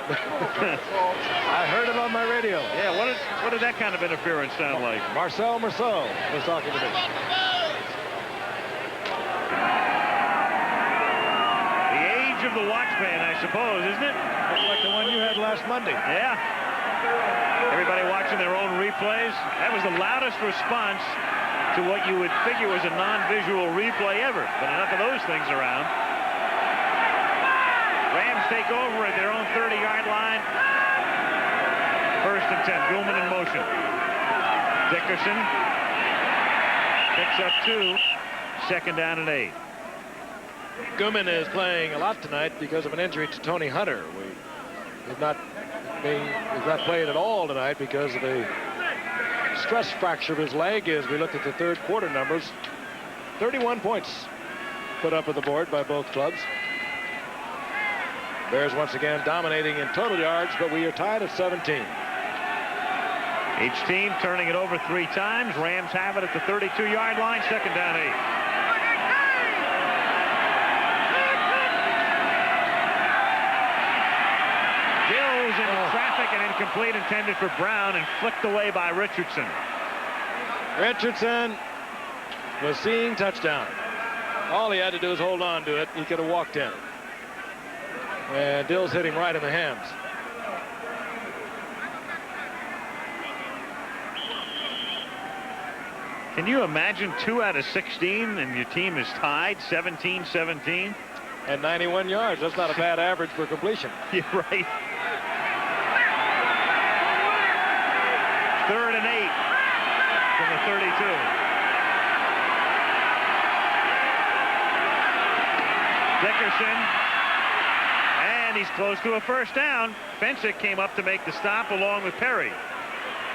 I heard it on my radio. Yeah, what did that kind of interference sound like? Marcel Marceau was talking to me. The age of the watchman, I suppose, isn't it? Looks like the one you had last Monday. Yeah. Everybody watching their own replays. That was the loudest response to what you would figure was a non-visual replay ever. But enough of those things around. Rams take over at their own 30-yard line. 1st and 10. Gilman in motion. Dickerson picks up 2. 2nd down and 8. Gilman is playing a lot tonight because of an injury to Tony Hunter. He's not playing at all tonight because of a stress fracture of his leg. As we look at the third quarter numbers, 31 points put up on the board by both clubs. Bears once again dominating in total yards, but we are tied at 17. Each team turning it over 3 times. Rams have it at the 32-yard line. 2nd down 8. Gills into traffic and incomplete, intended for Brown, and flicked away by Richardson. Richardson was seeing touchdown. All he had to do was hold on to it. He could have walked in. And Dills hit him right in the hands. Can you imagine 2 out of 16 and your team is tied 17-17? And 91 yards. That's not a bad average for completion. You're right. 3rd and 8 from the 32. Dickerson. And he's close to a 1st down. Fensick came up to make the stop along with Perry.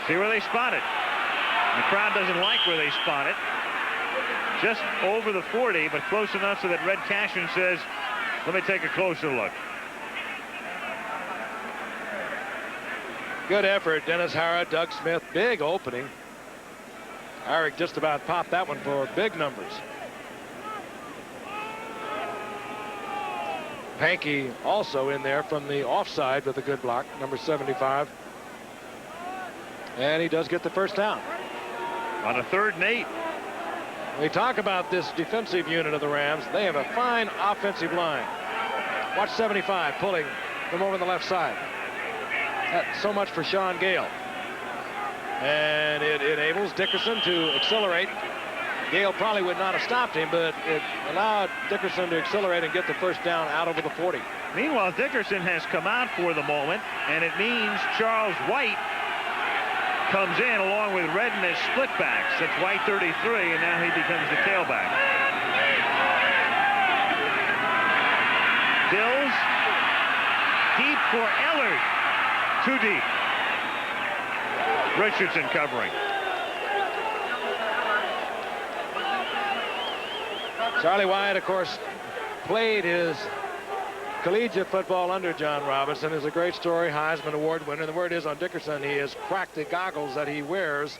See where they spot it. The crowd doesn't like where they spot it. Just over the 40, but close enough so that Red Cashin says, let me take a closer look. Good effort. Dennis Hara, Doug Smith, big opening. Eric just about popped that one for big numbers. Pankey also in there from the offside with a good block, number 75. And he does get the first down. On a 3rd and 8. We talk about this defensive unit of the Rams. They have a fine offensive line. Watch 75 pulling them over the left side. That's so much for Sean Gale. And it enables Dickerson to accelerate. Gale probably would not have stopped him, but it allowed Dickerson to accelerate and get the first down out over the 40. Meanwhile, Dickerson has come out for the moment, and it means Charles White comes in along with Redden as split backs. That's White 33, and now he becomes the tailback. Dills deep for Ellard. Too deep. Richardson covering. Charlie White, of course, played his collegiate football under John Robinson. Is a great story, Heisman Award winner. The word is on Dickerson, he has cracked the goggles that he wears,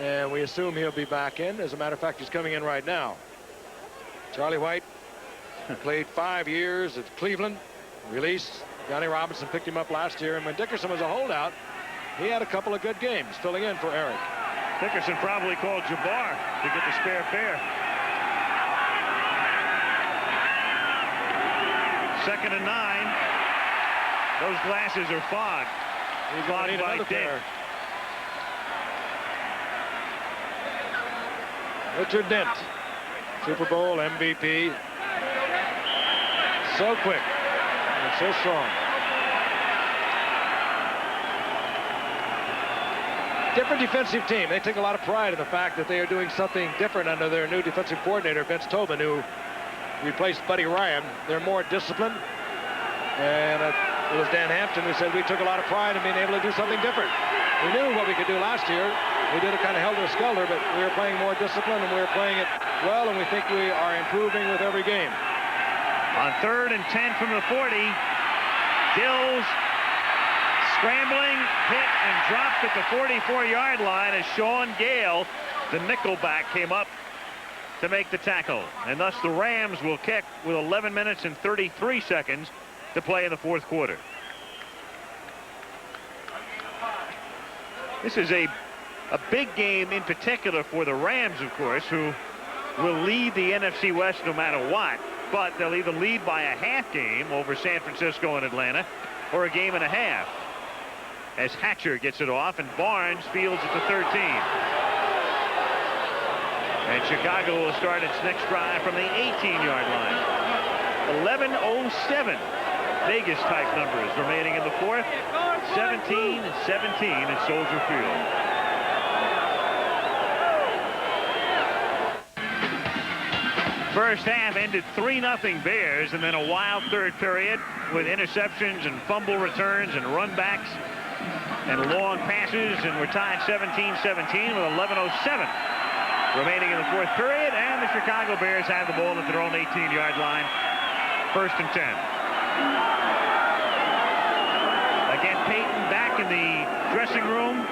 and we assume he'll be back in. As a matter of fact, he's coming in right now. Charlie White played 5 years at Cleveland, released. Johnny Robinson picked him up last year, and when Dickerson was a holdout, he had a couple of good games filling in for Eric. Dickerson probably called Jabbar to get the spare pair. 2nd and 9. Those glasses are fogged. He's going to need another pair. Richard Dent, Super Bowl MVP. So quick and so strong. Different defensive team. They take a lot of pride in the fact that they are doing something different under their new defensive coordinator, Vince Tobin, who replaced Buddy Ryan. They're more disciplined. And it was Dan Hampton who said we took a lot of pride in being able to do something different. We knew what we could do last year. We did it kind of helter-skelter, but we were playing more disciplined, and we were playing it well, and we think we are improving with every game. On 3rd and 10 from the 40, Dills scrambling, hit, and dropped at the 44-yard line as Sean Gale, the nickelback, came up to make the tackle. And thus the Rams will kick with 11 minutes and 33 seconds to play in the 4th quarter. This is a big game in particular for the Rams, of course, who will lead the NFC West no matter what. But they'll either lead by a half game over San Francisco and Atlanta or a game and a half. As Hatcher gets it off and Barnes fields at the 13. And Chicago will start its next drive from the 18-yard line. 11:07 Vegas type numbers remaining in the 4th. 17-17 at Soldier Field. First half ended 3-0 Bears, and then a wild 3rd period with interceptions and fumble returns and runbacks and long passes, and we're tied 17-17 with 11:07 remaining in the 4th period, and the Chicago Bears have the ball at their own 18-yard line. 1st and 10. Again, Peyton back in the dressing room,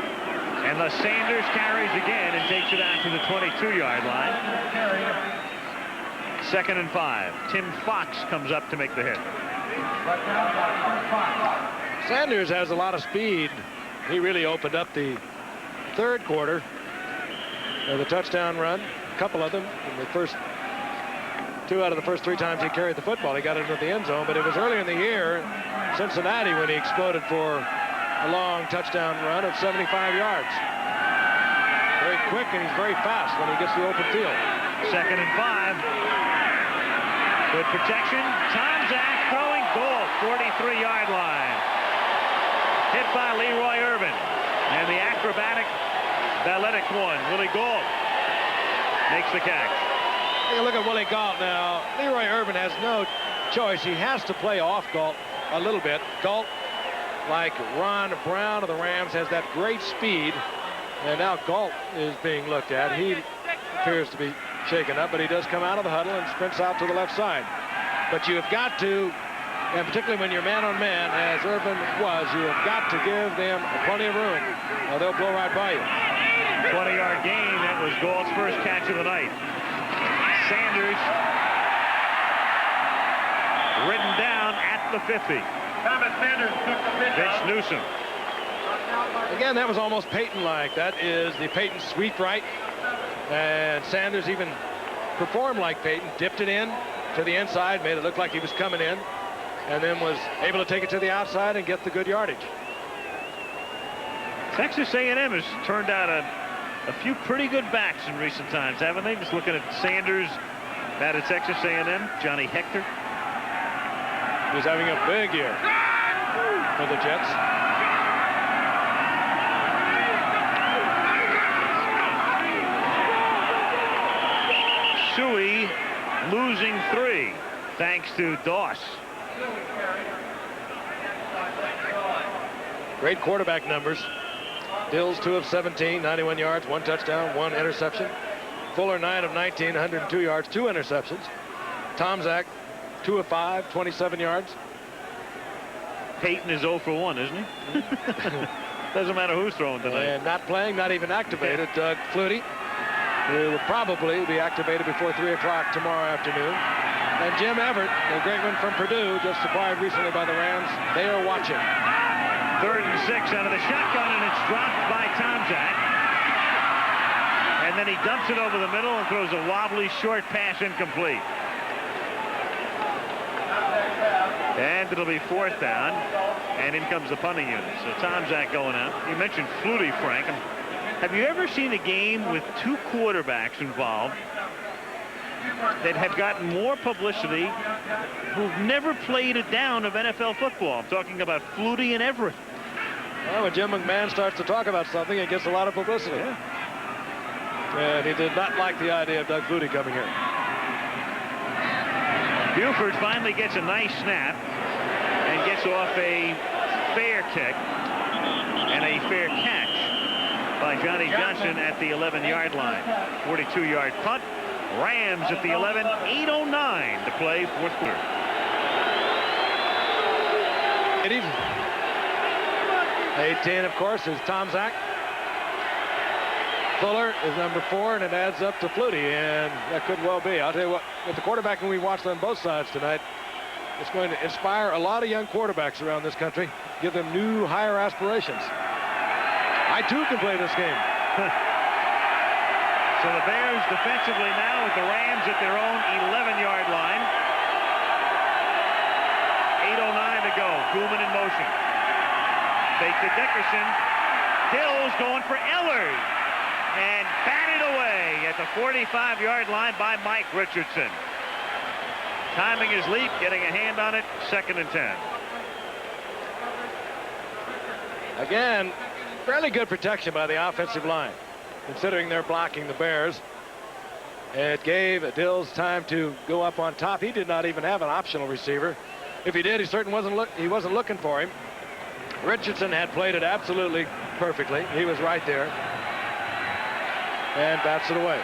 and thus Sanders carries again and takes it out to the 22-yard line. 2nd and 5. Tim Fox comes up to make the hit. Sanders has a lot of speed. He really opened up the 3rd quarter. The touchdown run, a couple of them in the first 2 out of the first 3 times he carried the football. He got it into the end zone, but it was earlier in the year, Cincinnati, when he exploded for a long touchdown run of 75 yards. Very quick, and he's very fast when he gets the open field. 2nd and 5. Good protection. Tom Zach throwing goal, 43-yard line. Hit by Leroy Irvin. And the acrobatic athletic one, Willie Gault, makes the catch. Take a look at Willie Gault now. Leroy Irvin has no choice. He has to play off Gault a little bit. Gault, like Ron Brown of the Rams, has that great speed. And now Gault is being looked at. He appears to be shaken up, but he does come out of the huddle and sprints out to the left side. But you have got to, and particularly when you're man on man, as Irvin was, you have got to give them plenty of room, or they'll blow right by you. 20-yard gain. That was Gault's first catch of the night. Sanders Ridden down at the 50. Vince Newsom. Again, that was almost Peyton-like. That is the Peyton sweep right. And Sanders even performed like Peyton, dipped it in to the inside, made it look like he was coming in, and then was able to take it to the outside and get the good yardage. Texas A&M has turned out a few pretty good backs in recent times, haven't they? Just looking at Sanders out of Texas A&M, Johnny Hector. He's having a big year for the Jets. Suey losing 3 thanks to Doss. Great quarterback numbers. Dills 2 of 17, 91 yards, 1 touchdown, 1 interception. Fuller 9 of 19, 102 yards, 2 interceptions. Tomczak 2 of 5, 27 yards. Peyton is 0 for 1, isn't he? Doesn't matter who's throwing tonight. And not playing, not even activated, Doug Flutie, who will probably be activated before 3 o'clock tomorrow afternoon. And Jim Everett, the great one from Purdue, just acquired recently by the Rams. They are watching. 3rd and 6 out of the shotgun, and it's dropped by Tomczak. And then he dumps it over the middle and throws a wobbly short pass incomplete. And it'll be 4th down, and in comes the punting unit. So Tomczak going out. You mentioned Flutie, Frank. Have you ever seen a game with 2 quarterbacks involved that have gotten more publicity who've never played a down of NFL football? I'm talking about Flutie and Everett. Well, when Jim McMahon starts to talk about something, it gets a lot of publicity. Yeah. And he did not like the idea of Doug Flutie coming here. Buford finally gets a nice snap and gets off a fair kick and a fair catch by Johnny Johnson at the 11-yard line. 42-yard punt. Rams at the 11, 8:09 to play, 4th quarter. It is 18, of course, is Tomczak. Fuller is number 4, and it adds up to Flutie, and that could well be. I'll tell you what, with the quarterbacking we watched on both sides tonight, it's going to inspire a lot of young quarterbacks around this country, give them new, higher aspirations. I, too, can play this game. So the Bears defensively now with the Rams at their own 11-yard line. 8:09 to go. Koolman in motion. Fake to Dickerson. Dills going for Ellard. And batted away at the 45-yard line by Mike Richardson. Timing his leap, getting a hand on it, 2nd and 10. Again, fairly good protection by the offensive line, considering they're blocking the Bears. It gave Dills time to go up on top. He did not even have an optional receiver. If he did, he certainly wasn't looking for him. Richardson had played it absolutely perfectly. He was right there. And bats it away.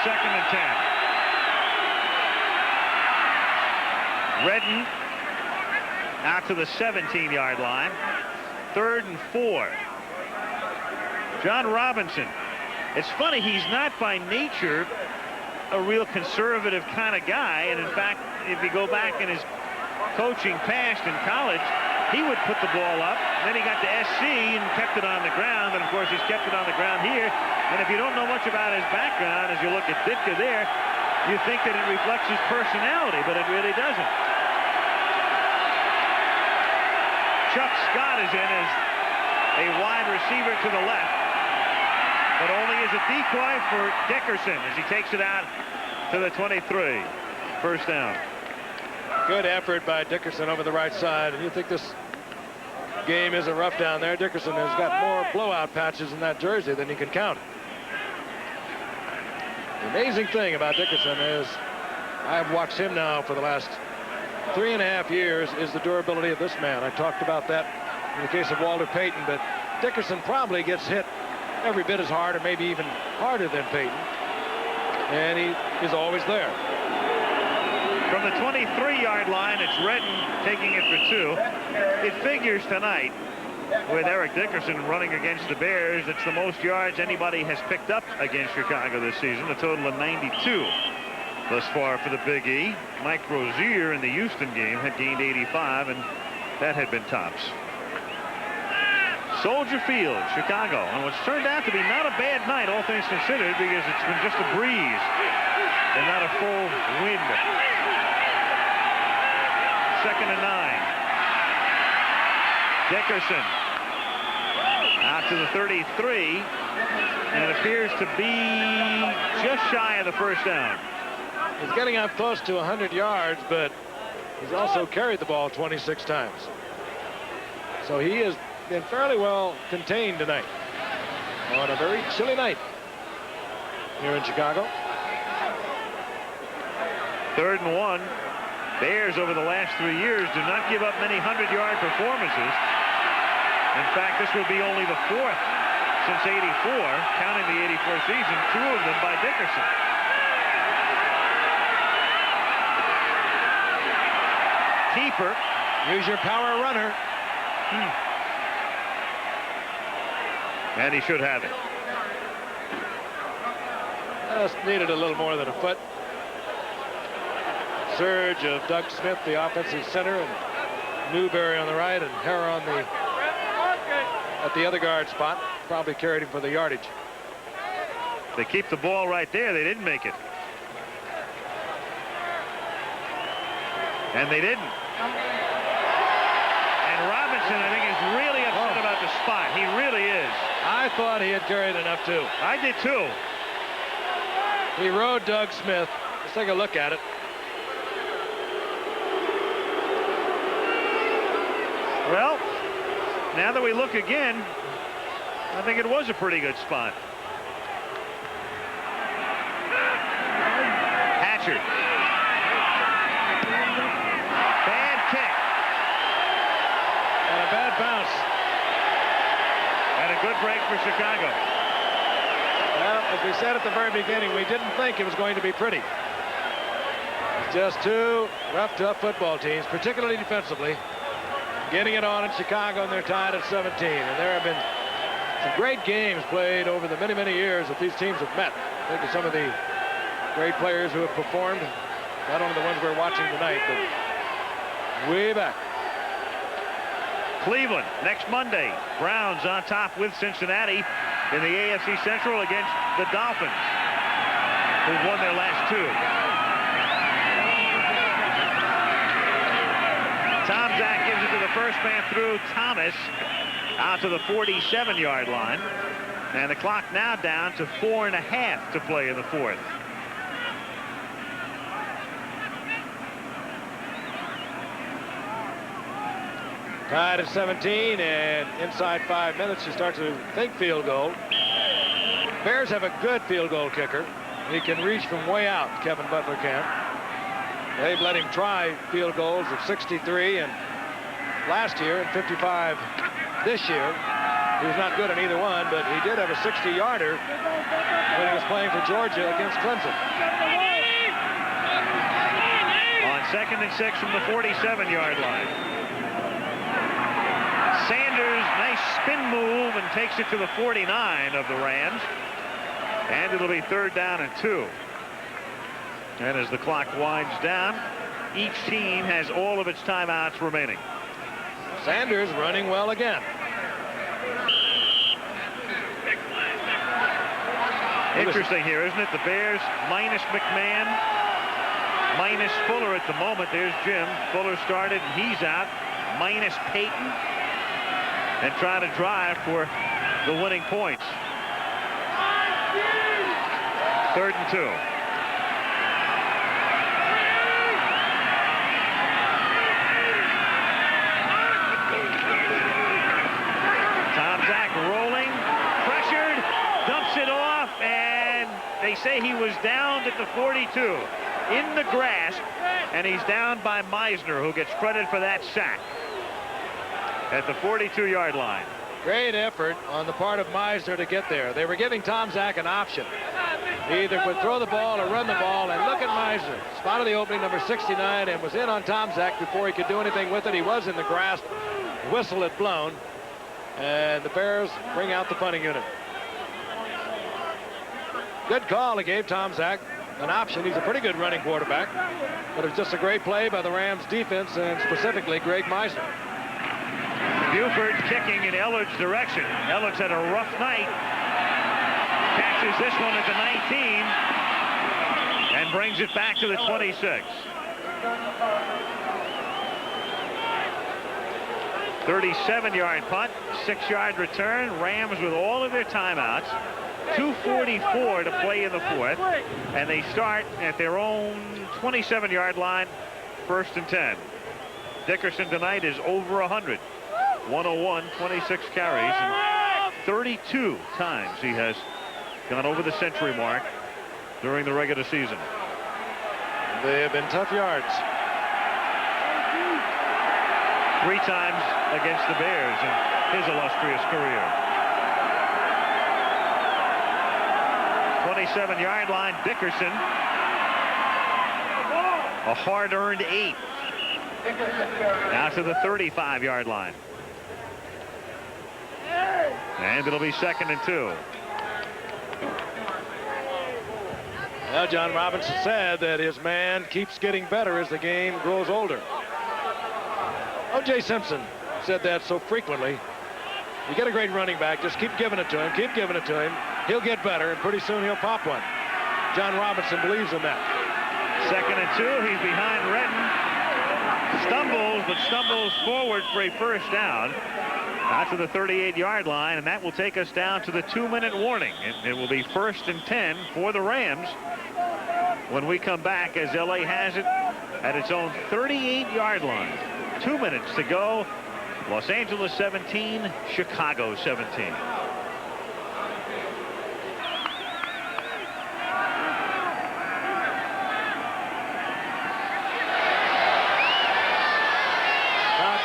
Second and 10. Redden out to the 17-yard line. 3rd and 4. John Robinson. It's funny, he's not by nature a real conservative kind of guy. And in fact, if you go back in his coaching past in college, he would put the ball up. Then he got to SC and kept it on the ground. And of course, he's kept it on the ground here. And if you don't know much about his background, as you look at Ditka there, you think that it reflects his personality, but it really doesn't. Chuck Scott is in as a wide receiver to the left, but only as a decoy for Dickerson as he takes it out to the 23. 1st down. Good effort by Dickerson over the right side. And you think this game isn't rough down there. Dickerson has got more blowout patches in that jersey than you can count. The amazing thing about Dickerson is I've watched him now for the last 3.5 years is the durability of this man. I talked about that in the case of Walter Payton, but Dickerson probably gets hit every bit as hard or maybe even harder than Payton. And he is always there. From the 23-yard line, it's Redden taking it for 2. It figures tonight with Eric Dickerson running against the Bears. It's the most yards anybody has picked up against Chicago this season, a total of 92 thus far for the Big E. Mike Rozier in the Houston game had gained 85, and that had been tops. Soldier Field, Chicago, and what's turned out to be not a bad night, all things considered, because it's been just a breeze and not a full wind. 2nd and 9. Dickerson out to the 33, and it appears to be just shy of the first down. He's getting up close to 100 yards, but he's also carried the ball 26 times. So he has been fairly well contained tonight on a very chilly night here in Chicago. 3rd and 1. Bears over the last 3 years do not give up many 100-yard performances. In fact, this will be only the 4th since '84, counting the '84 season, 2 of them by Dickerson. Keeper. Use your power runner. And he should have it. Just needed a little more than a foot. Surge of Doug Smith, the offensive center, and Newberry on the right, and Hare on the at the other guard spot. Probably carried him for the yardage. They keep the ball right there. They didn't make it. And they didn't. And Robinson, I think, is really upset about the spot. He really is. I thought he had carried enough, too. I did, too. He rode Doug Smith. Let's take a look at it. Well, now that we look again, I think it was a pretty good spot. Hatcher. Bad kick. And a bad bounce. And a good break for Chicago. Well, as we said at the very beginning, we didn't think it was going to be pretty. It's just two rough, tough football teams, particularly defensively, getting it on in Chicago, and they're tied at 17. And there have been some great games played over the many, many years that these teams have met. Think of some of the great players who have performed, not only the ones we're watching tonight, but way back. Cleveland next Monday. Browns on top with Cincinnati in the AFC Central against the Dolphins, who've won their last 2. Tom Zach gives it to the first man through, Thomas, out to the 47-yard line. And the clock now down to 4.5 to play in the 4th. Tied at 17, and inside 5 minutes, you start to think field goal. Bears have a good field goal kicker. He can reach from way out, Kevin Butler can. They've let him try field goals of 63 and last year and 55 this year. He was not good in either one, but he did have a 60-yarder when he was playing for Georgia against Clemson. On 2nd and 6 from the 47-yard line. Sanders, nice spin move, and takes it to the 49 of the Rams. And it'll be 3rd down and 2. And as the clock winds down, each team has all of its timeouts remaining. Sanders running well again. Interesting here, isn't it? The Bears minus McMahon, minus Fuller at the moment. There's Jim. Fuller started, and he's out. Minus Peyton. And trying to drive for the winning points. 3rd and 2. Tom Zach rolling, pressured, dumps it off, and they say he was downed at the 42 in the grasp, and he's down by Meisner, who gets credit for that sack at the 42-yard line. Great effort on the part of Meisner to get there. They were giving Tom Zach an option. He either would throw the ball or run the ball, and look at Meisner. Spotted the opening, number 69, and was in on Tom Zach before he could do anything with it. He was in the grasp. Whistle had blown. And the Bears bring out the punting unit. Good call he gave Tom Zach. An option. He's a pretty good running quarterback. But it's just a great play by the Rams defense, and specifically Greg Meisner. Buford kicking in Ellard's direction. Ellard's had a rough night. Catches this one at the 19 and brings it back to the 26. 37-yard punt, 6-yard return. Rams with all of their timeouts. 2:44 to play in the fourth, and they start at their own 27-yard line, 1st and 10. Dickerson tonight is over 100. 101, 26 carries, and 32 times he has gone over the century mark during the regular season. They have been tough yards. 3 times against the Bears in his illustrious career. 27-yard line, Dickerson. A hard-earned 8. Now to the 35-yard line. And it'll be 2nd and 2. Well, John Robinson said that his man keeps getting better as the game grows older. O.J. Simpson said that so frequently. You get a great running back, just keep giving it to him, keep giving it to him. He'll get better, and pretty soon he'll pop one. John Robinson believes in that. 2nd and 2. He's behind Redden. Stumbles, but stumbles forward for a first down. Out to the 38-yard line, and that will take us down to the 2-minute warning. It will be 1st and 10 for the Rams when we come back, as LA has it at its own 38-yard line. 2 minutes to go. Los Angeles 17, Chicago 17.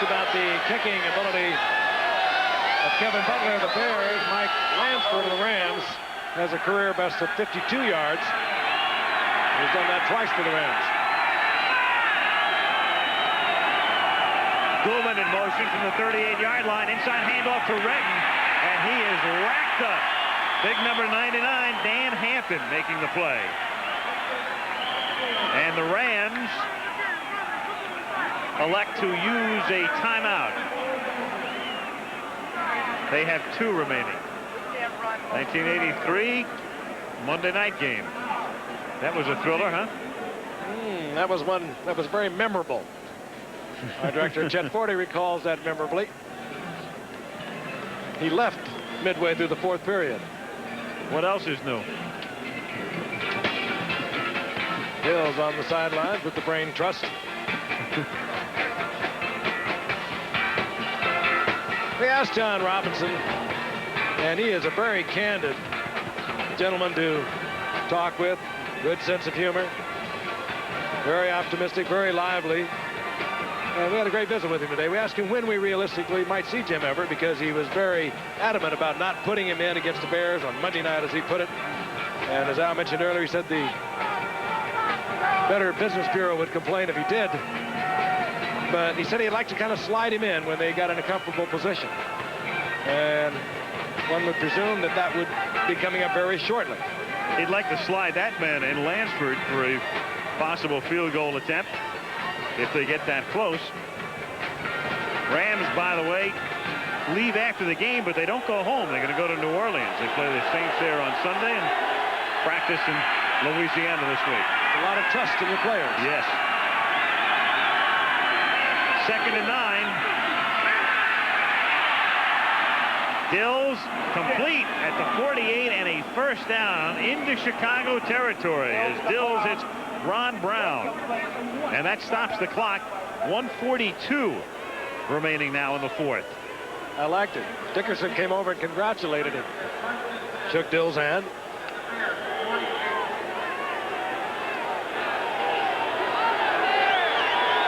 About the kicking ability of Kevin Butler of the Bears. Mike Lansford of the Rams has a career best of 52 yards. He's done that twice for the Rams. Goulman in motion from the 38-yard line. Inside handoff to Redden, and he is racked up. Big number 99, Dan Hampton, making the play. And the Rams elect to use a timeout. They have 2 remaining. 1983 Monday night game. That was a thriller, huh? That was one that was very memorable. Our director Chet Forty recalls that memorably. He left midway through the 4th period. What else is new? Hills on the sidelines with the brain trust. We asked John Robinson, and he is a very candid gentleman to talk with. Good sense of humor. Very optimistic, very lively. And we had a great visit with him today. We asked him when we realistically might see Jim Everett, because he was very adamant about not putting him in against the Bears on Monday night, as he put it. And as Al mentioned earlier, he said the Better Business Bureau would complain if he did. But he said he'd like to kind of slide him in when they got in a comfortable position. And one would presume that that would be coming up very shortly. He'd like to slide that man in Lansford for a possible field goal attempt if they get that close. Rams, by the way, leave after the game, but they don't go home. They're going to go to New Orleans. They play the Saints there on Sunday and practice in Louisiana this week. A lot of trust in your players. Yes. 2nd and 9. Dills complete at the 48 and a first down into Chicago territory as Dills hits Ron Brown. And that stops the clock. 1:42 remaining now in the 4th. I liked it. Dickerson came over and congratulated him. Shook Dill's hand.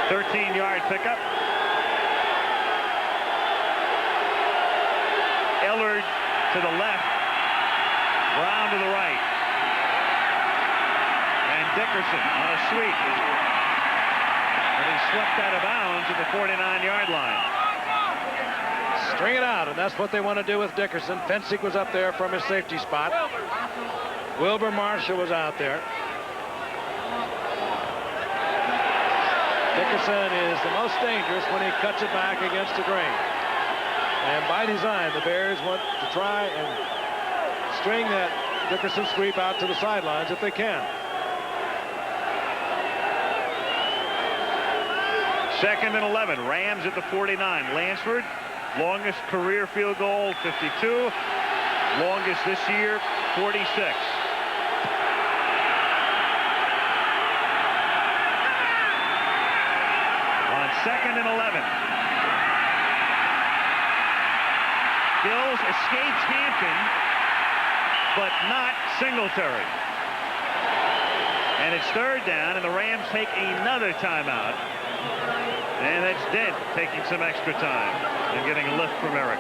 Thirteen-yard pickup. Ellard to the left. Brown to the right. And Dickerson on a sweep. And he swept out of bounds at the 49-yard line. String it out, and that's what they want to do with Dickerson. Fensick was up there from his safety spot. Wilbur Marshall was out there. Dickerson is the most dangerous when he cuts it back against the grain. And by design, the Bears want to try and string that Dickerson sweep out to the sidelines if they can. Second and 11. Rams at the 49. Lansford, longest career field goal, 52. Longest this year, 46. On second and 11. Bills escapes Hampton, but not Singletary. And it's third down, and the Rams take another timeout. And that's Dent taking some extra time and getting a lift from Eric.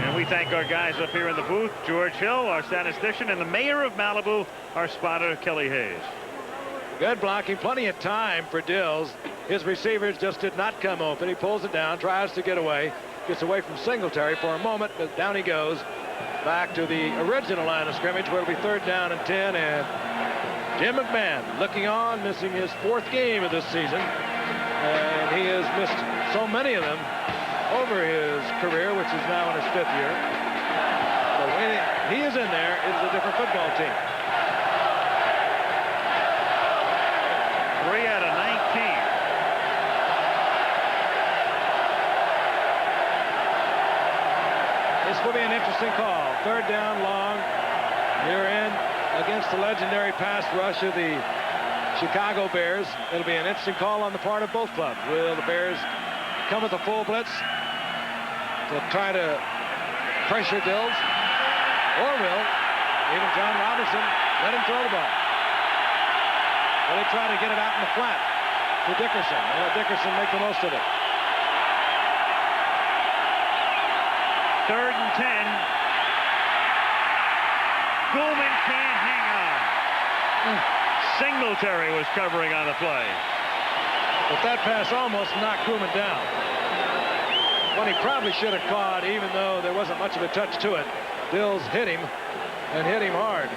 And we thank our guys up here in the booth, George Hill, our statistician, and the mayor of Malibu, our spotter, Kelly Hayes. Good blocking, plenty of time for Dills. His receivers just did not come open. He pulls it down, tries to get away, gets away from Singletary for a moment, but down he goes back to the original line of scrimmage where it'll be third down and 10. And Jim McMahon looking on, missing his 4th game of this season. And he has missed so many of them over his career, which is now in his 5th year. But when he is in there, it is a different football team. 3 out of 19. This will be an interesting call. Third down, long. Near in against the legendary pass rush of the Chicago Bears. It'll be an interesting call on the part of both clubs. Will the Bears come with a full blitz to try to pressure Dills? Or will even John Robertson let him throw the ball? Will they try to get it out in the flat to Dickerson and let Dickerson make the most of it? Third and 10. Goulman can't hang on. Singletary was covering on the play. But that pass almost knocked Goulman down. What he probably should have caught, even though there wasn't much of a touch to it. Dills hit him, and hit him hard.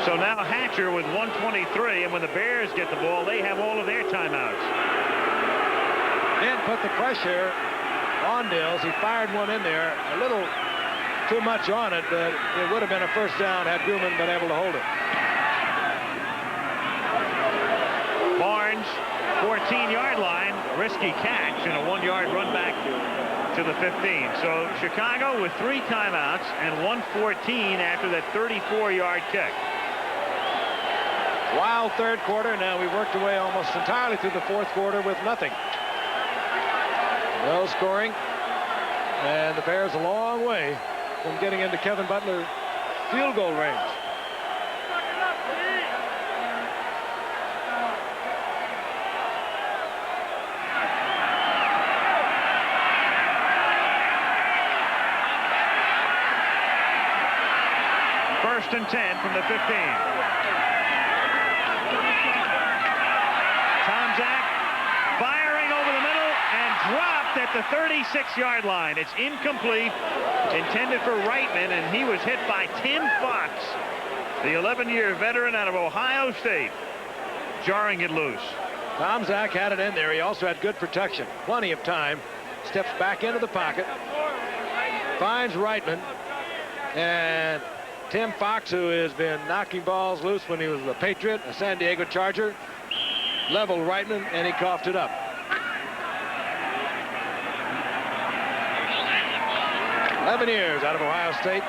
So now Hatcher with 1:23, and when the Bears get the ball, they have all of their timeouts. Dent put the pressure on Dills. He fired one in there, a little too much on it, but it would have been a first down had Goulman been able to hold it. Barnes, 14-yard line, risky catch, and a 1-yard run back to the 15. So Chicago with 3 timeouts and 1:14 after that 34-yard kick. Wild third quarter. Now we've worked away almost entirely through the 4th quarter with nothing. No scoring. And the Bears a long way from getting into Kevin Butler field goal range. First and 10 from the 15. Tomczak firing over the middle and dropped at the 36-yard line. It's incomplete, intended for Reitman, and he was hit by Tim Fox, the 11-year veteran out of Ohio State, jarring it loose. Tomczak had it in there. He also had good protection, plenty of time. Steps back into the pocket, finds Reitman, and Tim Fox, who has been knocking balls loose when he was a Patriot, a San Diego Charger, leveled Reitman, and he coughed it up. 11 years out of Ohio State.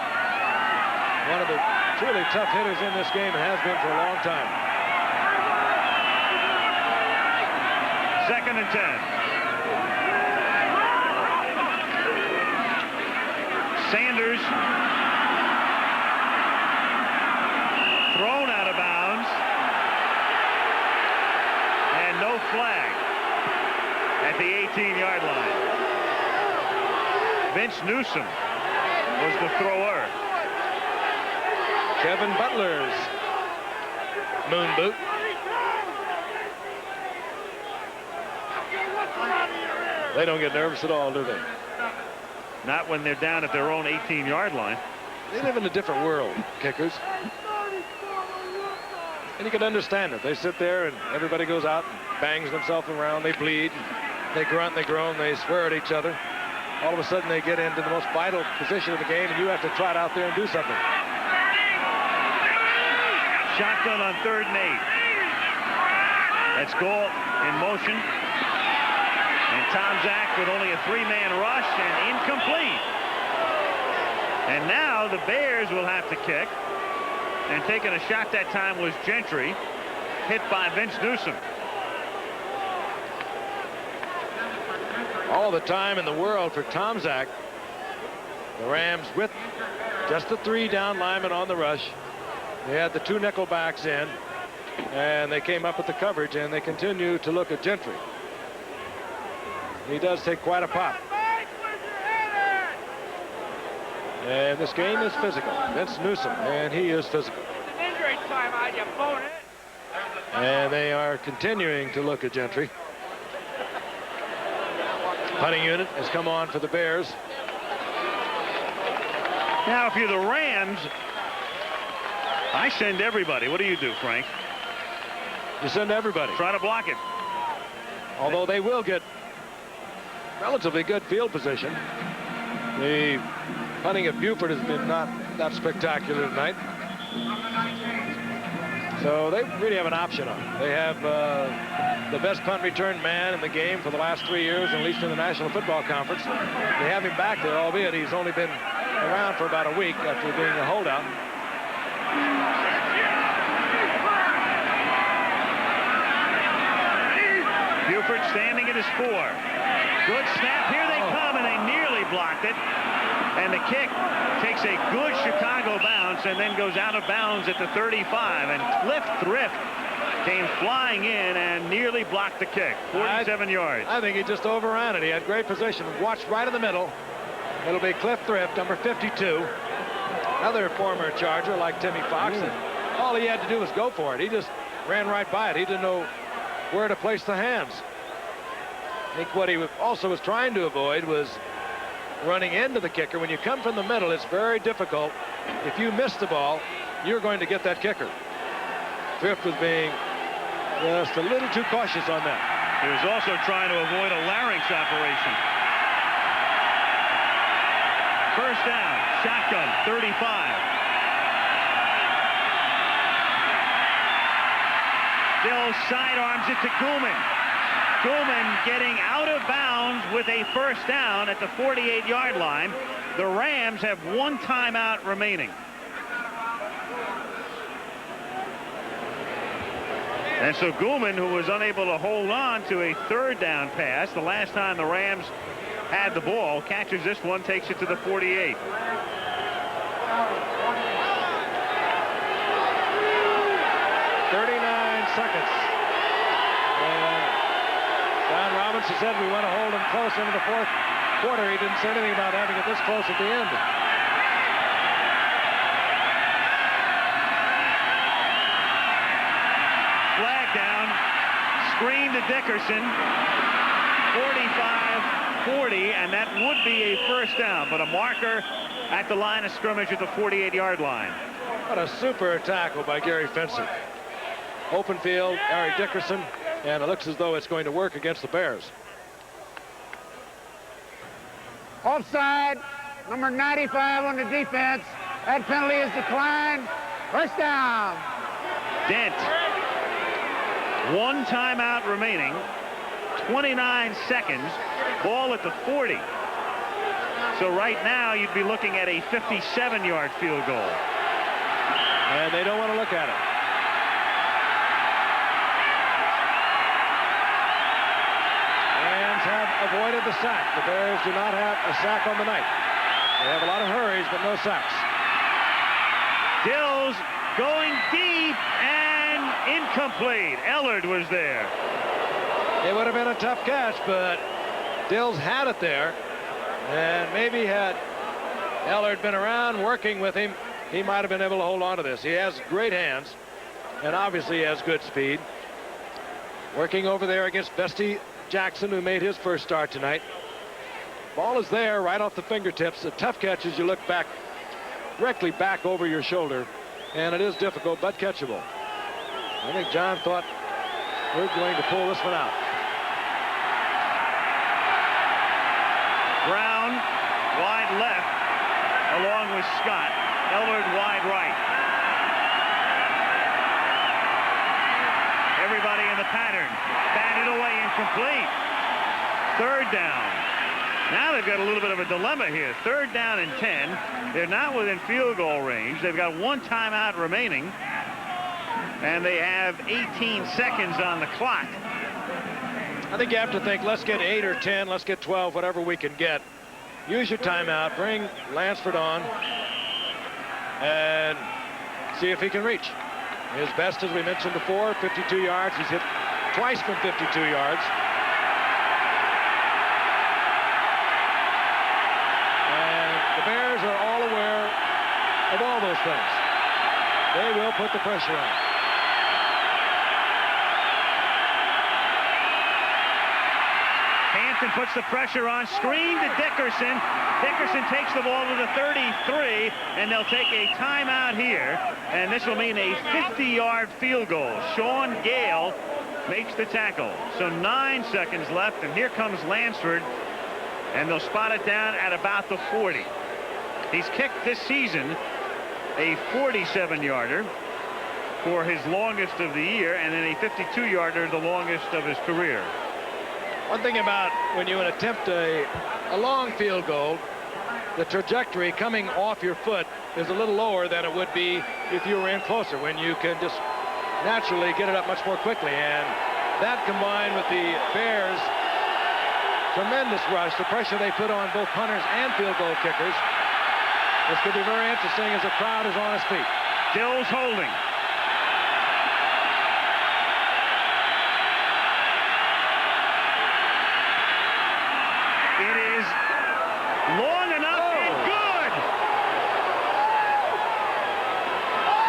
One of the truly tough hitters in this game and has been for a long time. Second and 10. Sanders thrown out of bounds, and no flag at the 18-yard line. Vince Newsom was the thrower. Kevin Butler's moon boot. They don't get nervous at all, do they? Not when they're down at their own 18-yard line. They live in a different world, kickers. And you can understand it. They sit there and everybody goes out and bangs themselves around. They bleed. They grunt, they groan, they swear at each other. All of a sudden they get into the most vital position of the game and you have to trot out there and do something. Shotgun on 3rd and 8. That's Gall in motion. And Tom Zach with only a 3-man rush and incomplete. And now the Bears will have to kick. And taking a shot that time was Gentry, hit by Vince Newsom. All the time in the world for Tom Zach. The Rams with just the 3 down linemen on the rush. They had the 2 nickel backs in, and they came up with the coverage, and they continue to look at Gentry. He does take quite a pop. And this game is physical. Vince Newsom, and he is physical. And they are continuing to look at Gentry. Punting unit has come on for the Bears. Now, if you're the Rams, I send everybody. What do you do, Frank? You send everybody. Try to block it. Although they will get relatively good field position. The punting at Buford has been not that spectacular tonight. So they really have an option on it. They have the best punt return man in the game for the last 3 years, at least in the National Football Conference. They have him back there, albeit he's only been around for about a week after being a holdout. Buford standing at his 4. Good snap. Here they come, and they nearly blocked it. And the kick takes a good Chicago bounce and then goes out of bounds at the 35. And Cliff Thrift came flying in and nearly blocked the kick. 47 yards. I think he just overran it. He had great position. Watched right in the middle. It'll be Cliff Thrift, number 52. Another former Charger like Timmy Fox. And all he had to do was go for it. He just ran right by it. He didn't know where to place the hands. I think what he also was trying to avoid was running into the kicker. When you come from the middle, it's very difficult. If you miss the ball, you're going to get that kicker. Thrift was being just a little too cautious on that. He was also trying to avoid a larynx operation. First down, shotgun, 35. Bill sidearms it to Kuhlman. Kuhlman getting out of bounds with a first down at the 48-yard line. The Rams have 1 timeout remaining. And so Kuhlman, who was unable to hold on to a 3rd down pass the last time the Rams had the ball, catches this one, takes it to the 48. 39 seconds. And Don Robinson said we want to hold him close into the 4th quarter. He didn't say anything about having it this close at the end. Flag down. Screen to Dickerson. 45-40, and that would be a first down, but a marker at the line of scrimmage at the 48-yard line. What a super tackle by Gary Fenson. Open field, Eric Dickerson, and it looks as though it's going to work against the Bears. Offside, number 95 on the defense. That penalty is declined. First down. Dent. 1 timeout remaining. 29 seconds. Ball at the 40. So right now you'd be looking at a 57-yard field goal. And they don't want to look at it. Rams have avoided the sack. The Bears do not have a sack on the night. They have a lot of hurries, but no sacks. Dills going deep and incomplete. Ellard was there. It would have been a tough catch, but Dills had it there. And maybe had Ellard been around working with him, he might have been able to hold on to this. He has great hands, and obviously he has good speed. Working over there against Bestie Jackson, who made his first start tonight. Ball is there right off the fingertips. The tough catch is you look back, directly back over your shoulder, and it is difficult but catchable. I think John thought we're going to pull this one out. Brown wide left along with Scott. Ellard wide right. Everybody in the pattern. Batted away, incomplete. Third down. Now they've got a little bit of a dilemma here. Third down and 10. They're not within field goal range. They've got one timeout remaining. And they have 18 seconds on the clock. I think you have to think, let's get 8 or 10, let's get 12, whatever we can get. Use your timeout, bring Lansford on, and see if he can reach. His best, as we mentioned before, 52 yards. He's hit twice from 52 yards. And the Bears are all aware of all those things. They will put the pressure on. Hampton puts the pressure on. Screen to Dickerson. Dickerson takes the ball to the 33, and they'll take a timeout here. And this will mean a 50-yard field goal. Sean Gale makes the tackle. So 9 seconds left, and here comes Lansford, and they'll spot it down at about the 40. He's kicked this season a 47-yarder for his longest of the year, and then a 52-yarder, the longest of his career. One thing about when you attempt a long field goal, the trajectory coming off your foot is a little lower than it would be if you were in closer, when you can just naturally get it up much more quickly. And that, combined with the Bears' tremendous rush, the pressure they put on both punters and field goal kickers, this could be very interesting as the crowd is on its feet. Dills holding. It is long enough and good.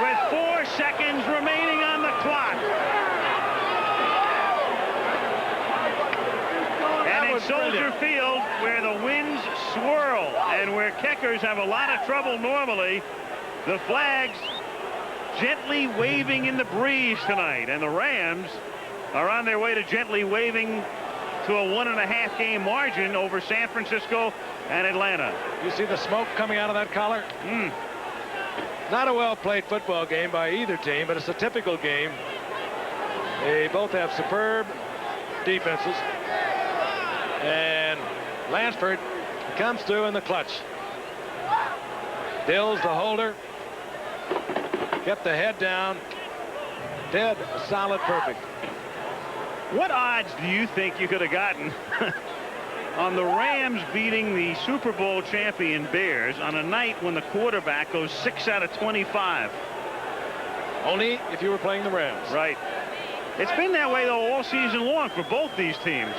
With 4 seconds remaining on the clock. And in Soldier Field, where the winds swirl and where kickers have a lot of trouble normally, the flags gently waving in the breeze tonight. And the Rams are on their way to gently waving to a 1.5 game margin over San Francisco and Atlanta. You see the smoke coming out of that collar? Not a well-played football game by either team, but it's a typical game. They both have superb defenses. And Lansford comes through in the clutch. Dills, the holder, kept the head down. Dead, solid, perfect. What odds do you think you could have gotten on the Rams beating the Super Bowl champion Bears on a night when the quarterback goes 6 out of 25? Only if you were playing the Rams. Right. It's been that way, though, all season long for both these teams.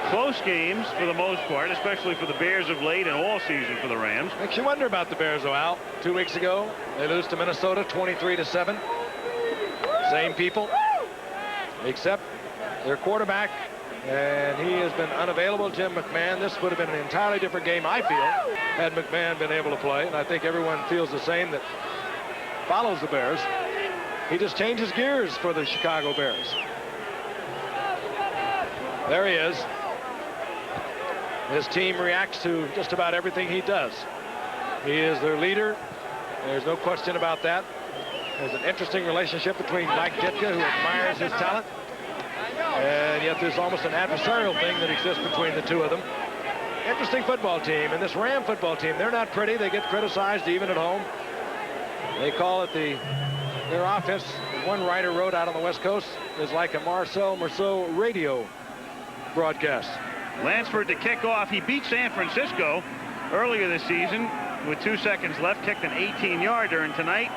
Close games for the most part, especially for the Bears of late, and all season for the Rams. Makes you wonder about the Bears, though, Al. 2 weeks ago, they lose to Minnesota 23-7. Same people, except their quarterback, and he has been unavailable, Jim McMahon. This would have been an entirely different game, I feel, had McMahon been able to play, and I think everyone feels the same that follows the Bears. He just changes gears for the Chicago Bears. There he is. His team reacts to just about everything he does. He is their leader. There's no question about that. There's an interesting relationship between Mike Ditka, who admires his talent, and yet there's almost an adversarial thing that exists between the two of them. Interesting football team, and this Ram football team, they're not pretty. They get criticized even at home. They call it their offense, one writer wrote out on the West Coast, is like a Marcel Marceau radio broadcast. Lansford to kick off. He beat San Francisco earlier this season with 2 seconds left, kicked an 18-yarder, and tonight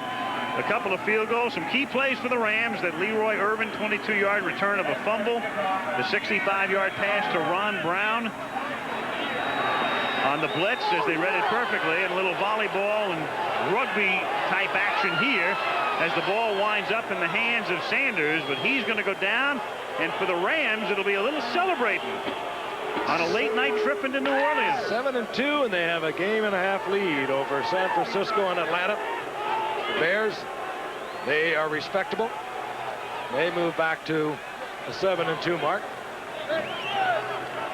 a couple of field goals. Some key plays for the Rams: that Leroy Irvin 22-yard return of a fumble, the 65-yard pass to Ron Brown. on the blitz, as they read it perfectly, and a little volleyball and rugby-type action here as the ball winds up in the hands of Sanders, but he's going to go down, and for the Rams, it'll be a little celebrating on a late-night trip into New Orleans. 7-2, and they have a game-and-a-half lead over San Francisco and Atlanta. The Bears, they are respectable. They move back to a 7-2 mark.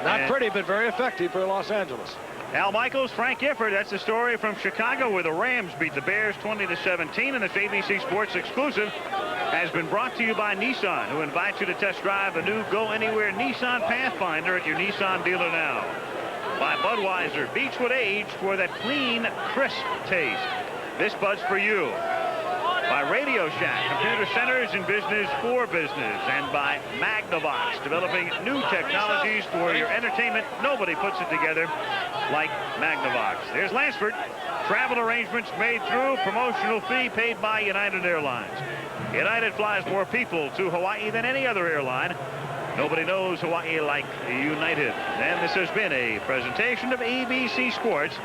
Not pretty, but very effective for Los Angeles. Al Michaels, Frank Gifford, that's the story from Chicago, where the Rams beat the Bears 20-17, and this ABC Sports exclusive has been brought to you by Nissan, who invites you to test drive the new Go Anywhere Nissan Pathfinder at your Nissan dealer now. By Budweiser, Beechwood aged for that clean, crisp taste. This Bud's for you. By Radio Shack, computer centers in business for business. And by Magnavox, developing new technologies for your entertainment. Nobody puts it together like Magnavox. There's Lansford. Travel arrangements made through, promotional fee paid by United Airlines. United flies more people to Hawaii than any other airline. Nobody knows Hawaii like United. And this has been a presentation of ABC Sports,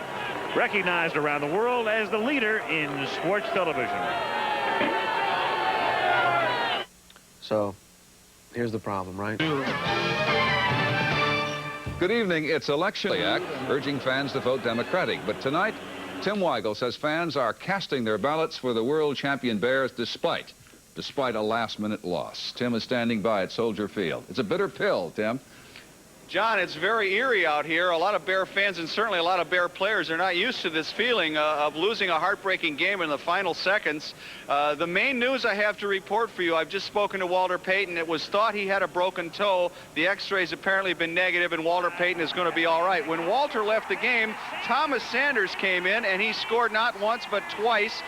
recognized around the world as the leader in sports television. So, here's the problem, right? Good evening. It's Election Act, urging fans to vote Democratic. But tonight, Tim Weigel says fans are casting their ballots for the world champion Bears despite a last-minute loss. Tim is standing by at Soldier Field. It's a bitter pill, Tim. John, it's very eerie out here. A lot of Bear fans and certainly a lot of Bear players are not used to this feeling of losing a heartbreaking game in the final seconds. The main news I have to report for you, I've just spoken to Walter Payton. It was thought he had a broken toe. The x-rays apparently been negative, and Walter Payton is going to be all right. When Walter left the game, Thomas Sanders came in, and he scored not once but twice.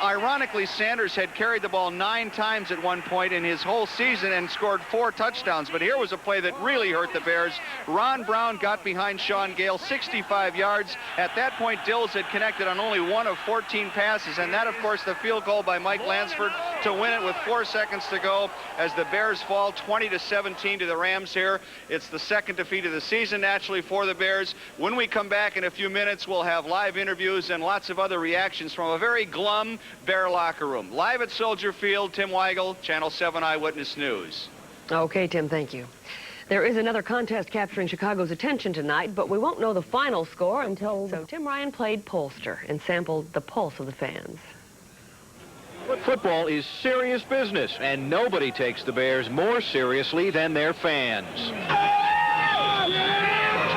Ironically, Sanders had carried the ball 9 times at one point in his whole season and scored 4 touchdowns. But here was a play that really hurt the Bears. Ron Brown got behind Sean Gale, 65 yards. At that point, Dills had connected on only 1 of 14 passes, and that, of course, the field goal by Mike Lansford to win it with 4 seconds to go as the Bears fall 20-17 to the Rams here. It's the second defeat of the season, naturally, for the Bears. When we come back in a few minutes, we'll have live interviews and lots of other reactions from a very glum Bear locker room. Live at Soldier Field, Tim Weigel, Channel 7 Eyewitness News. Okay, Tim, thank you. There is another contest capturing Chicago's attention tonight, but we won't know the final score until... So Tim Ryan played pollster and sampled the pulse of the fans. Football is serious business, and nobody takes the Bears more seriously than their fans.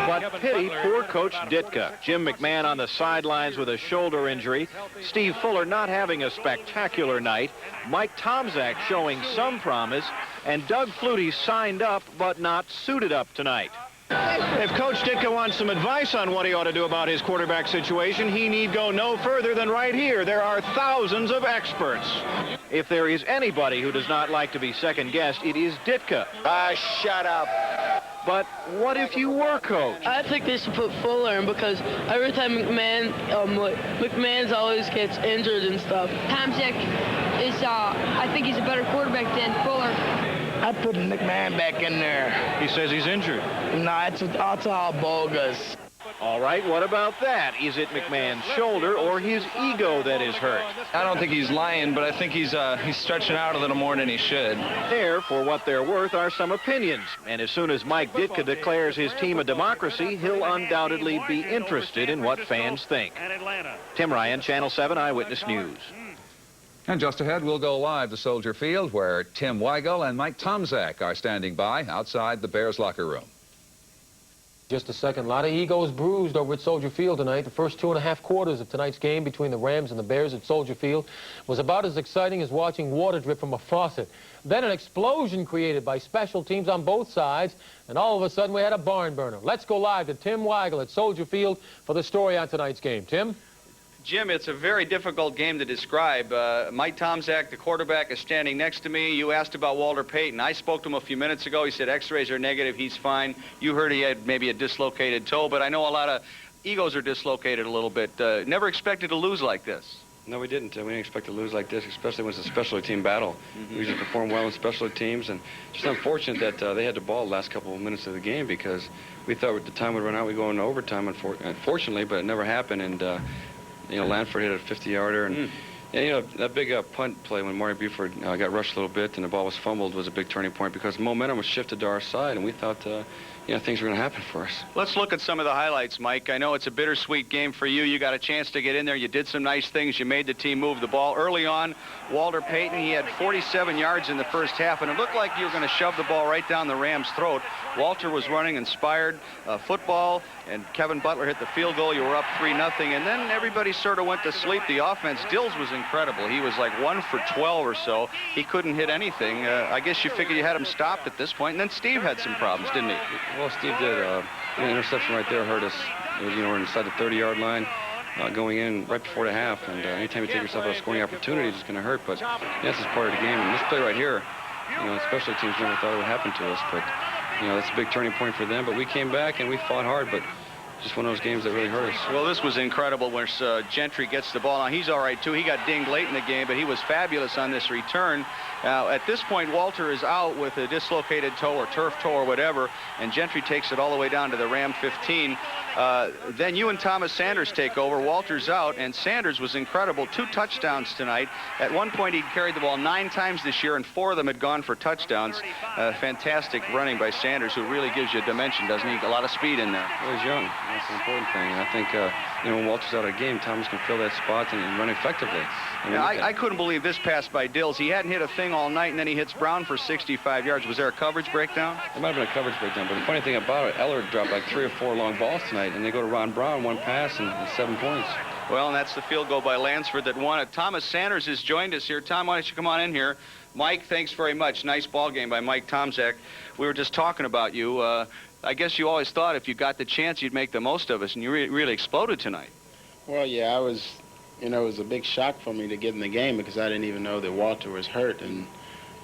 But pity poor Coach Ditka. Jim McMahon on the sidelines with a shoulder injury. Steve Fuller not having a spectacular night. Mike Tomczak showing some promise. And Doug Flutie signed up but not suited up tonight. If Coach Ditka wants some advice on what he ought to do about his quarterback situation, he need go no further than right here. There are thousands of experts. If there is anybody who does not like to be second-guessed, it is Ditka. Shut up. But what if you were coach? I think they should put Fuller in, because every time McMahon's always gets injured and stuff. Tomczak is, I think he's a better quarterback than Fuller. I put McMahon back in there. He says he's injured. No, it's all bogus. All right, what about that? Is it McMahon's shoulder or his ego that is hurt? I don't think he's lying, but I think he's stretching out a little more than he should. There, for what they're worth, are some opinions. And as soon as Mike Ditka declares his team a democracy, he'll undoubtedly be interested in what fans think. Tim Ryan, Channel 7 Eyewitness News. And just ahead, we'll go live to Soldier Field, where Tim Weigel and Mike Tomczak are standing by outside the Bears locker room. Just a second. A lot of egos bruised over at Soldier Field tonight. The first 2.5 quarters of tonight's game between the Rams and the Bears at Soldier Field was about as exciting as watching water drip from a faucet. Then an explosion created by special teams on both sides, and all of a sudden we had a barn burner. Let's go live to Tim Weigel at Soldier Field for the story on tonight's game. Tim? Jim, it's a very difficult game to describe. Mike Tomczak, the quarterback, is standing next to me. You asked about Walter Payton. I spoke to him a few minutes ago. He said x-rays are negative. He's fine. You heard he had maybe a dislocated toe, but I know a lot of egos are dislocated a little bit. Never expected to lose like this. No, we didn't. We didn't expect to lose like this, especially when it's a specialty team battle. We usually perform well in specialty teams, and just unfortunate that they had the ball the last couple of minutes of the game because we thought the time would run out. We'd go into overtime, unfortunately, but it never happened. And you know, Lanford hit a 50-yarder, and you know, that big punt play when Marty Buford got rushed a little bit and the ball was fumbled was a big turning point because momentum was shifted to our side, and we thought you know, things were going to happen for us. Let's look at some of the highlights, Mike. I know it's a bittersweet game for you. You got a chance to get in there. You did some nice things. You made the team move the ball. Early on, Walter Payton, he had 47 yards in the first half, and it looked like you were going to shove the ball right down the Rams' throat. Walter was running inspired football, and Kevin Butler hit the field goal. You were up 3-0, and then everybody sort of went to sleep. The offense, Dills was incredible. He was like 1 for 12 or so. He couldn't hit anything. I guess you figured you had him stopped at this point, and then Steve had some problems, didn't he? Well, Steve did. An interception right there hurt us. It was, you know, we're inside the 30-yard line going in right before the half, and anytime you take yourself out of scoring opportunities, it's going to hurt. But yeah, this is part of the game, and this play right here, you know, especially teams never thought it would happen to us. But you know, that's a big turning point for them. But we came back and we fought hard, but just one of those games that really hurt us. Well, this was incredible where Gentry gets the ball. Now, he's all right, too. He got dinged late in the game, but he was fabulous on this return. Now, at this point, Walter is out with a dislocated toe or turf toe or whatever, and Gentry takes it all the way down to the Ram 15. Then you and Thomas Sanders take over. Walter's out, and Sanders was incredible. 2 touchdowns tonight. At one point, he'd carried the ball 9 times this year, and 4 of them had gone for touchdowns. Fantastic running by Sanders, who really gives you a dimension, doesn't he? A lot of speed in there. Well, he's young. That's an important thing. And I think, you know, when Walter's out of the game, Thomas can fill that spot and run effectively. I couldn't believe this pass by Dills. He hadn't hit a thing all night, and then he hits Brown for 65 yards. Was there a coverage breakdown? There might have been a coverage breakdown, but the funny thing about it, Eller dropped like 3 or 4 long balls tonight, and they go to Ron Brown, 1 pass, and 7 points. Well, and that's the field goal by Lansford that won it. Thomas Sanders has joined us here. Tom, why don't you come on in here? Mike, thanks very much. Nice ball game by Mike Tomczak. We were just talking about you. I guess you always thought if you got the chance, you'd make the most of us, and you really exploded tonight. Well, yeah, I was, you know, it was a big shock for me to get in the game because I didn't even know that Walter was hurt. And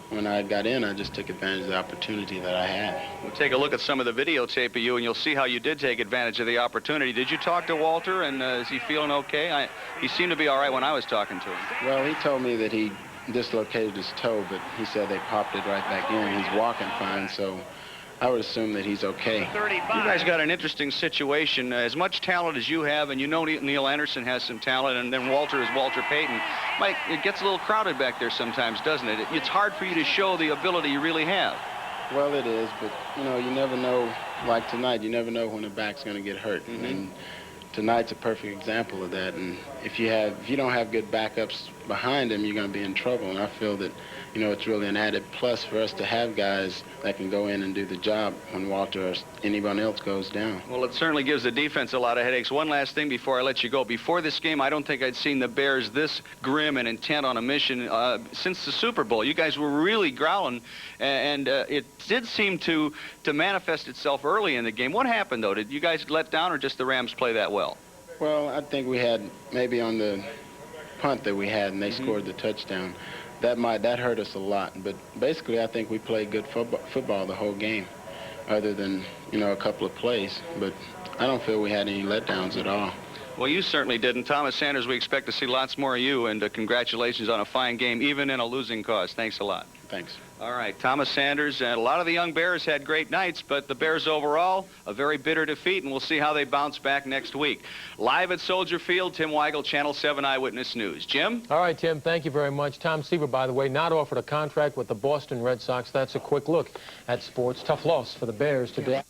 when I got in, I just took advantage of the opportunity that I had. We'll take a look at some of the videotape of you, and you'll see how you did take advantage of the opportunity. Did you talk to Walter, and is he feeling okay? He seemed to be all right when I was talking to him. Well, he told me that he dislocated his toe, but he said they popped it right back in. He's walking fine, so I would assume that he's okay. You guys got an interesting situation. As much talent as you have, and you know Neil Anderson has some talent, and then Walter is Walter Payton. Mike, it gets a little crowded back there sometimes, doesn't it? It's hard for you to show the ability you really have. Well, it is, but, you know, you never know. Like tonight, you never know when the back's going to get hurt. And tonight's a perfect example of that. And if you don't have good backups behind him, you're going to be in trouble. And I feel that, you know, it's really an added plus for us to have guys that can go in and do the job when Walter or anyone else goes down. Well, it certainly gives the defense a lot of headaches. One last thing before I let you go. Before this game, I don't think I'd seen the Bears this grim and intent on a mission since the Super Bowl. You guys were really growling, and it did seem to manifest itself early in the game. What happened, though? Did you guys let down, or just the Rams play that well? Well, I think we had maybe on the punt that we had, and they scored the touchdown. That hurt us a lot, but basically I think we played good football the whole game, other than, you know, a couple of plays. But I don't feel we had any letdowns at all. Well, you certainly didn't. Thomas Sanders, we expect to see lots more of you, and congratulations on a fine game, even in a losing cause. Thanks a lot. Thanks. All right, Thomas Sanders, and a lot of the young Bears had great nights, but the Bears overall, a very bitter defeat, and we'll see how they bounce back next week. Live at Soldier Field, Tim Weigel, Channel 7 Eyewitness News. Jim? All right, Tim, thank you very much. Tom Seaver, by the way, not offered a contract with the Boston Red Sox. That's a quick look at sports. Tough loss for the Bears today.